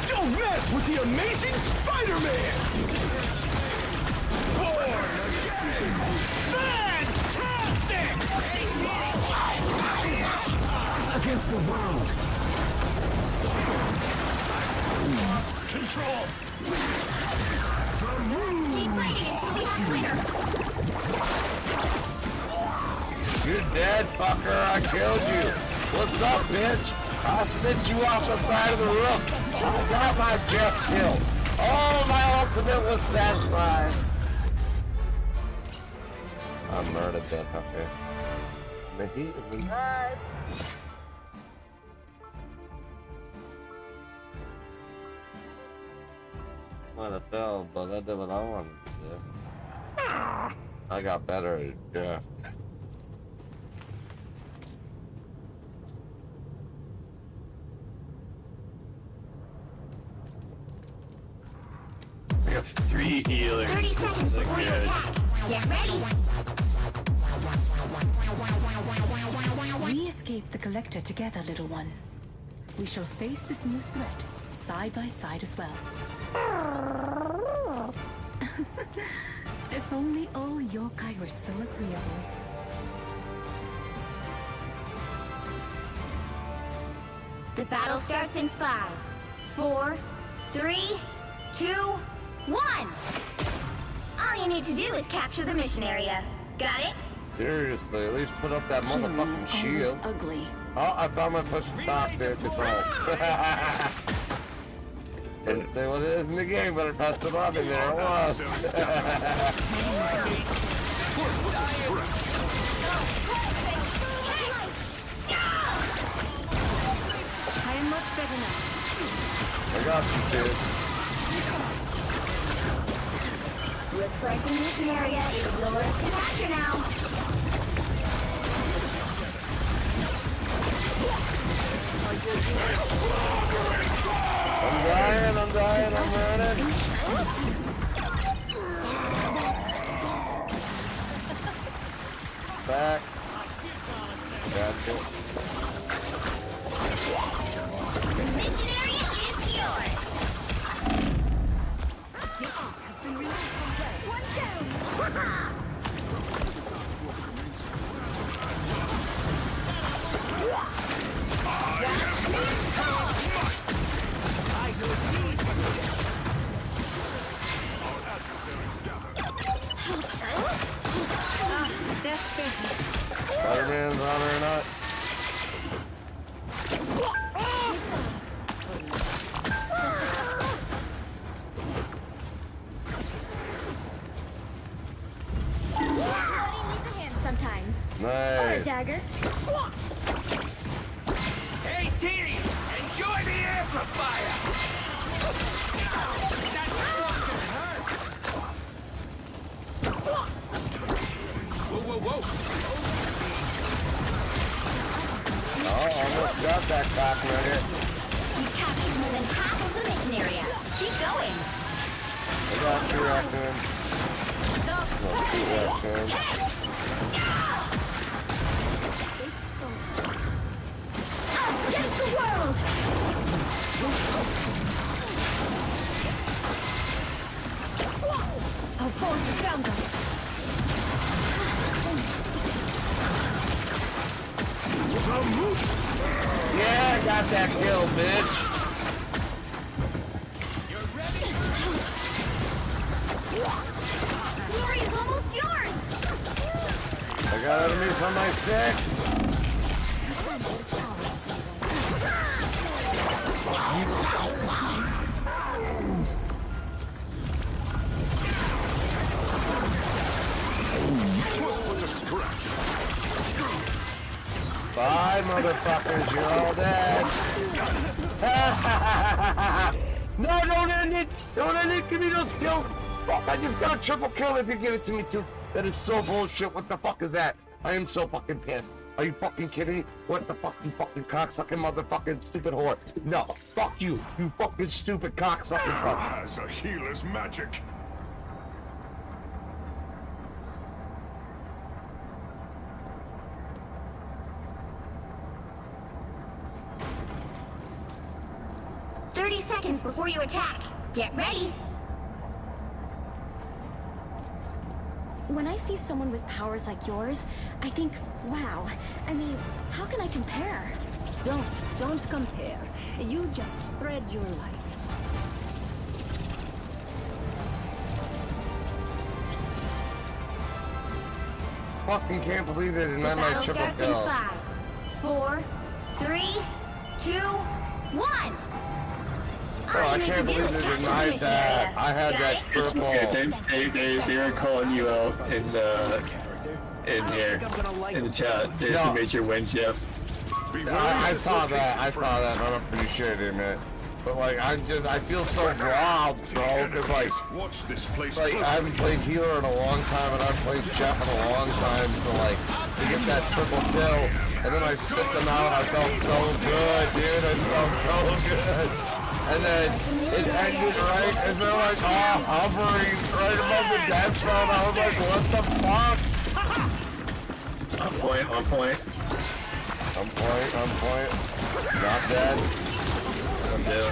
Don't mess with the amazing Spider-Man! Born again! Fantastic! Against the world! Lost control!
Keep fighting until we have winner.
You're dead, fucker. I killed you. What's up, bitch? I'll spit you off the side of the roof. I got my Jeff kill. Oh, my ultimate was satisfied. I murdered that fucker. The heat of the night. Might have fell, but I did what I wanted to do. I got better at Jeff.
We have 3 healers.
30 seconds before you attack. Get ready!
We escaped the Collector together, little one. We shall face this new threat, side by side as well. If only all yokai were so agreeable.
The battle starts in 5, 4, 3, 2, 1! All you need to do is capture the mission area. Got it?
Seriously, at least put up that motherfucking shield.
Ugly.
Oh, I found my push to top there, control. Didn't say what it is in the game, but I pressed the button, there it was. prostitute.
Looks like the mission area is yours to capture now.
I'm dying, I'm running. Back. Gotcha.
The mission area is yours. The arc has been released from there. One down.
That's busy.
Spider-Man's on her or not?
Everybody needs a hand sometimes. Or a
Nice.
dagger.
Hey, Teeny! Enjoy the amplifier! That's fucking hurt! Whoa, whoa, whoa!
Oh, almost got that cock nugget.
You captured more than half of the mission area. Keep going.
I got two raccoons. No, two raccoons.
Us against the world! Our foes have found us.
Yeah, I got that kill, bitch.
Glory is almost yours!
I got enemies on my stick. Bye, motherfuckers, you're all dead. No, don't end it! Don't end it! Give me those kills! Fuck, I just got a triple kill if you give it to me too. That is so bullshit. What the fuck is that? I am so fucking pissed. Are you fucking kidding me? What the fuck, you fucking cocksucking motherfucking stupid whore? No, fuck you, you fucking stupid cocksucking fuck.
Has a healer's magic.
Seconds before you attack. Get ready. When I see someone with powers like yours, I think, wow. I mean, how can I compare?
Don't compare. You just spread your light.
Fucking can't believe it, and
The
I'm my
battle
triple
starts in
kill.
5, 4, 3, 2, 1.
Oh, I can't believe they denied that. I had that triple.
Yeah, they were calling you out in here, in the chat. There's a major win, Jeff.
I saw that. I saw that. I'm not pretty sure, man. But like, I feel so robbed, bro. Cause
Watch this place.
like I haven't played healer in a long time, and I've played Jeff in a long time. So like, to get that triple kill, and then I spit them out, I felt so good, dude. I felt so good. And then it ended right as they're like, oh, hovering right above the death zone. I was like, what the fuck?
On point, on point.
On point, on point. Not dead. I'm dead.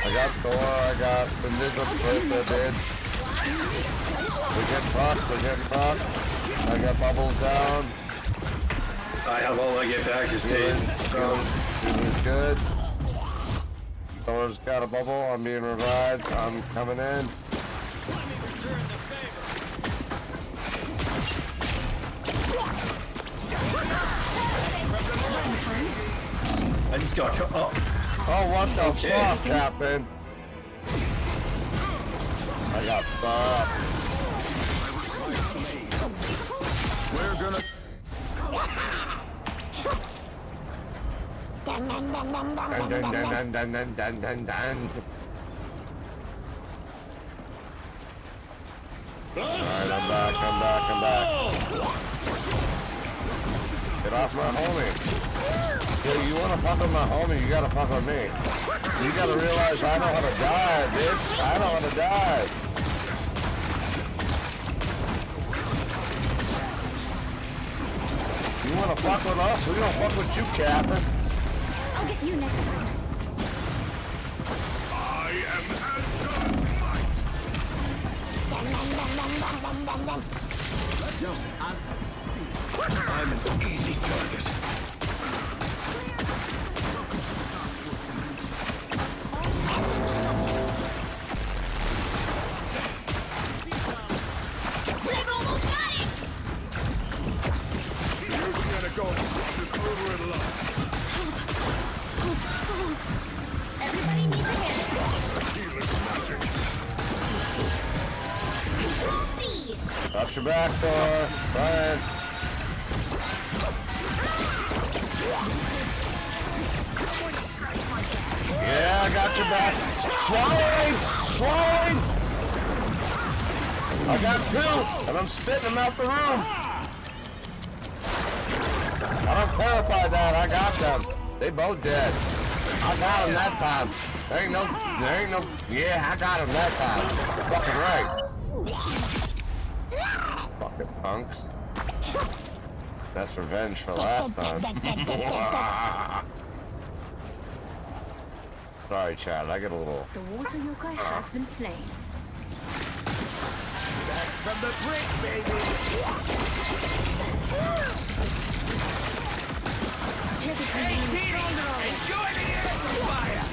I got Thor, I got the Nizzle Clip, dude. We get fucked, we get fucked. I got bubbles down.
I have all I get back to stay.
Feeling good. Thor's got a bubble, I'm being revived, I'm coming in.
I just got cut up.
Oh, what the fuck happened? I got fucked. We're gonna... Alright, I'm back. Get off my homie. Dude, you wanna fuck with my homie, you gotta fuck with me. You gotta realize I know how to die, bitch. I know how to die. You wanna fuck with us? We don't fuck with you, Captain.
I'll get you next time.
I am Asgard's might.
No, I'm an easy target.
We've almost got it!
Here's the ghost. Just over it alone.
So cold. Everybody needs a hand.
Healing magic.
Control C's.
Watch your back, Thor. Ryan. Yeah, I got your back. Swallowing! I got two, and I'm spitting them out the room. I don't clarify that. I got them. They both dead. I got them that time. There ain't no. Yeah, I got them that time. Fucking right. Fucking punks. That's revenge for last time. Sorry, Chad. I get a little.
The water yokai has been slain.
Back from the brink, baby! Hey, team! Enjoy the fire!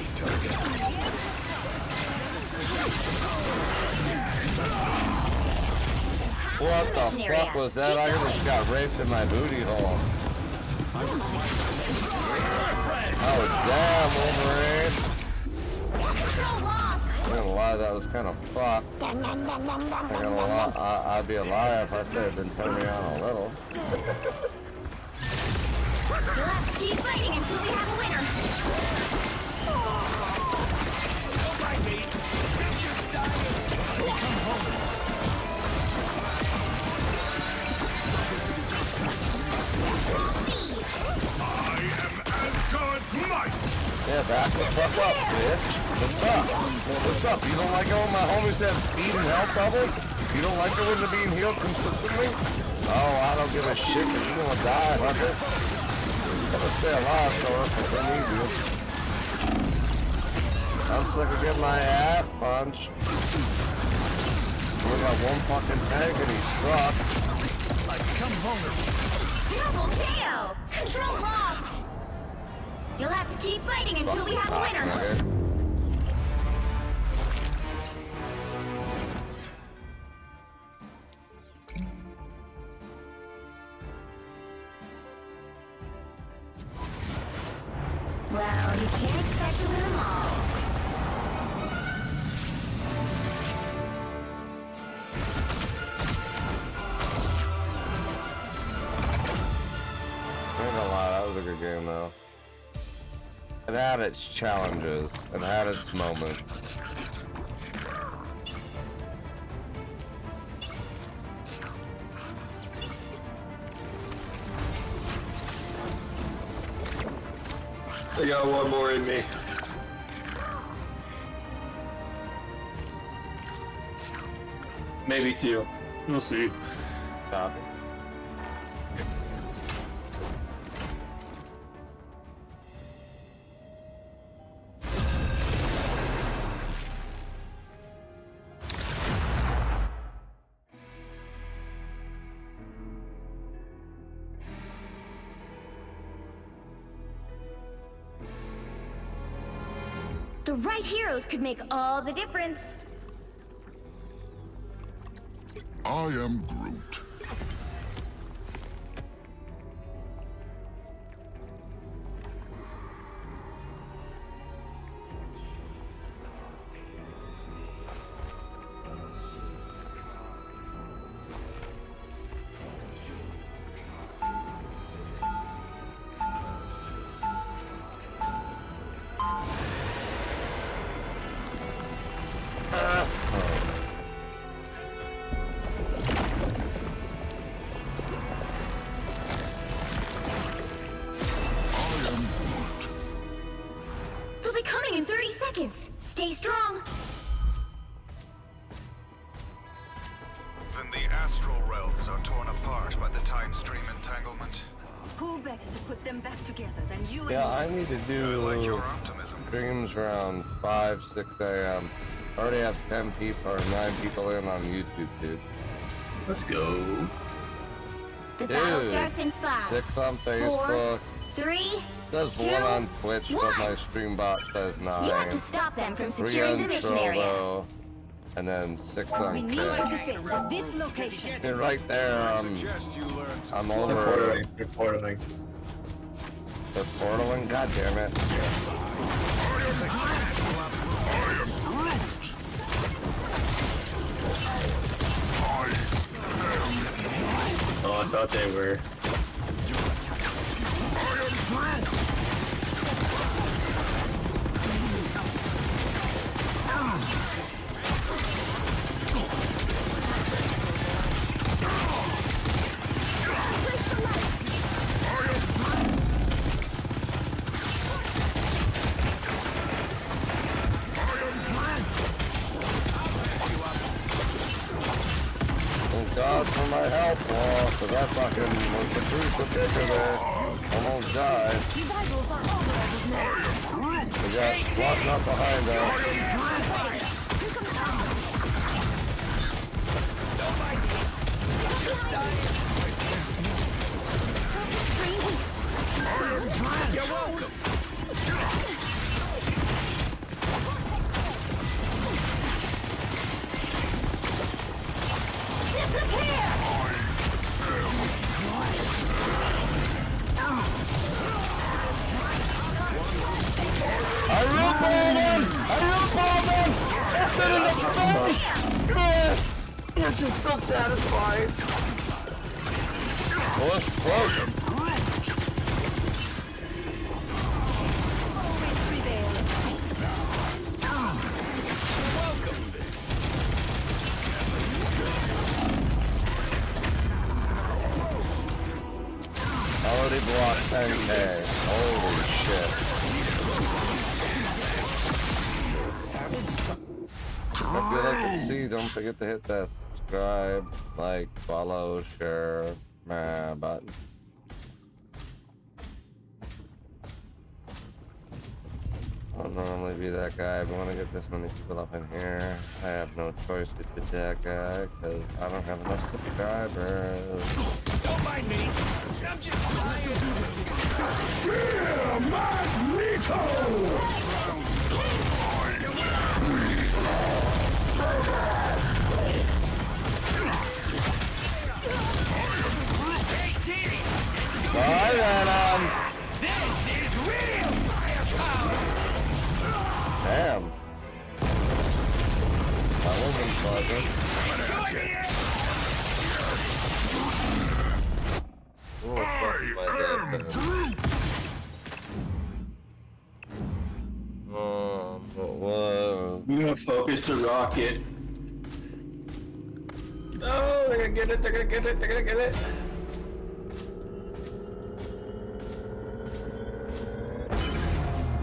What the fuck was that? I just got raped in my booty hole. Oh, damn, Wolverine.
Control lost.
I'm gonna lie, that was kind of fucked. I'm gonna lie, I'd be a liar if I said it didn't turn me on a little.
You'll have to keep fighting until we have a winner.
Don't mind me! Come home!
I am Asgard's might.
Yeah, back the fuck up, bitch. What's up? What's up? You don't like it when my homies have speed and health double? You don't like it when they're being healed consistently? Oh, I don't give a shit because you're gonna die, Hunter. You gotta stay alive, Thor, because I need you. I'm sick of getting my ass punched. We got one fucking tank and he sucks.
Come home!
Double KO. Control lost. You'll have to keep fighting until we have a winner. Well, you can't expect to win them all.
I ain't gonna lie, that was a good game though. It had its challenges, it had its moments.
I got one more in me. Maybe two. We'll see.
Stop.
The right heroes could make all the difference.
I am Groot.
dying in 30 seconds. Stay strong.
Even the astral realms are torn apart by the time stream entanglement.
Who better to put them back together than you
Yeah, I need to do
your optimism.
streams around 5, 6 a.m. I already have 10 people or 9 people in on YouTube, dude.
Let's go.
The battle starts in 5,
6 on
4,
Facebook.
3,
There's
2,
1 on Twitch, but
1.
my stream bot says 9.
You have to stop them from
3
securing the
on
mission area.
Trovo, and then 6 on
We need
Twitch.
to defend this location.
They're right there. I'm over.
They're portaling.
They're portaling. God damn it!
Oh, I thought they were.
Thank God for my health wall, because I fucking was the crucial kicker there. Almost died. We got blocked up behind us.
You're welcome.
I root balled him! I root balled him! It's in the face! It's just so satisfying. Push, push. Already blocked 10K. Holy shit. If you like to see, don't forget to hit that subscribe, like, follow, share, button. I don't normally be that guy, but when I get this many people up in here, I have no choice but to be that guy, because I don't have enough subscribers.
Don't mind me. I'm just tired.
Fear Magneto!
Bye, Venom!
This is real firepower!
Damn. That wasn't pleasant. Oh, fuck my head. Whoa.
I'm gonna focus the rocket. Oh, they're gonna get it, they're gonna get it, they're gonna get it.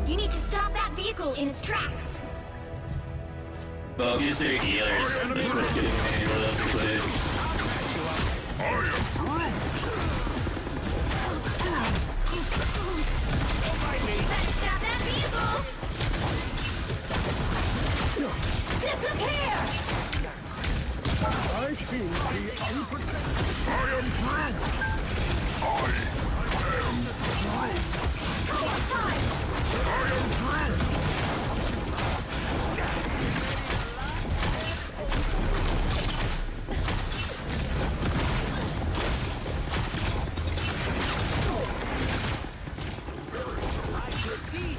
You need to stop that vehicle in its tracks.
Focus their healers. Let's just get a handle of this clip.
Stop that vehicle! Disappear!
I seem to be unprotected. I am Grant. I am Grant.
Come on, time!
I am Grant.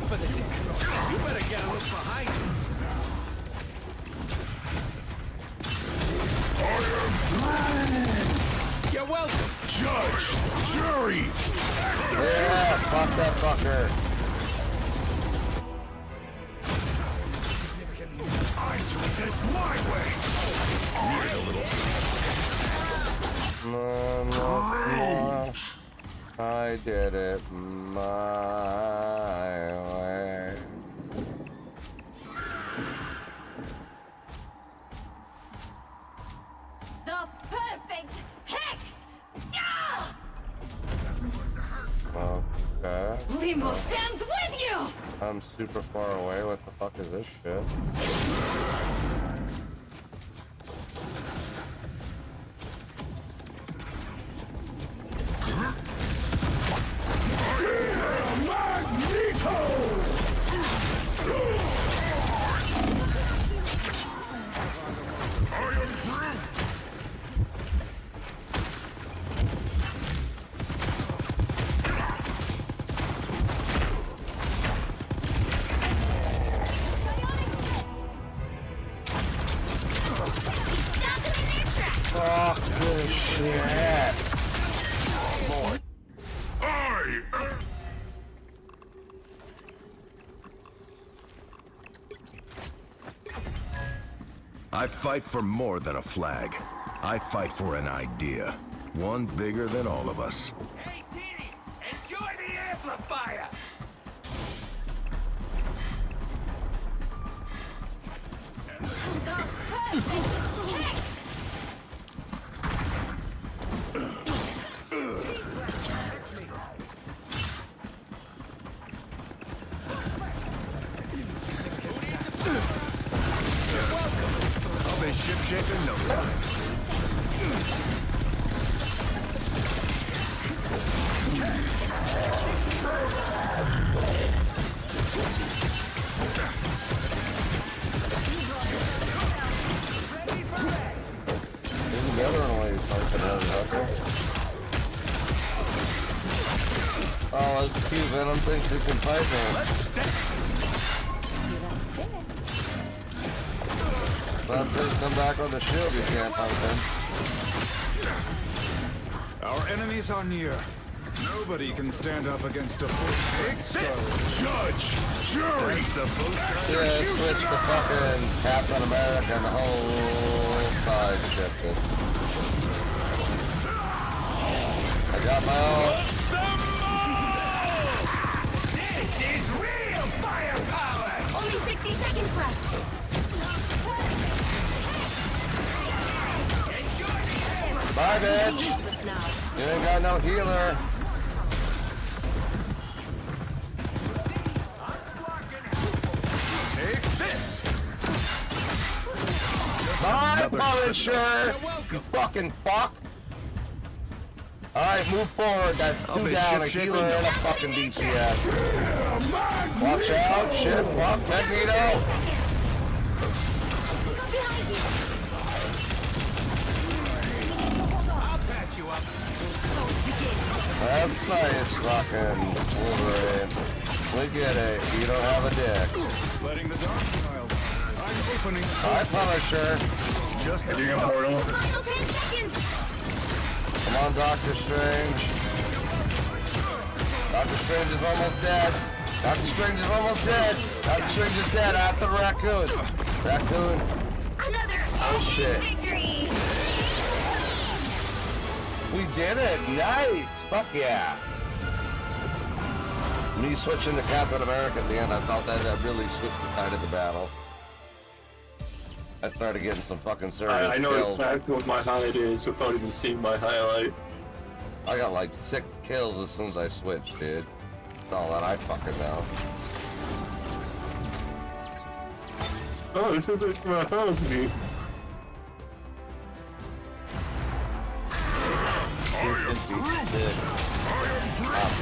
For the day. You better get a look behind you.
I am Grant.
You're welcome.
Judge, jury,
Yeah, fuck that fucker.
I do this my way. Need a little.
No. I did it my way.
Limbo stands with you!
I'm super far away. What the fuck is this shit? Fuck this shit. More.
I fight for more than a flag. I fight for an idea. One bigger than all of us.
Hey, Dee! Enjoy the amplifier!
I'll be ship-shape in no time.
There's another one he's fucking out there. Oh, that's cute. Venom thinks he can fight me. That's it. Come back on the shield. You can't fight him.
Our enemies are near. Nobody can stand up against a full. Take this, judge, jury.
That's the post.
Yeah, switch to fucking Captain America and the whole side shifted. I got my own.
This is real firepower!
Only 60 seconds left.
Bye, bitch. You ain't got no healer.
Take this.
Bye, Punisher. You fucking fuck. Alright, move forward. That's two down, a healer and a fucking DPS. Watch out, shit, fuck, Magneto.
I'll patch you up.
That's nice, fucking Wolverine. We get it. You don't have a dick.
Letting the dark child. I'm opening.
Hi, Punisher.
Just
doing a portal.
Final 10 seconds.
Come on, Doctor Strange. Doctor Strange is almost dead. Doctor Strange is almost dead. Doctor Strange is dead after the raccoon. Raccoon.
Another
shit.
victory.
We did it. Nice. Fuck yeah. Me switching to Captain America at the end, I felt that really switched the tide of the battle. I started getting some fucking serious
I know
kills.
exactly what my highlight is without even seeing my highlight.
I got like 6 kills as soon as I switched, dude. That's all that I fucking know.
Oh, this isn't what I thought it was gonna be.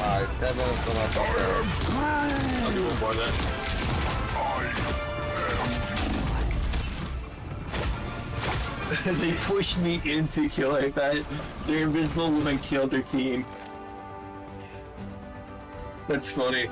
Hi, 10 minutes till I'm up there.
I'll do one more then. They pushed me into kill like that. Their invisible woman killed their team. That's funny.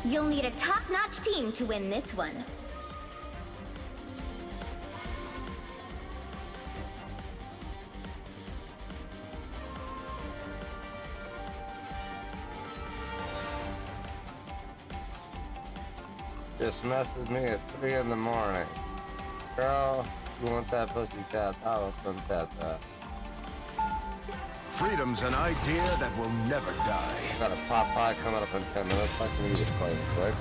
You'll need a top-notch team to win this one.
Just messaged me at 3 in the morning. Girl, You want that pussy tap? I will come tap that.
Freedom's an idea that will never die.
Got a Popeye coming up in 10 minutes. I can eat it quite quick.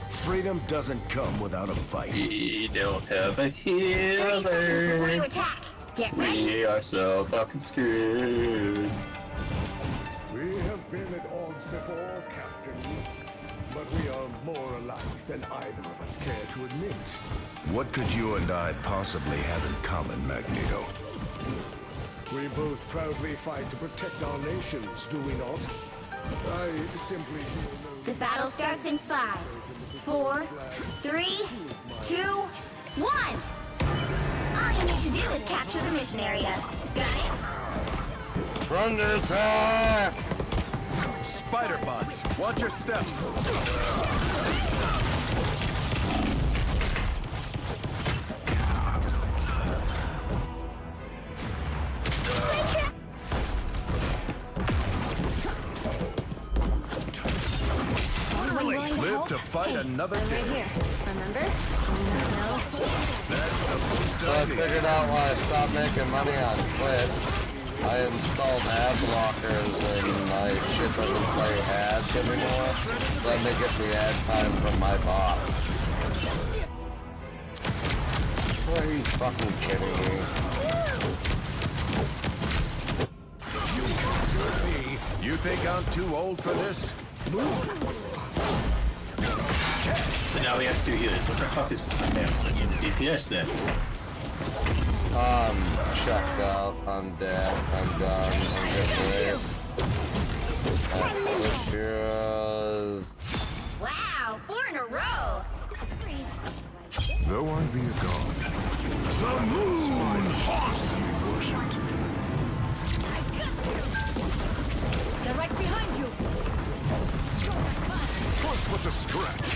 Freedom doesn't come without a fight.
We don't have a
30 seconds before you
healer.
attack. Get ready.
We are so fucking screwed.
We have been at odds before, Captain. But we are more alike than either of us care to admit.
What could you and I possibly have in common, Magneto?
We both proudly fight to protect our nations, do we not? I simply feel no...
The battle starts in 5, 4, 3, 2, 1. All you need to do is capture the mission area. Got it?
Run to attack!
Spider bots, watch your step. Live to fight another day.
Right here. Remember?
That's the boost
So I figured out why I stopped making money on Twitch. I installed ad blockers and my shit doesn't play ads anymore. Then they get the ad time from my bot. Are you fucking kidding me?
You think I'm too old for this?
So now we have 2 healers. What the fuck is DPS then?
Checked out. I'm dead. I'm done. I'm getting ready. Heroes.
Wow, 4 in a row.
Though I be a god, the moon haunts you worshipped.
They're right behind you.
First but to scratch.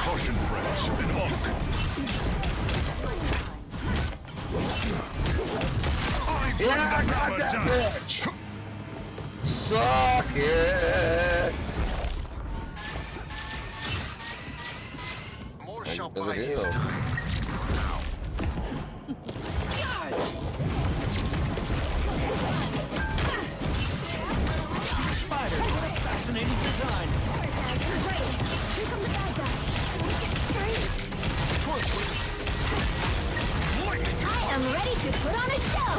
Caution, friends, and honk.
Yeah, I got that bitch! Suck it!
More
Thank
shall
you for the
buy his
deal.
time.
Spider, fascinating design.
I am ready to put on a show.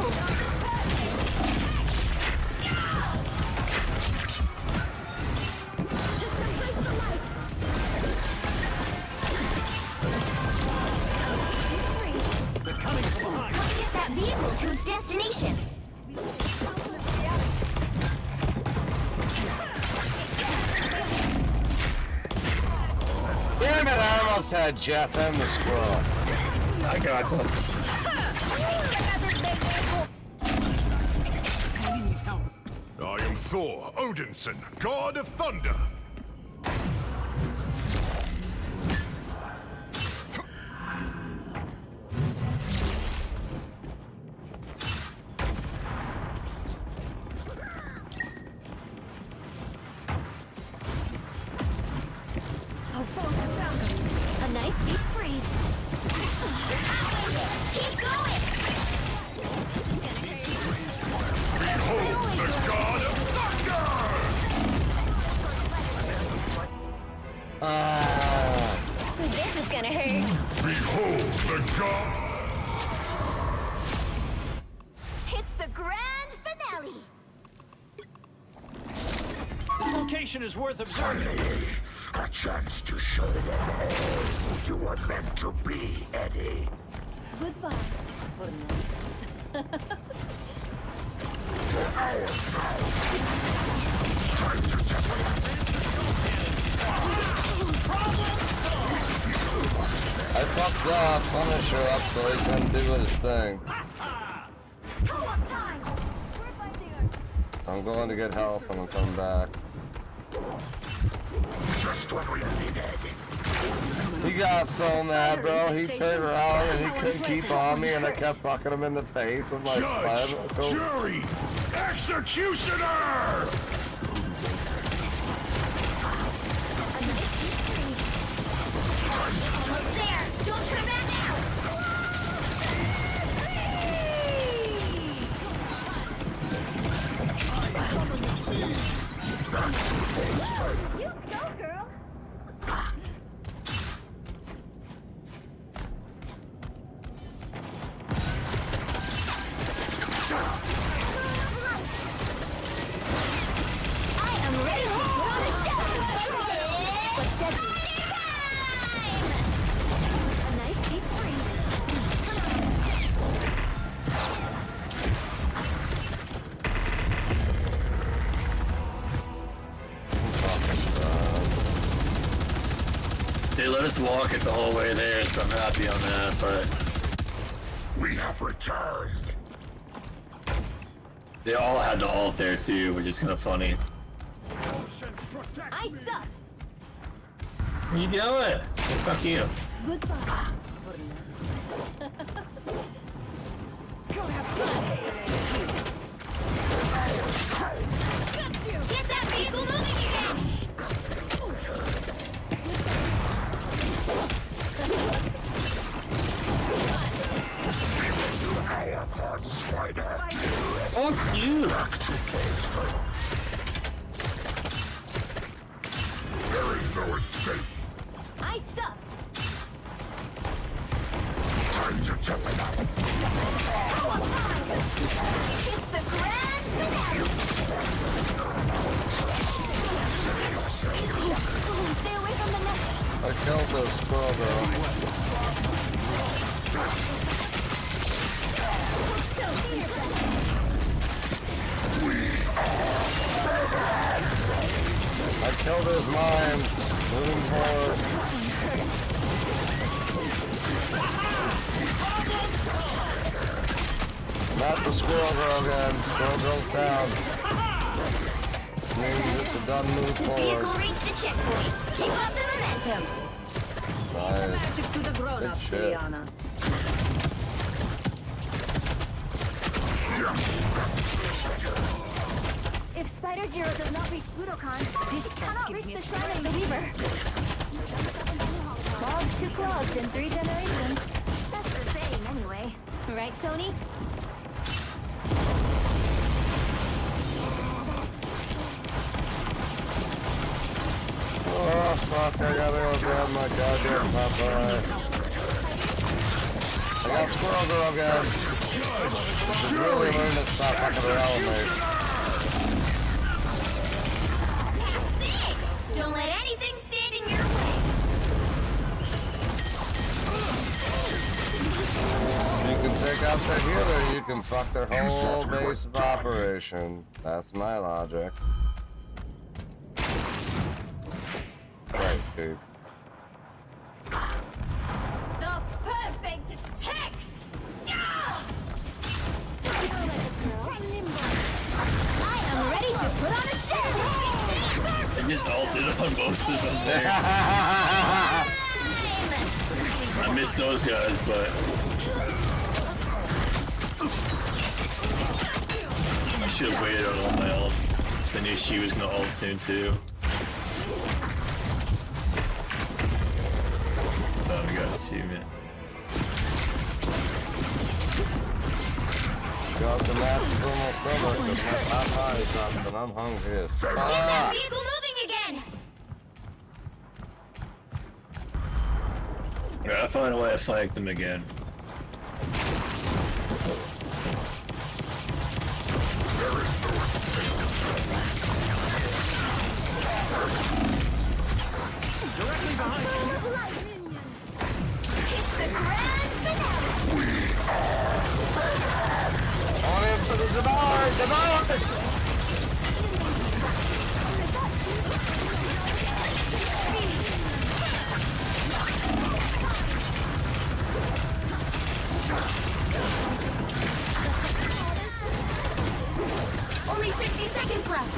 They're coming from behind.
Help get that vehicle to its destination.
Damn it, I almost had Jeff and the squirrel.
I got them.
I am Thor Odinson, god of thunder.
A nice deep freeze. Keep going!
Behold the god of thunder!
This is gonna hurt.
Behold the god.
It's the grand finale.
This location is worth observing.
A chance to show them all who you are meant to be, Eddie.
Goodbye.
I fucked the Punisher up so he couldn't do his thing. I'm going to get health and I'll come back.
Just what we needed.
He got so mad, bro. He turned around and he couldn't keep on me, and I kept fucking him in the face with my
Judge!
spine.
Jury! Executioner!
Almost there! Don't turn back now! You go, girl! I am ready to put on a show! What's that? A nice deep freeze.
They let us walk it the whole way there, so I'm happy on that, but...
We have returned.
They all had to halt there too, which is kind of funny.
I suck!
What are you doing? Fuck you.
Goodbye. Get that vehicle moving again!
Fuck you!
There is no escape.
I suck!
Time to toughen up.
It's the grand finale! Stay away from the net!
I killed the squirrel girl. I killed his mind. Moving forward. Not the squirrel girl again. Squirrel girl's down. Means it's a done move forward.
Vehicle reached a checkpoint. Keep up the momentum.
Nice.
Magic to the grown-ups,
Good shit.
Rihanna. If Spider Zero does not reach Budokan, he cannot reach the Shrine of the Weaver. Clogs to clogs in 3 generations. That's the saying, anyway. Right, Tony?
Oh fuck, I gotta go grab my goddamn Popeye. I got squirrel girl again. Should really learn to stop fucking around with me.
That's it! Don't let anything stand in your way.
You can take out the healer, you can fuck their whole base of operation. That's my logic. Right, dude.
The perfect hex! Yeah! I am ready to put on a show!
I just ulted on most of them there. I miss those guys, but... I should have waited on all my ult, because I knew she was going to ult soon too. Oh, we got achievement.
Got the massive almost over, but my Popeye is up, and I'm hungry as fuck.
Get that vehicle moving again!
Alright, I'll find a way to flank them again.
Directly behind you.
It's the grand finale!
On in for the devour! Devour!
Only 60 seconds left!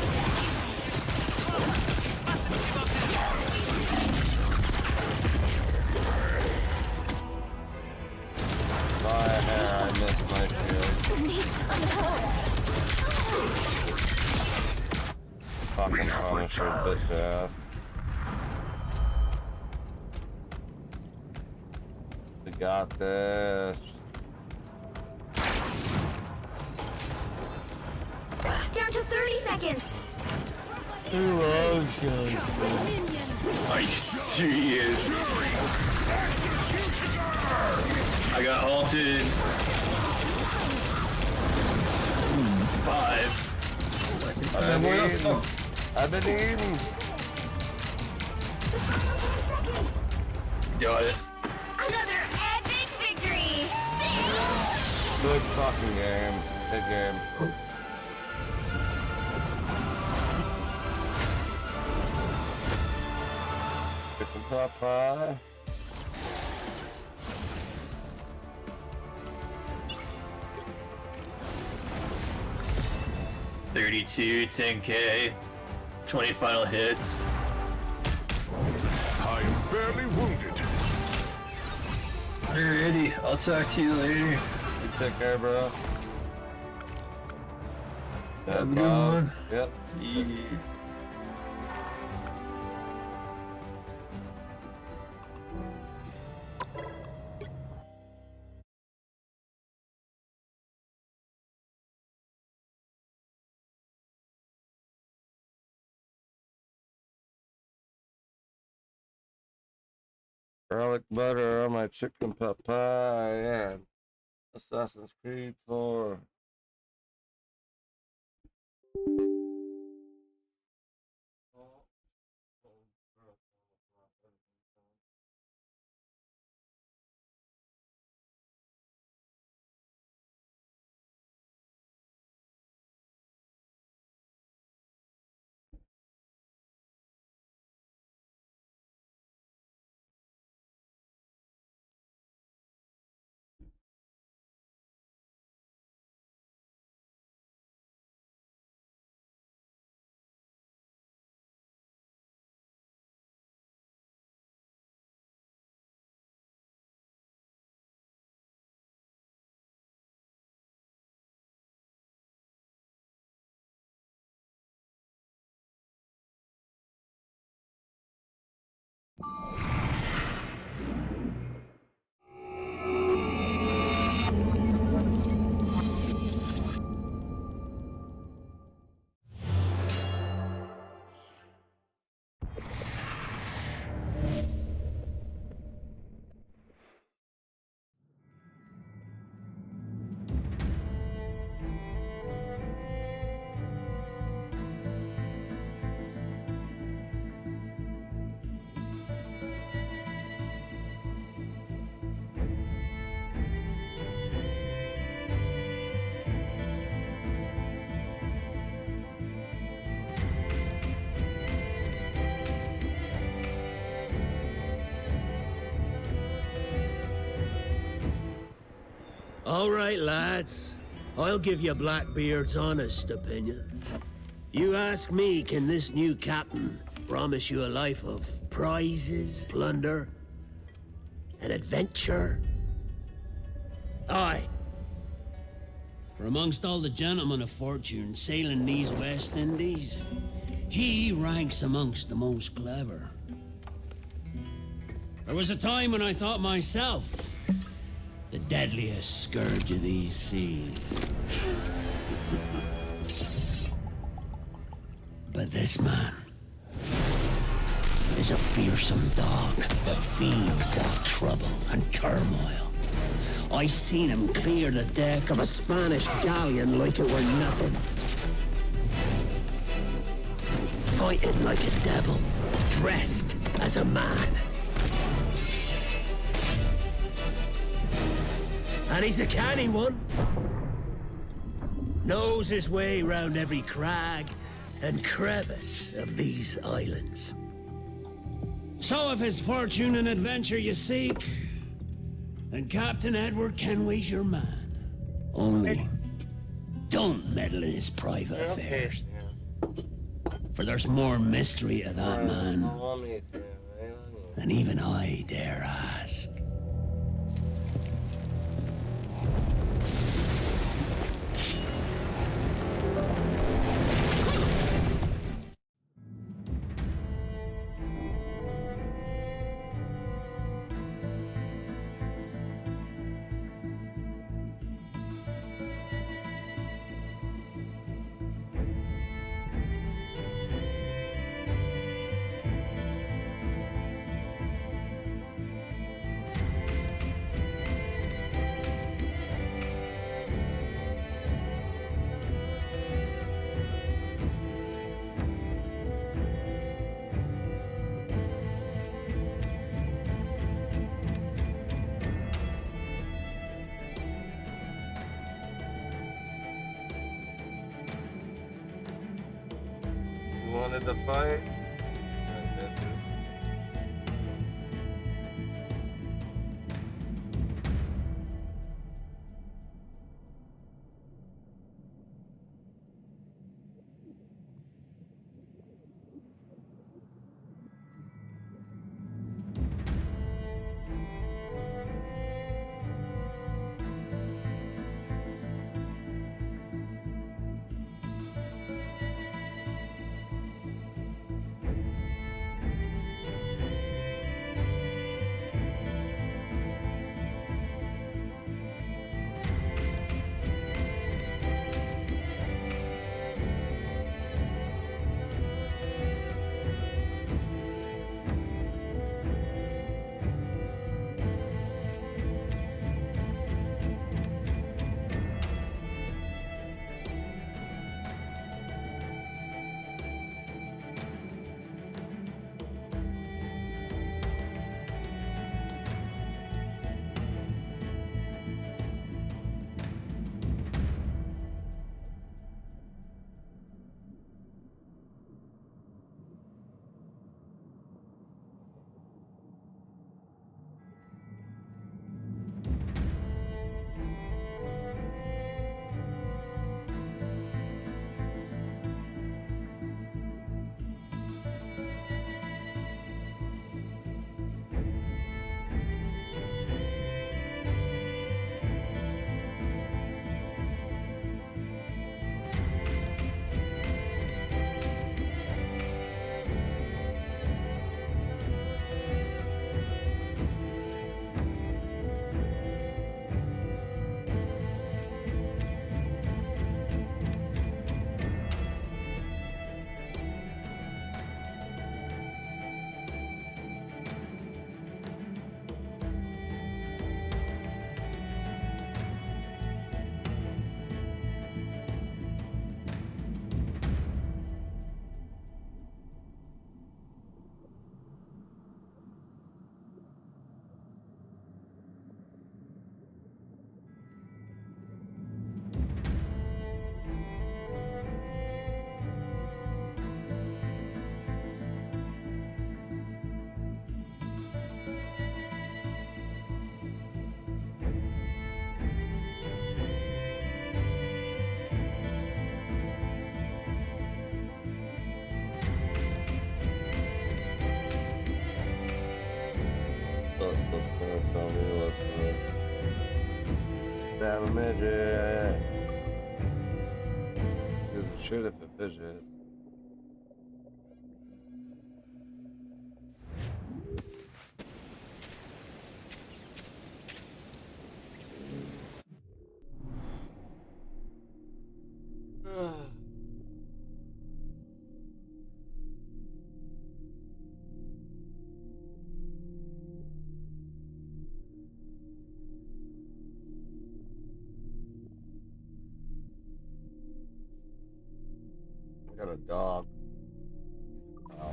missed my shield. Fucking Punisher, bitch ass. We got this.
Down to 30 seconds.
Are you serious? I got halted. 5.
I've been eating.
Got it.
Another epic victory.
Good fucking game. Good game. Chicken pot pie.
$32, $10K, 20 final hits.
I am barely wounded.
Alrighty, I'll talk to you later.
You take care, bro.
Have a good one.
Yep.
Yeah.
Garlic butter on my chicken pot pie and Assassin's Creed 4.
All right, lads. I'll give you Blackbeard's honest opinion. You ask me, can this new captain promise you a life of prizes, plunder, and adventure? Aye. For amongst all the gentlemen of fortune sailing these West Indies, he ranks amongst the most clever. There was a time when I thought myself the deadliest scourge of these seas. But this man is a fearsome dog that feeds off trouble and turmoil. I seen him clear the deck of a Spanish galleon like it were nothing. Fighting like a devil, dressed as a man. And he's a canny one. Knows his way round every crag and crevice of these islands. So if it's fortune and adventure you seek, then Captain Edward Kenway's your man. Only, don't meddle in his private affairs. For there's more mystery to that man than even I dare ask.
wanted to fight? Tell me what's the damn midget. Gives a shit if it fidgets. I got a dog. Wow.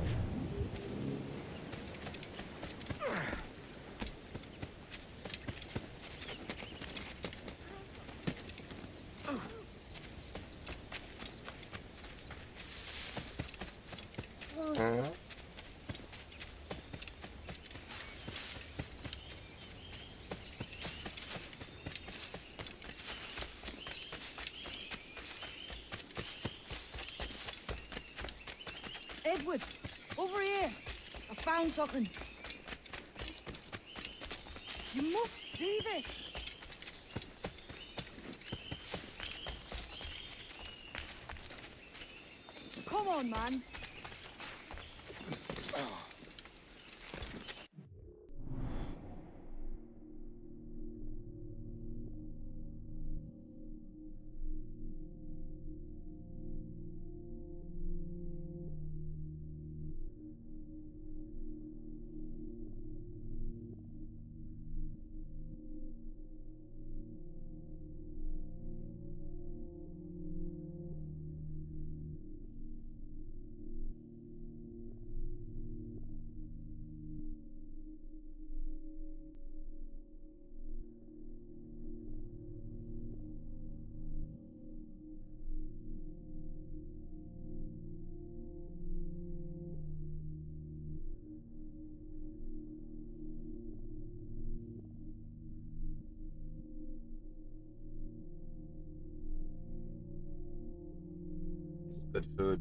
Edward, over here. I found something. You must see this. Come on, man.
stupid food.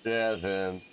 Jazz hands.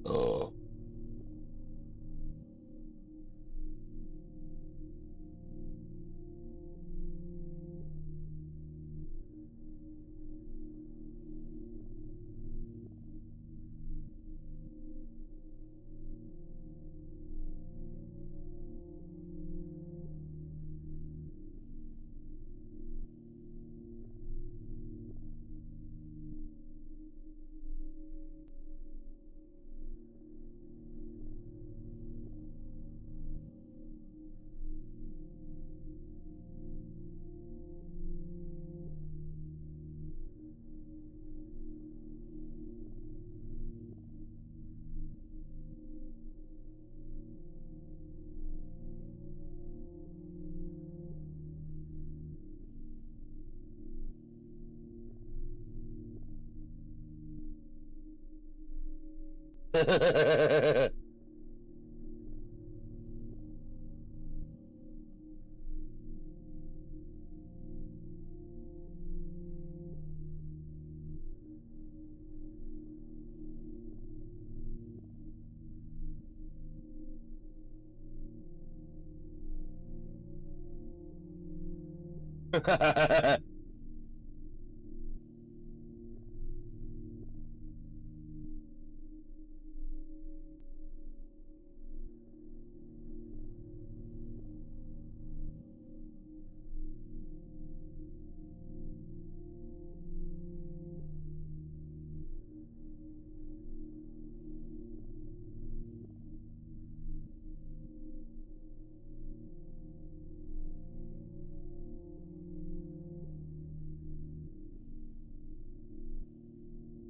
Oh.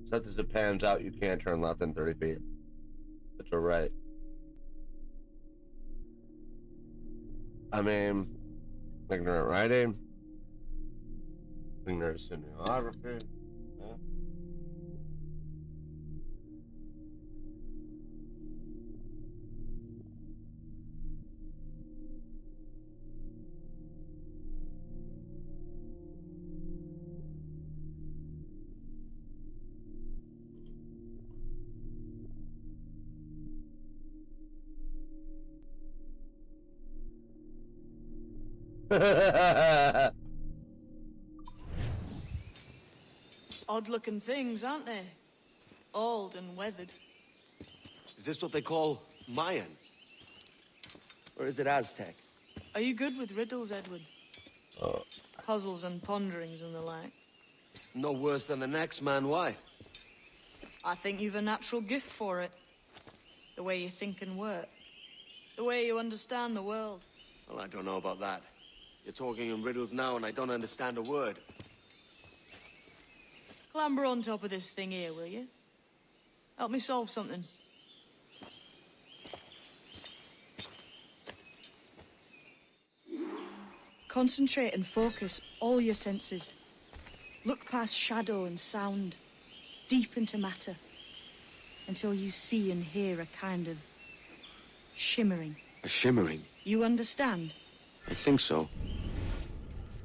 Except as it pans out, you can't turn left in 30 feet. But you're right. I mean, ignorant writing, ignorant cinematography. Yeah.
Odd-looking things, aren't they? Old and weathered.
Is this what they call Mayan? Or is it Aztec?
Are you good with riddles, Edward? Puzzles and ponderings and the like?
No worse than the next man, why?
I think you've a natural gift for it. The way you think and work. The way you understand the world.
Well, I don't know about that. You're talking in riddles now and I don't understand a word.
Clamber on top of this thing here, will you? Help me solve something. Concentrate and focus all your senses. Look past shadow and sound, deep into matter, until you see and hear a kind of shimmering.
A shimmering?
You understand?
I think so.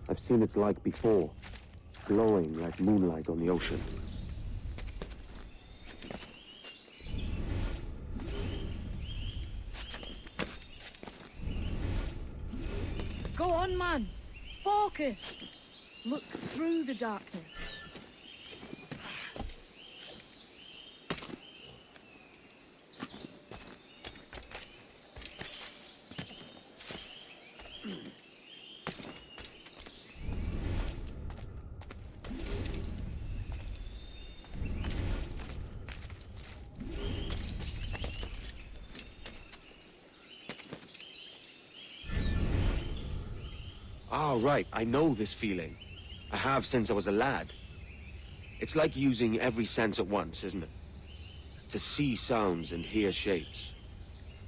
I've seen its like before, glowing like moonlight on the ocean.
Go on, man. Focus. Look through the darkness.
Ah, right. I know this feeling. I have since I was a lad. It's like using every sense at once, isn't it? To see sounds and hear shapes.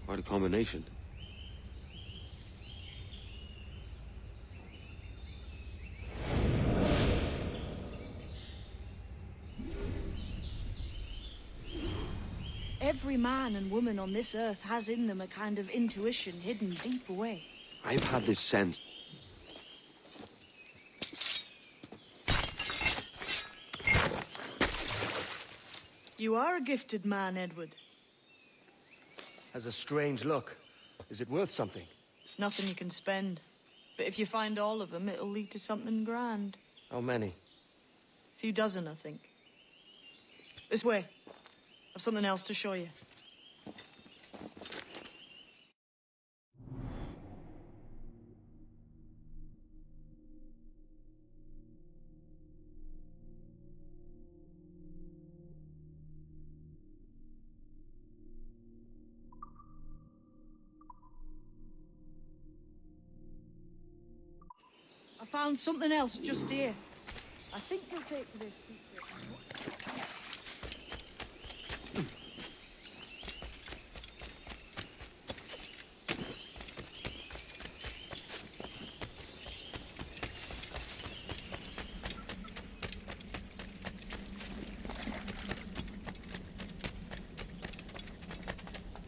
Quite a combination.
Every man and woman on this earth has in them a kind of intuition hidden deep away.
I've had this sense.
You are a gifted man, Edward.
Has a strange look. Is it worth something?
Nothing you can spend. But if you find all of them, it'll lead to something grand.
How many?
A few dozen, I think. This way. I've something else to show you. I found something else just here. I think you'll take to this secret.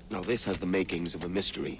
Now this has the makings of a mystery.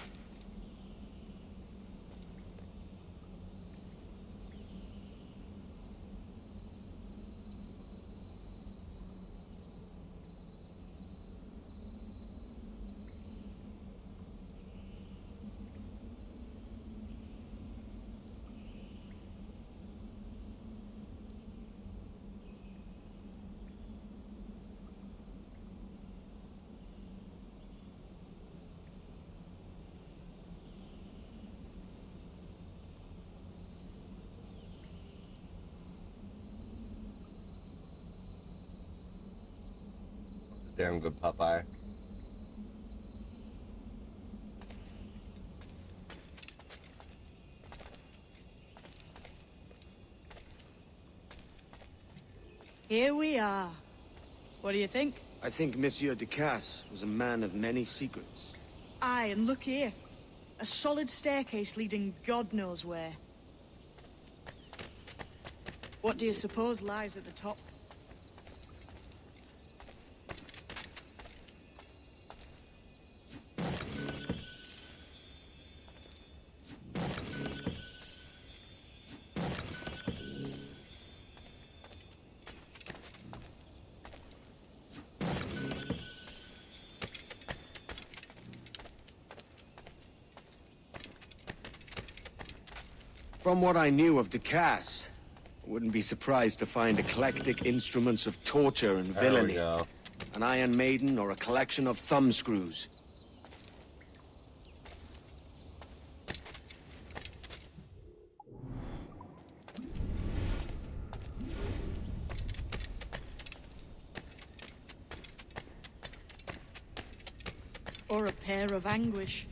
Damn good Popeye.
Here we are. What do you think?
I think Monsieur Ducasse was a man of many secrets.
Aye, and look here. A solid staircase leading God knows where. What do you suppose lies at the top?
From what I knew of Ducasse, I wouldn't be surprised to find eclectic instruments of torture and
There we
villainy.
go.
An Iron Maiden or a collection of thumbscrews.
Or a pair of anguish.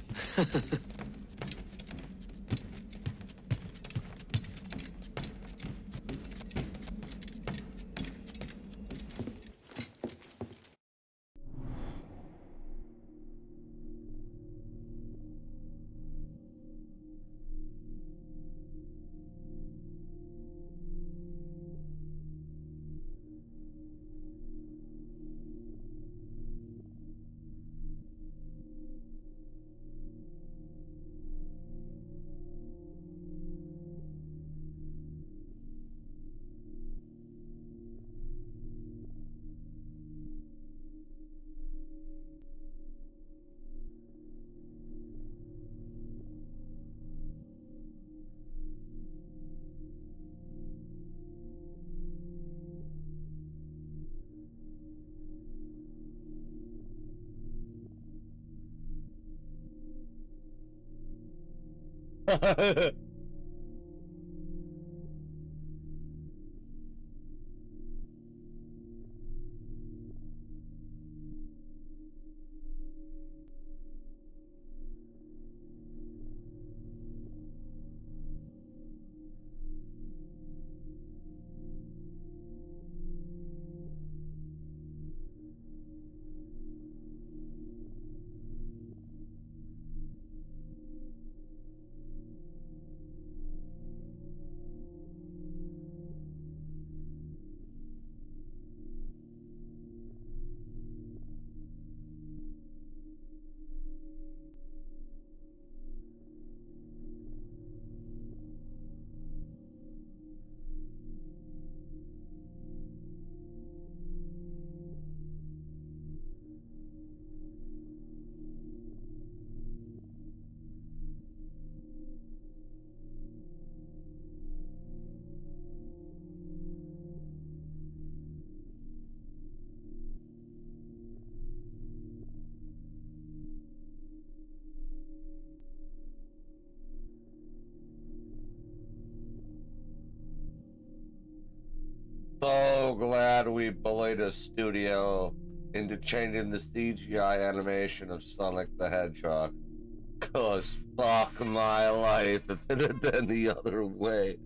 So glad we bullied a studio into changing the CGI animation of Sonic the Hedgehog. Cause fuck my life if it had been the other way.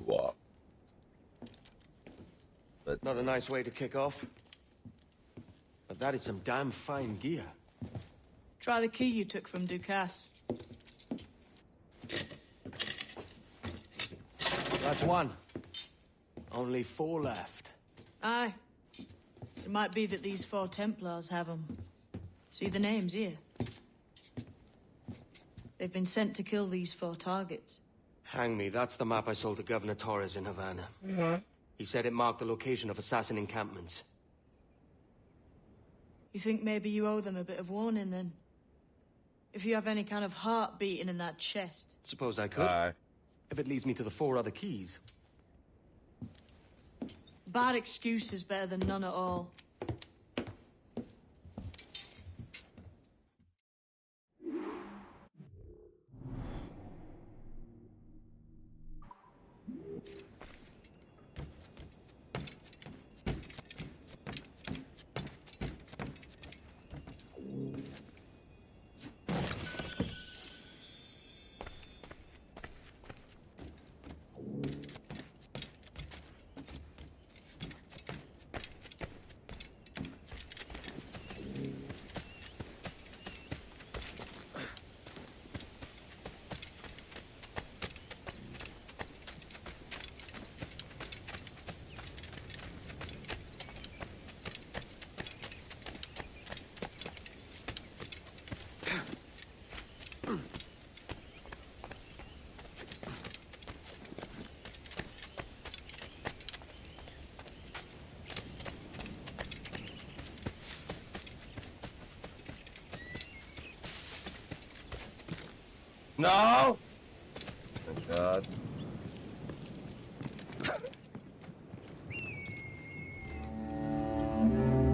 What?
But not a nice way to kick off. But that is some damn fine gear.
Try the key you took from Ducasse.
That's one. Only 4 left.
Aye. It might be that these 4 Templars have them. See the names here? They've been sent to kill these 4 targets.
Hang me, that's the map I sold to Governor Torres in Havana. He said it marked the location of assassin encampments.
You think maybe you owe them a bit of warning, then? If you have any kind of heart beating in that chest.
Suppose I could. If it leads me to the 4 other keys.
Bad excuse is better than none at all.
No! Thank God.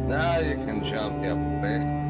Now you can jump, you pig.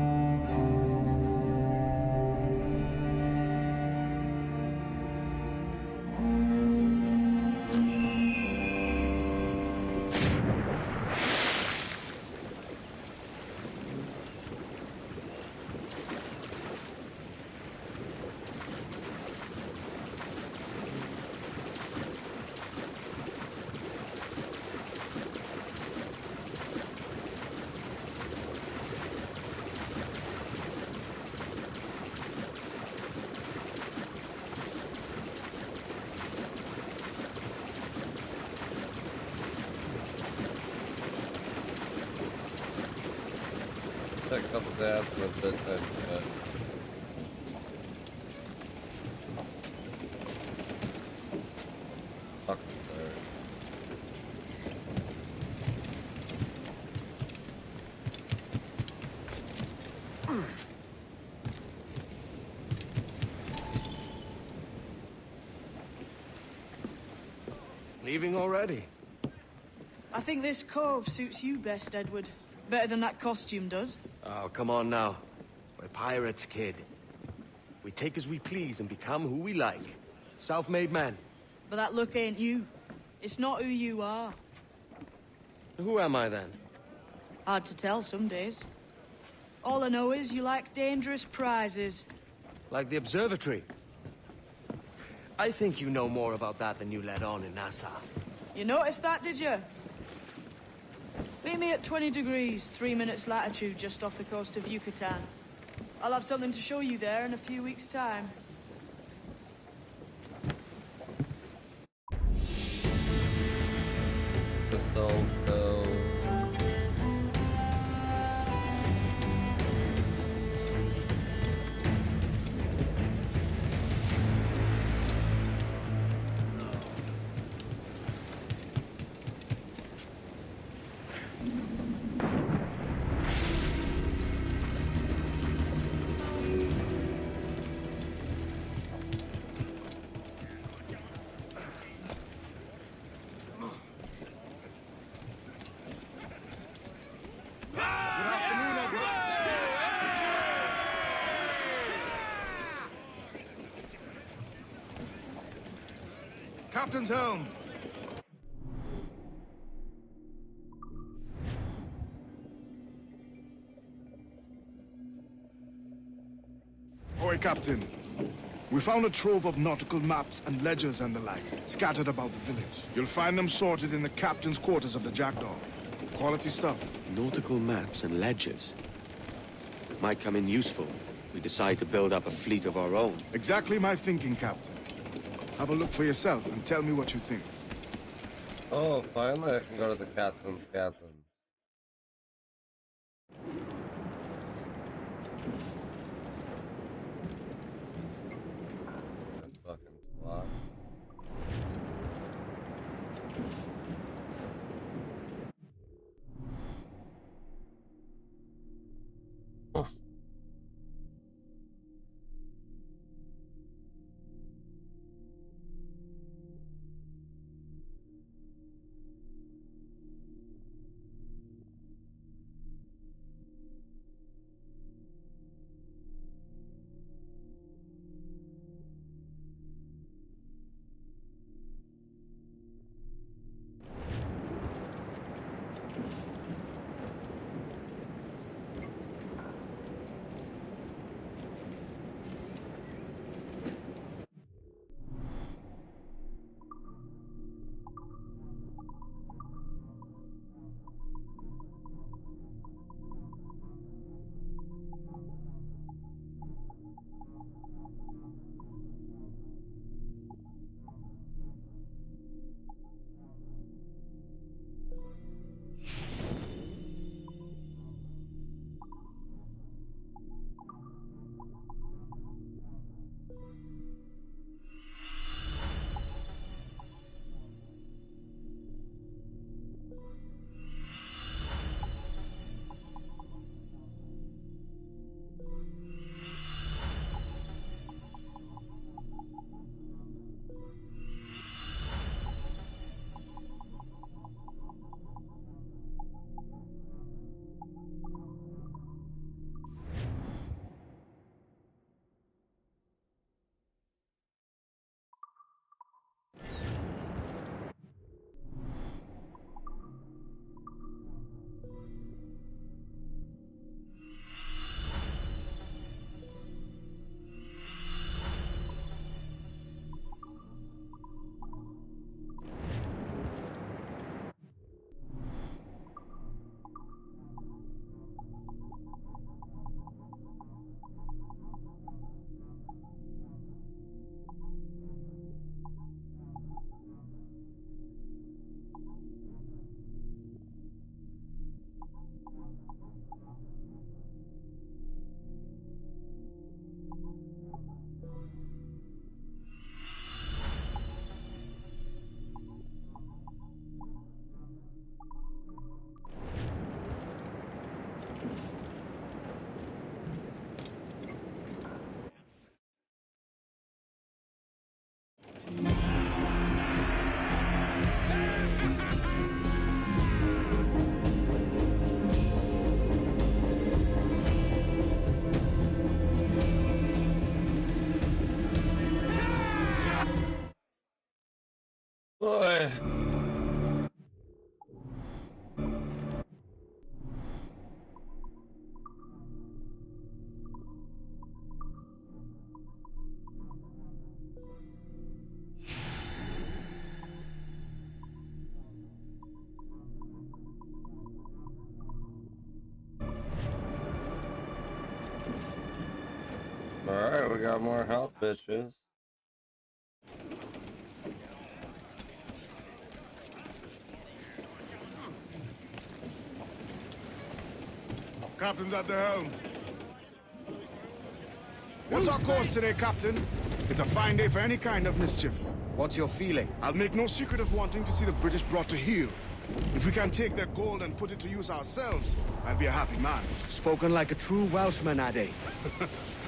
Take a couple dabs with it and fuck there.
Leaving already?
I think this cove suits you best, Edward. Better than that costume does.
Oh, come on now. We're pirates, kid. We take as we please and become who we like. Self-made men.
But that look ain't you. It's not who you are.
Who am I then?
Hard to tell some days. All I know is you like dangerous prizes.
Like the observatory. I think you know more about that than you let on in Nassau.
You noticed that, did you? Meet me at 20 degrees, 3 minutes latitude, just off the coast of Yucatan. I'll have something to show you there in a few weeks' time.
Crystal, go.
Captain's helm! Oi, Captain. We found a trove of nautical maps and ledgers and the like, scattered about the village. You'll find them sorted in the captain's quarters of the Jackdaw. Quality stuff.
Nautical maps and ledgers. Might come in useful. We decide to build up a fleet of our own.
Exactly my thinking, Captain. Have a look for yourself and tell me what you think.
Oh, finally I can go to the captain's cabin. That fucking slot. Oh. Boy. Alright, we got more health, bitches.
Captain's at the helm. What's our course today, Captain? It's a fine day for any kind of mischief.
What's your feeling?
I'll make no secret of wanting to see the British brought to heel. If we can take their gold and put it to use ourselves, I'd be a happy man.
Spoken like a true Welshman, Addy.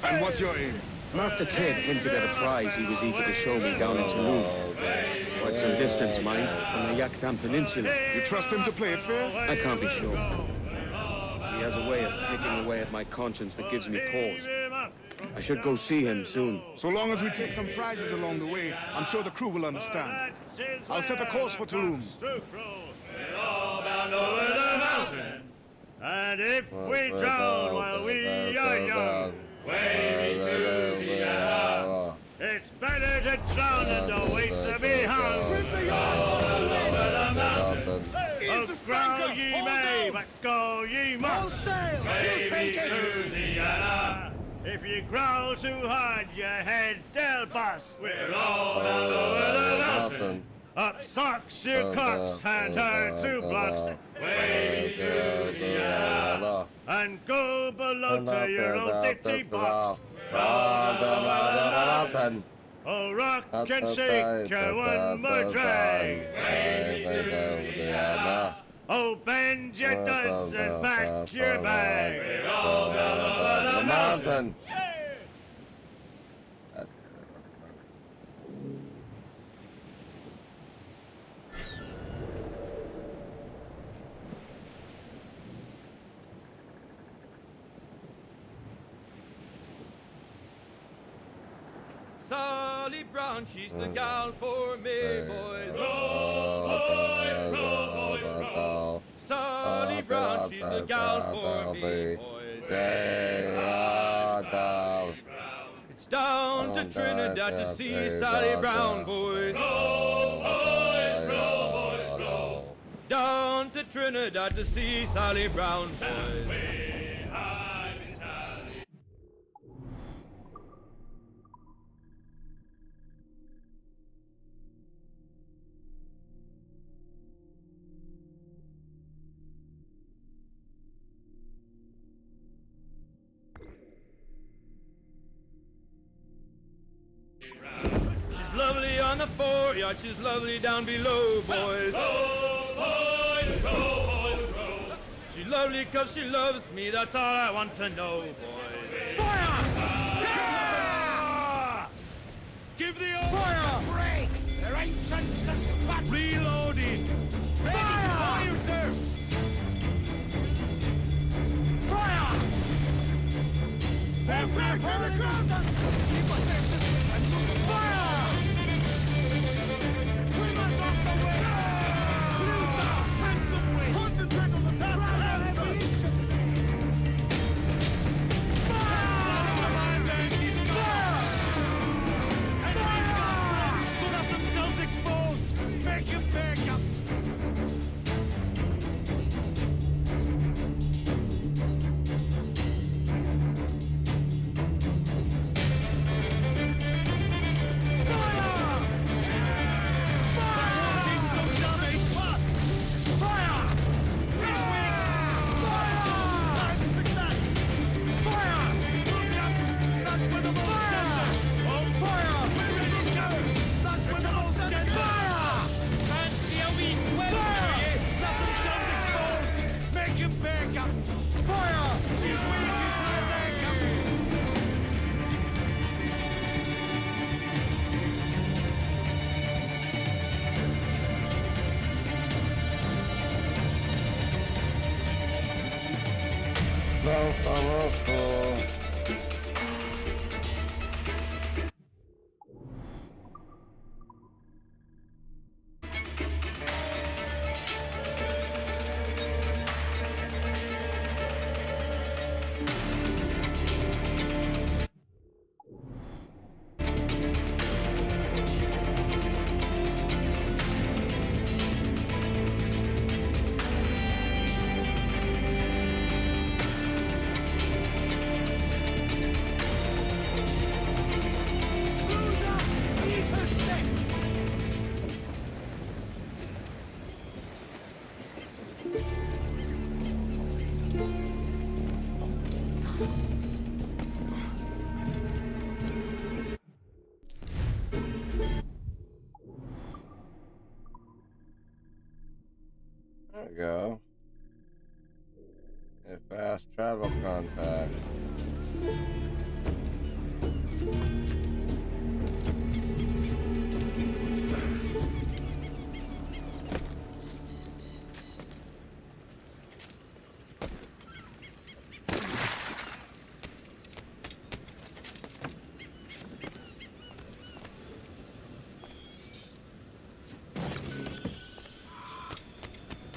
And what's your aim?
Master Kidd hinted at a prize he was eager to show me down in Toulon. Quite some distance, mind, on the Yaktan Peninsula.
You trust him to play it fair?
I can't be sure. He has a way of picking away at my conscience that gives me pause. I should go see him soon.
So long as we take some prizes along the way, I'm sure the crew will understand. I'll set a course for Toulon.
Bound over the mountain, and if we drown while we are young, wavy Susie, it's better to drown than to wait to be hung. Bound over the mountain, oh, growl ye may, but go ye must. Wavy Susie, if you growl too hard, your head they'll bust. We're all bound over the mountain. Up socks, you cocks, hand her 2 blocks, wavy Susie, and go below to your old ditty box. Oh, rock and shake, one more drag, wavy Susie, oh, bend your duds and pack your bag. We're all down over the mountain.
Sally Brown, she's the gal for me, boys.
Row, boys, row, boys, row.
Sally Brown, she's the gal for me, boys. It's down to Trinidad to see Sally Brown, boys.
Row, boys, row, boys, row.
Down to Trinidad to see Sally Brown, boys. She's lovely on the foreyard, she's lovely down below, boys.
Row, boys, row, boys, row.
She's lovely 'cause she loves me, that's all I want to know, boys.
Fire! Yeah! Give the order! Fire! Break! Their ancient suspect! Reloading! Fire! Fire, sir! Fire! They're back for the ground! Keep us there, sister, and move the fire! Swing us off the way! Blue Star, handsome way! Concentrate on the task at hand, sir! Make him back up!
we go. A fast travel contact.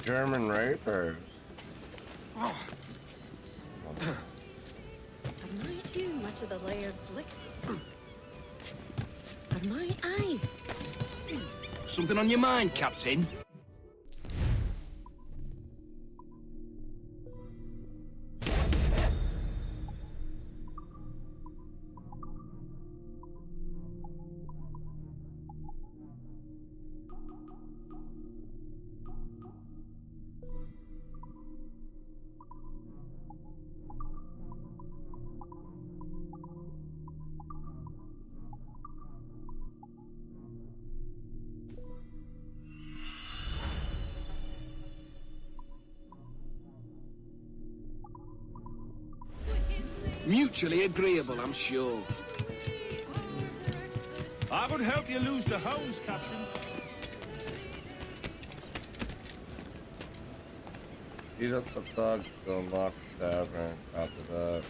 German rapers.
Admire too much of the laird's liquor. Are my eyes see?
Something on your mind, Captain? Mutually agreeable, I'm sure.
I would help you lose the hounds, Captain.
Beat up the thugs to unlock the tavern. Copy that.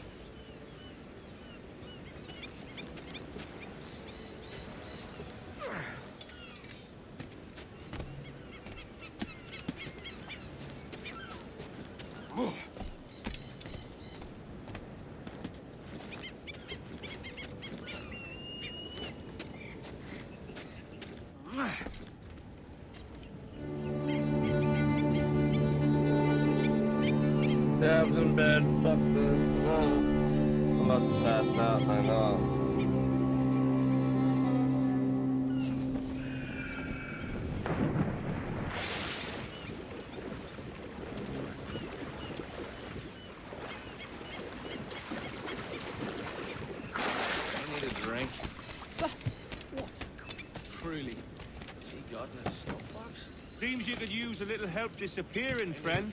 Yeah, I was in bed. Fuck this. I'm about to pass out, I know.
I need a drink. What? Truly. Has he got a snuff box? Seems you could use a little help disappearing, friend.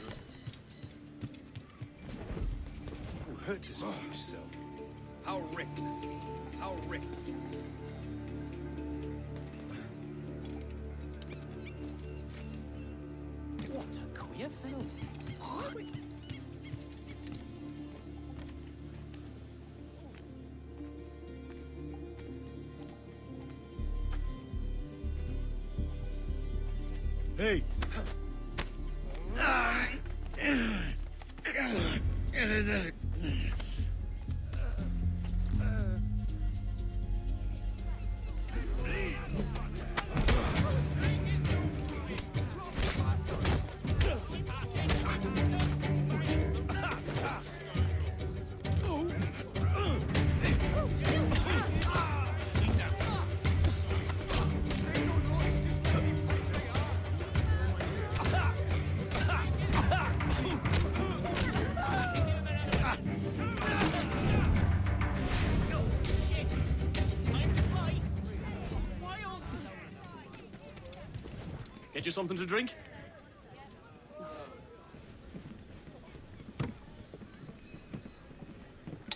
Who hurt yourself? How reckless. How reckless. What a queer fellow.
Hey. Get you something to drink?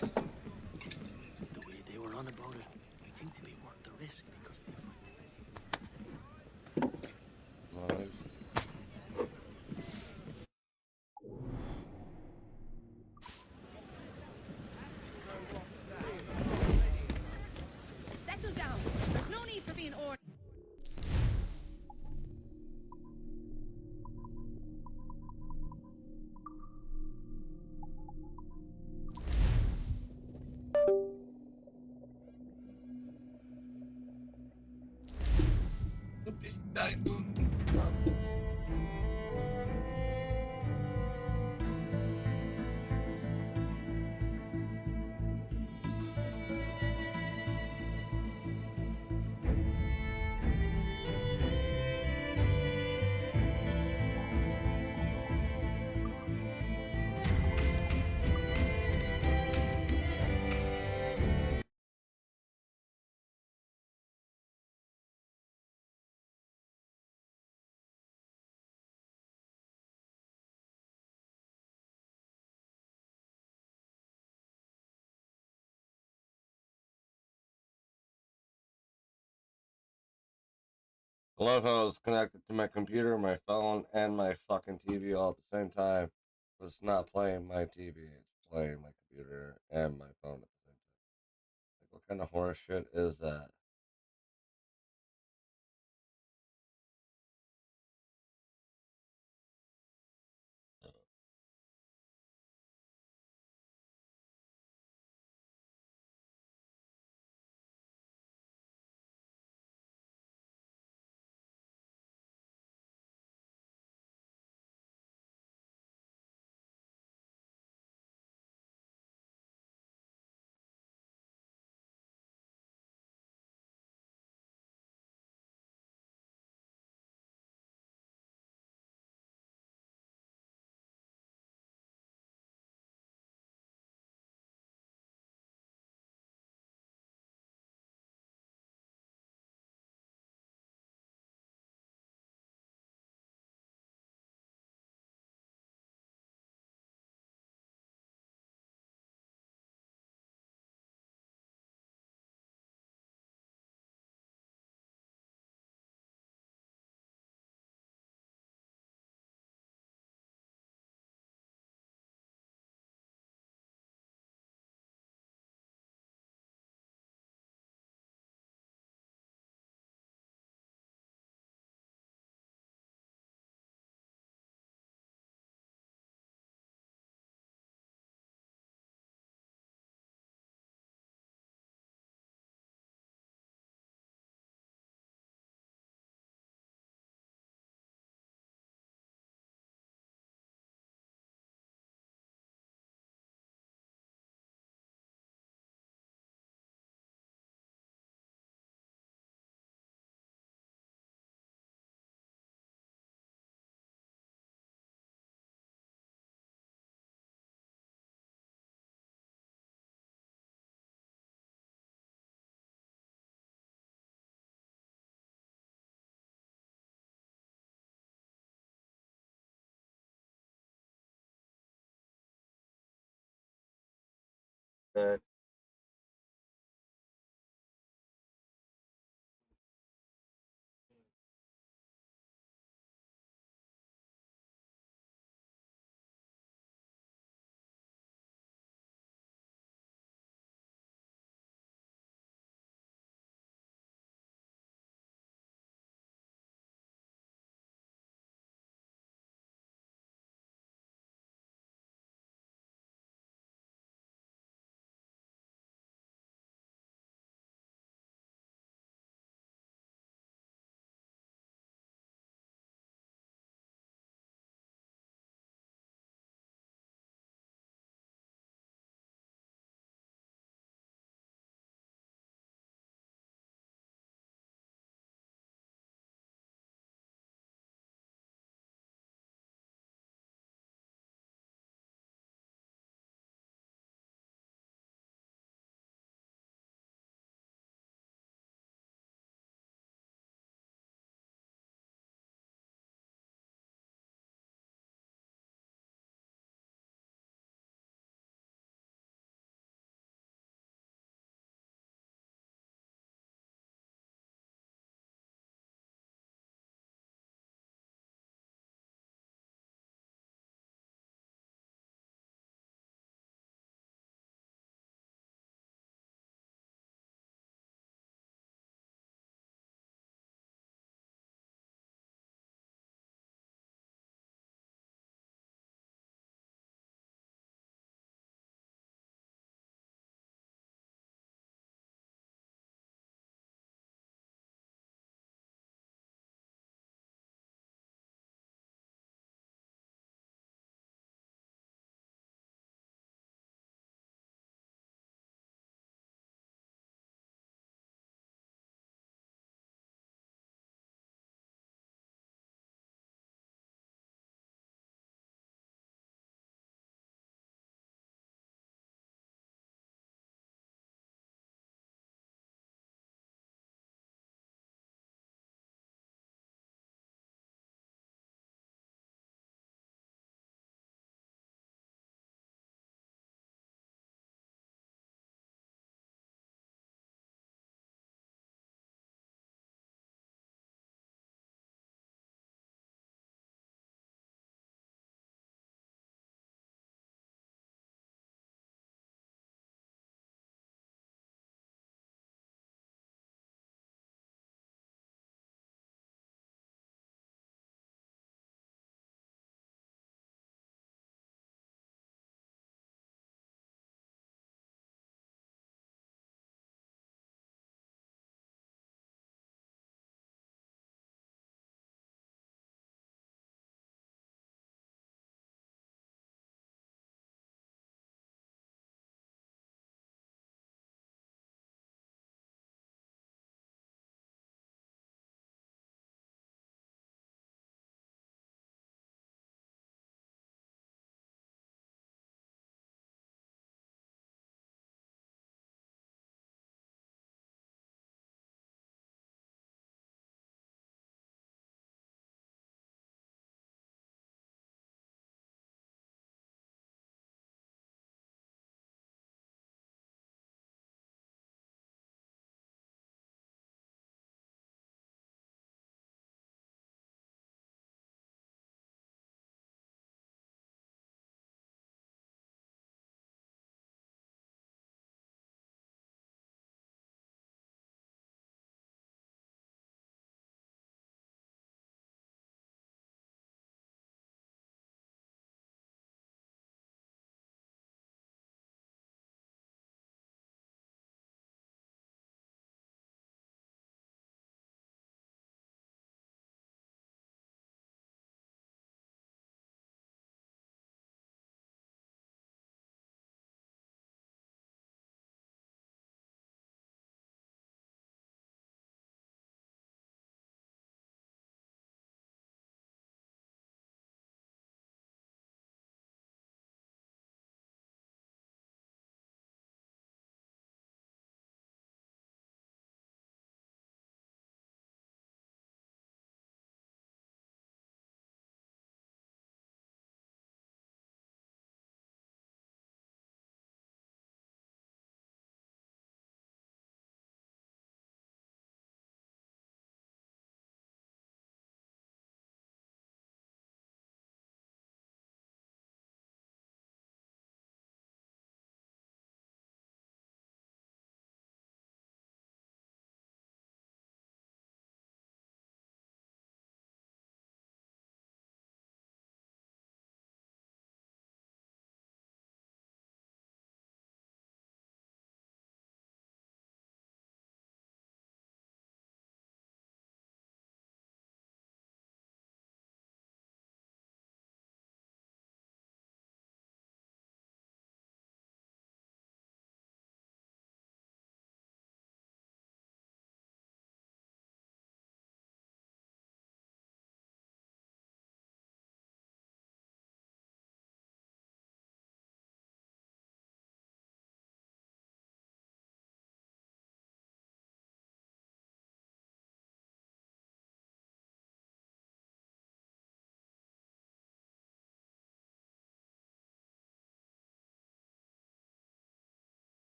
The way they were on about it, I think they'd be worth the risk because
Settle down. There's no need for being ordered.
I love how it's connected to my computer, my phone, and my fucking TV all at the same time. It's not playing my TV, it's playing my computer and my phone at the same time. Like, what kind of horse shit is that? Okay.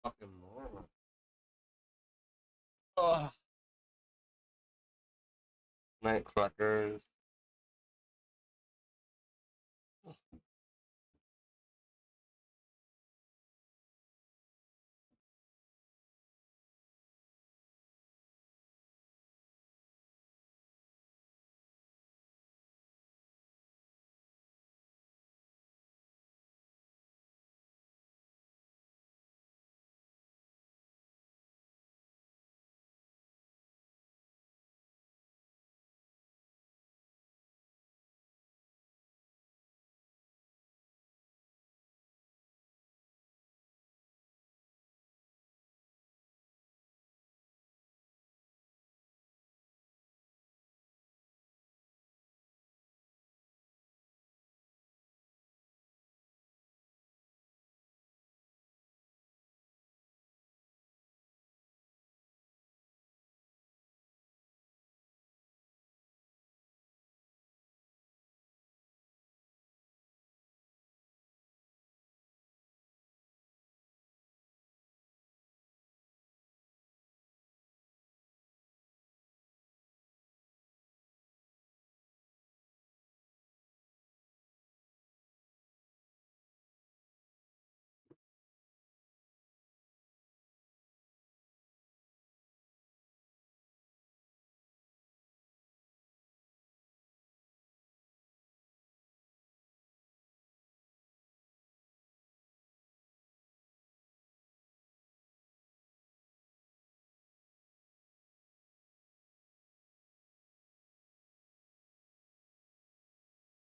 Fucking moron. Oh. Night cluckers.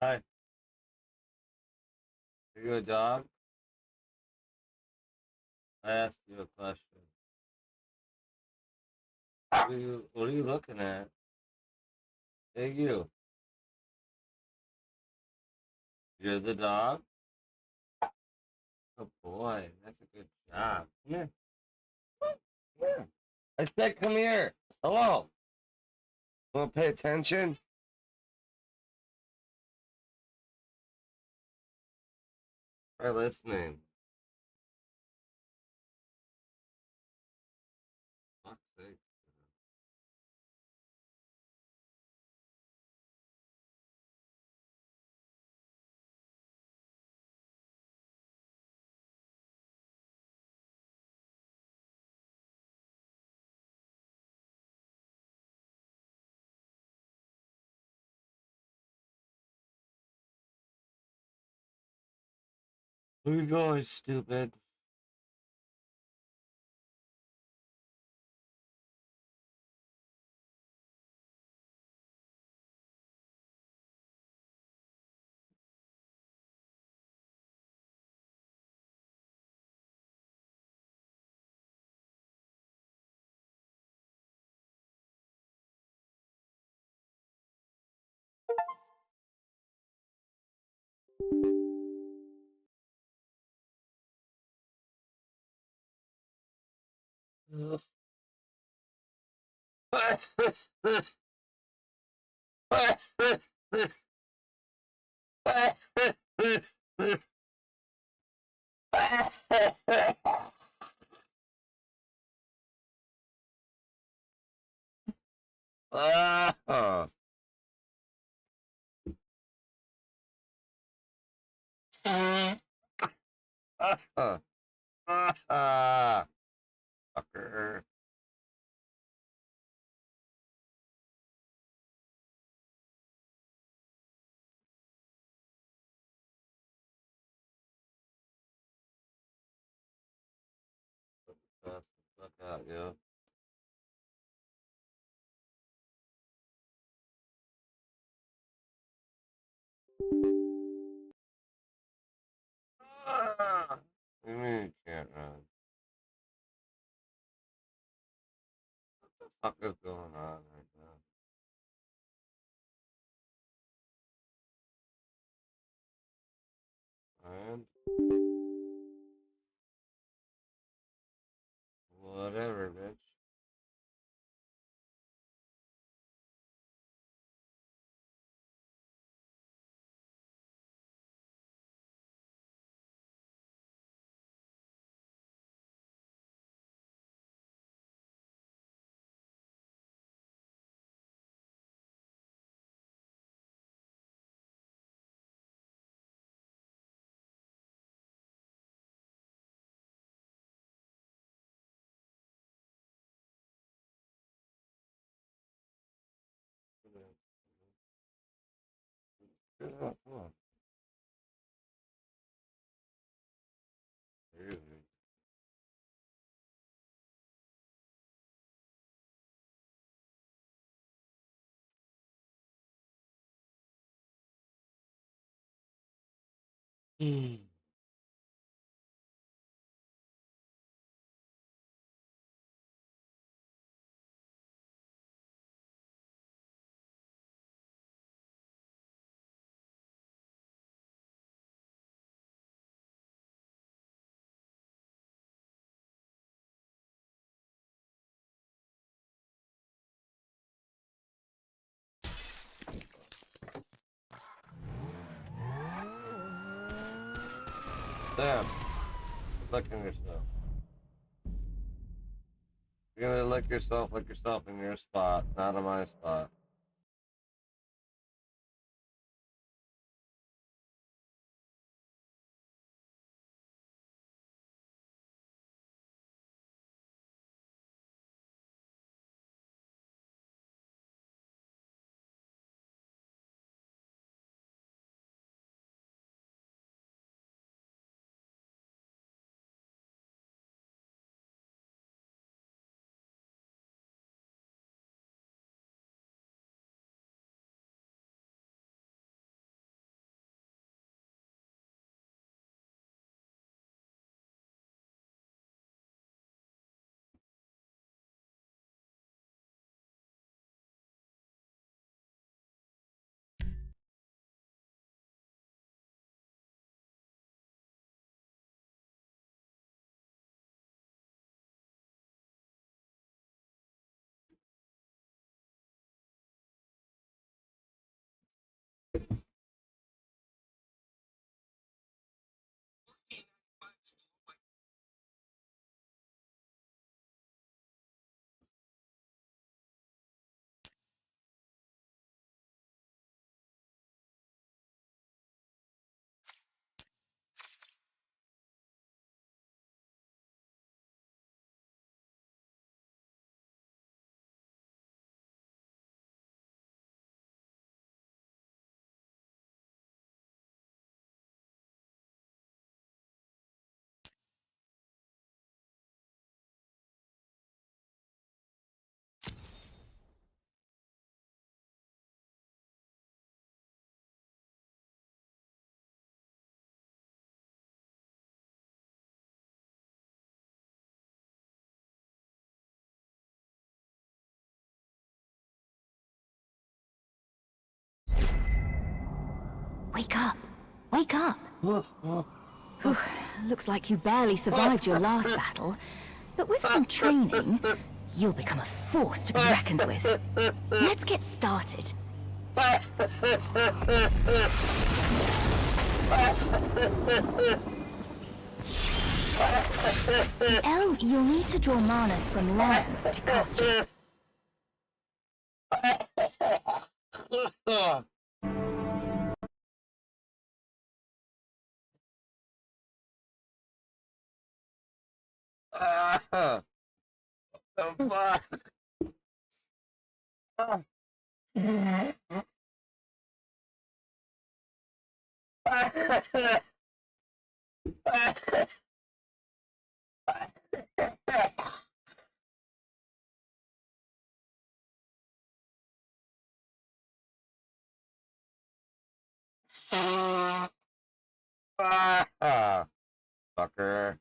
Hi. Are you a dog? I asked you a question. What are you looking at? Hey, you. You're the dog? Oh boy, that's a good job. Come here. Come here. I said come here. Hello. Want to pay attention? Try listening. Fuck's sake. Where you going, stupid? Ah. Fucker. Fuck out, yo. What do you mean you can't run? What the fuck is going on right now? And whatever, bitch. Come on. Really? Sam, licking yourself. You're gonna lick yourself in your spot, not in my spot.
Wake up! Wake up! Whew, looks like you barely survived your last battle, but with some training, you'll become a force to be reckoned with. Let's get started. The elves, you'll need to draw mana from lands to cast your...
The fuck? Fucker.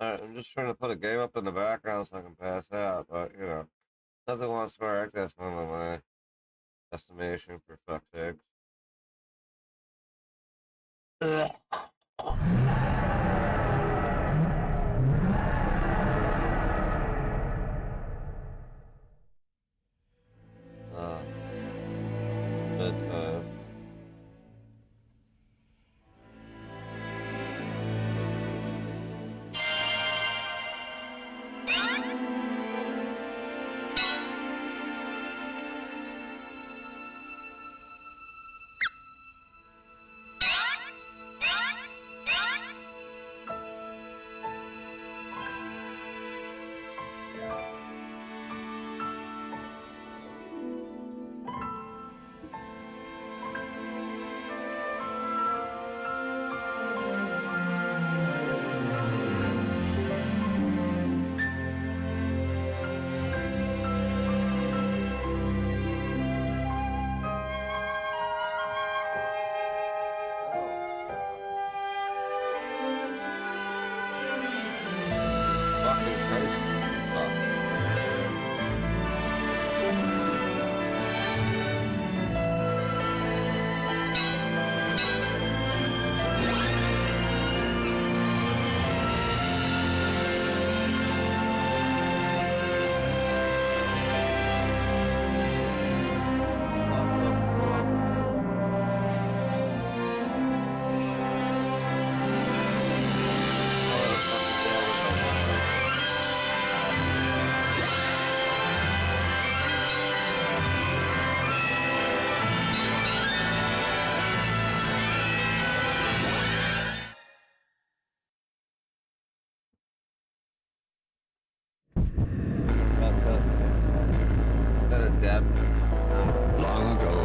Alright, I'm just trying to put a game up in the background so I can pass out, but, you know, nothing wants to work. That's one of my estimation for fuck's sakes.
Long ago,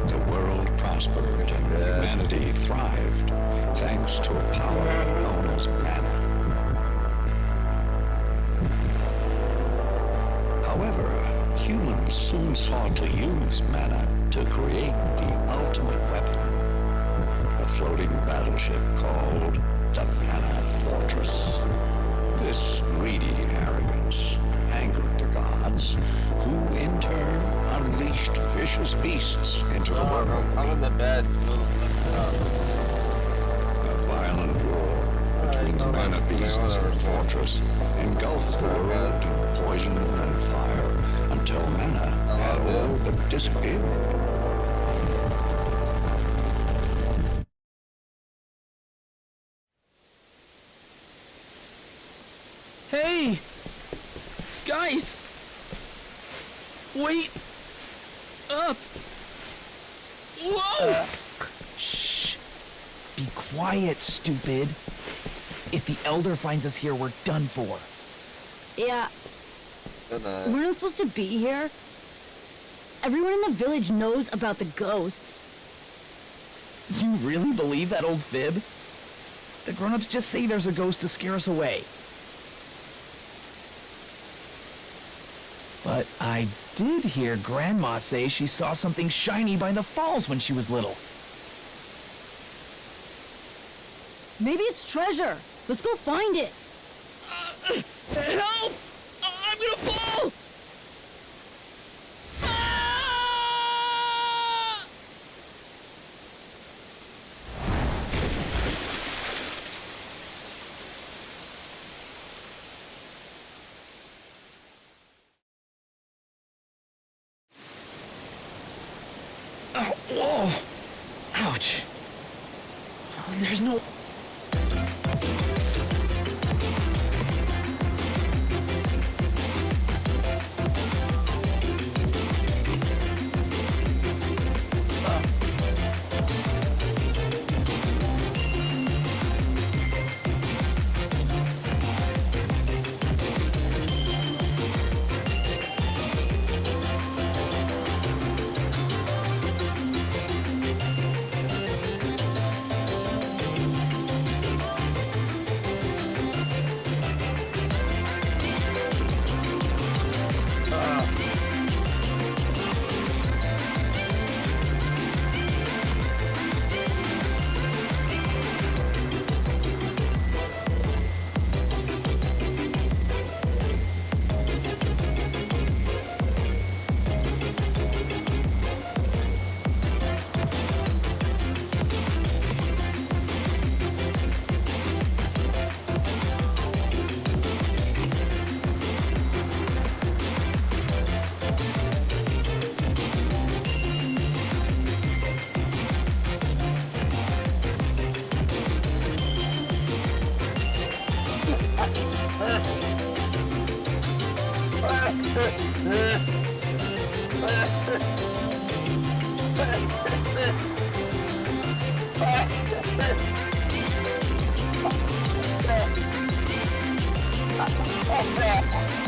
the world prospered and humanity thrived, thanks to a power known as mana. However, humans soon sought to use mana to create the ultimate weapon, a floating battleship called the Mana Fortress. This greedy arrogance angered the gods, who in turn unleashed vicious beasts into the world.
I'm in the bed.
A violent war between the mana beasts and the fortress engulfed the world in poison and fire until mana had all but disappeared.
Hey! Guys! Wait! Up! Whoa!
Shh! Be quiet, stupid. If the Elder finds us here, we're done for.
Yeah. We're not supposed to be here. Everyone in the village knows about the ghost.
You really believe that old fib? The grown-ups just say there's a ghost to scare us away. But I did hear Grandma say she saw something shiny by the falls when she was little.
Maybe it's treasure. Let's go find it.
Help! I'm gonna fall!
Whoa! Ouch! There's no...
Oh,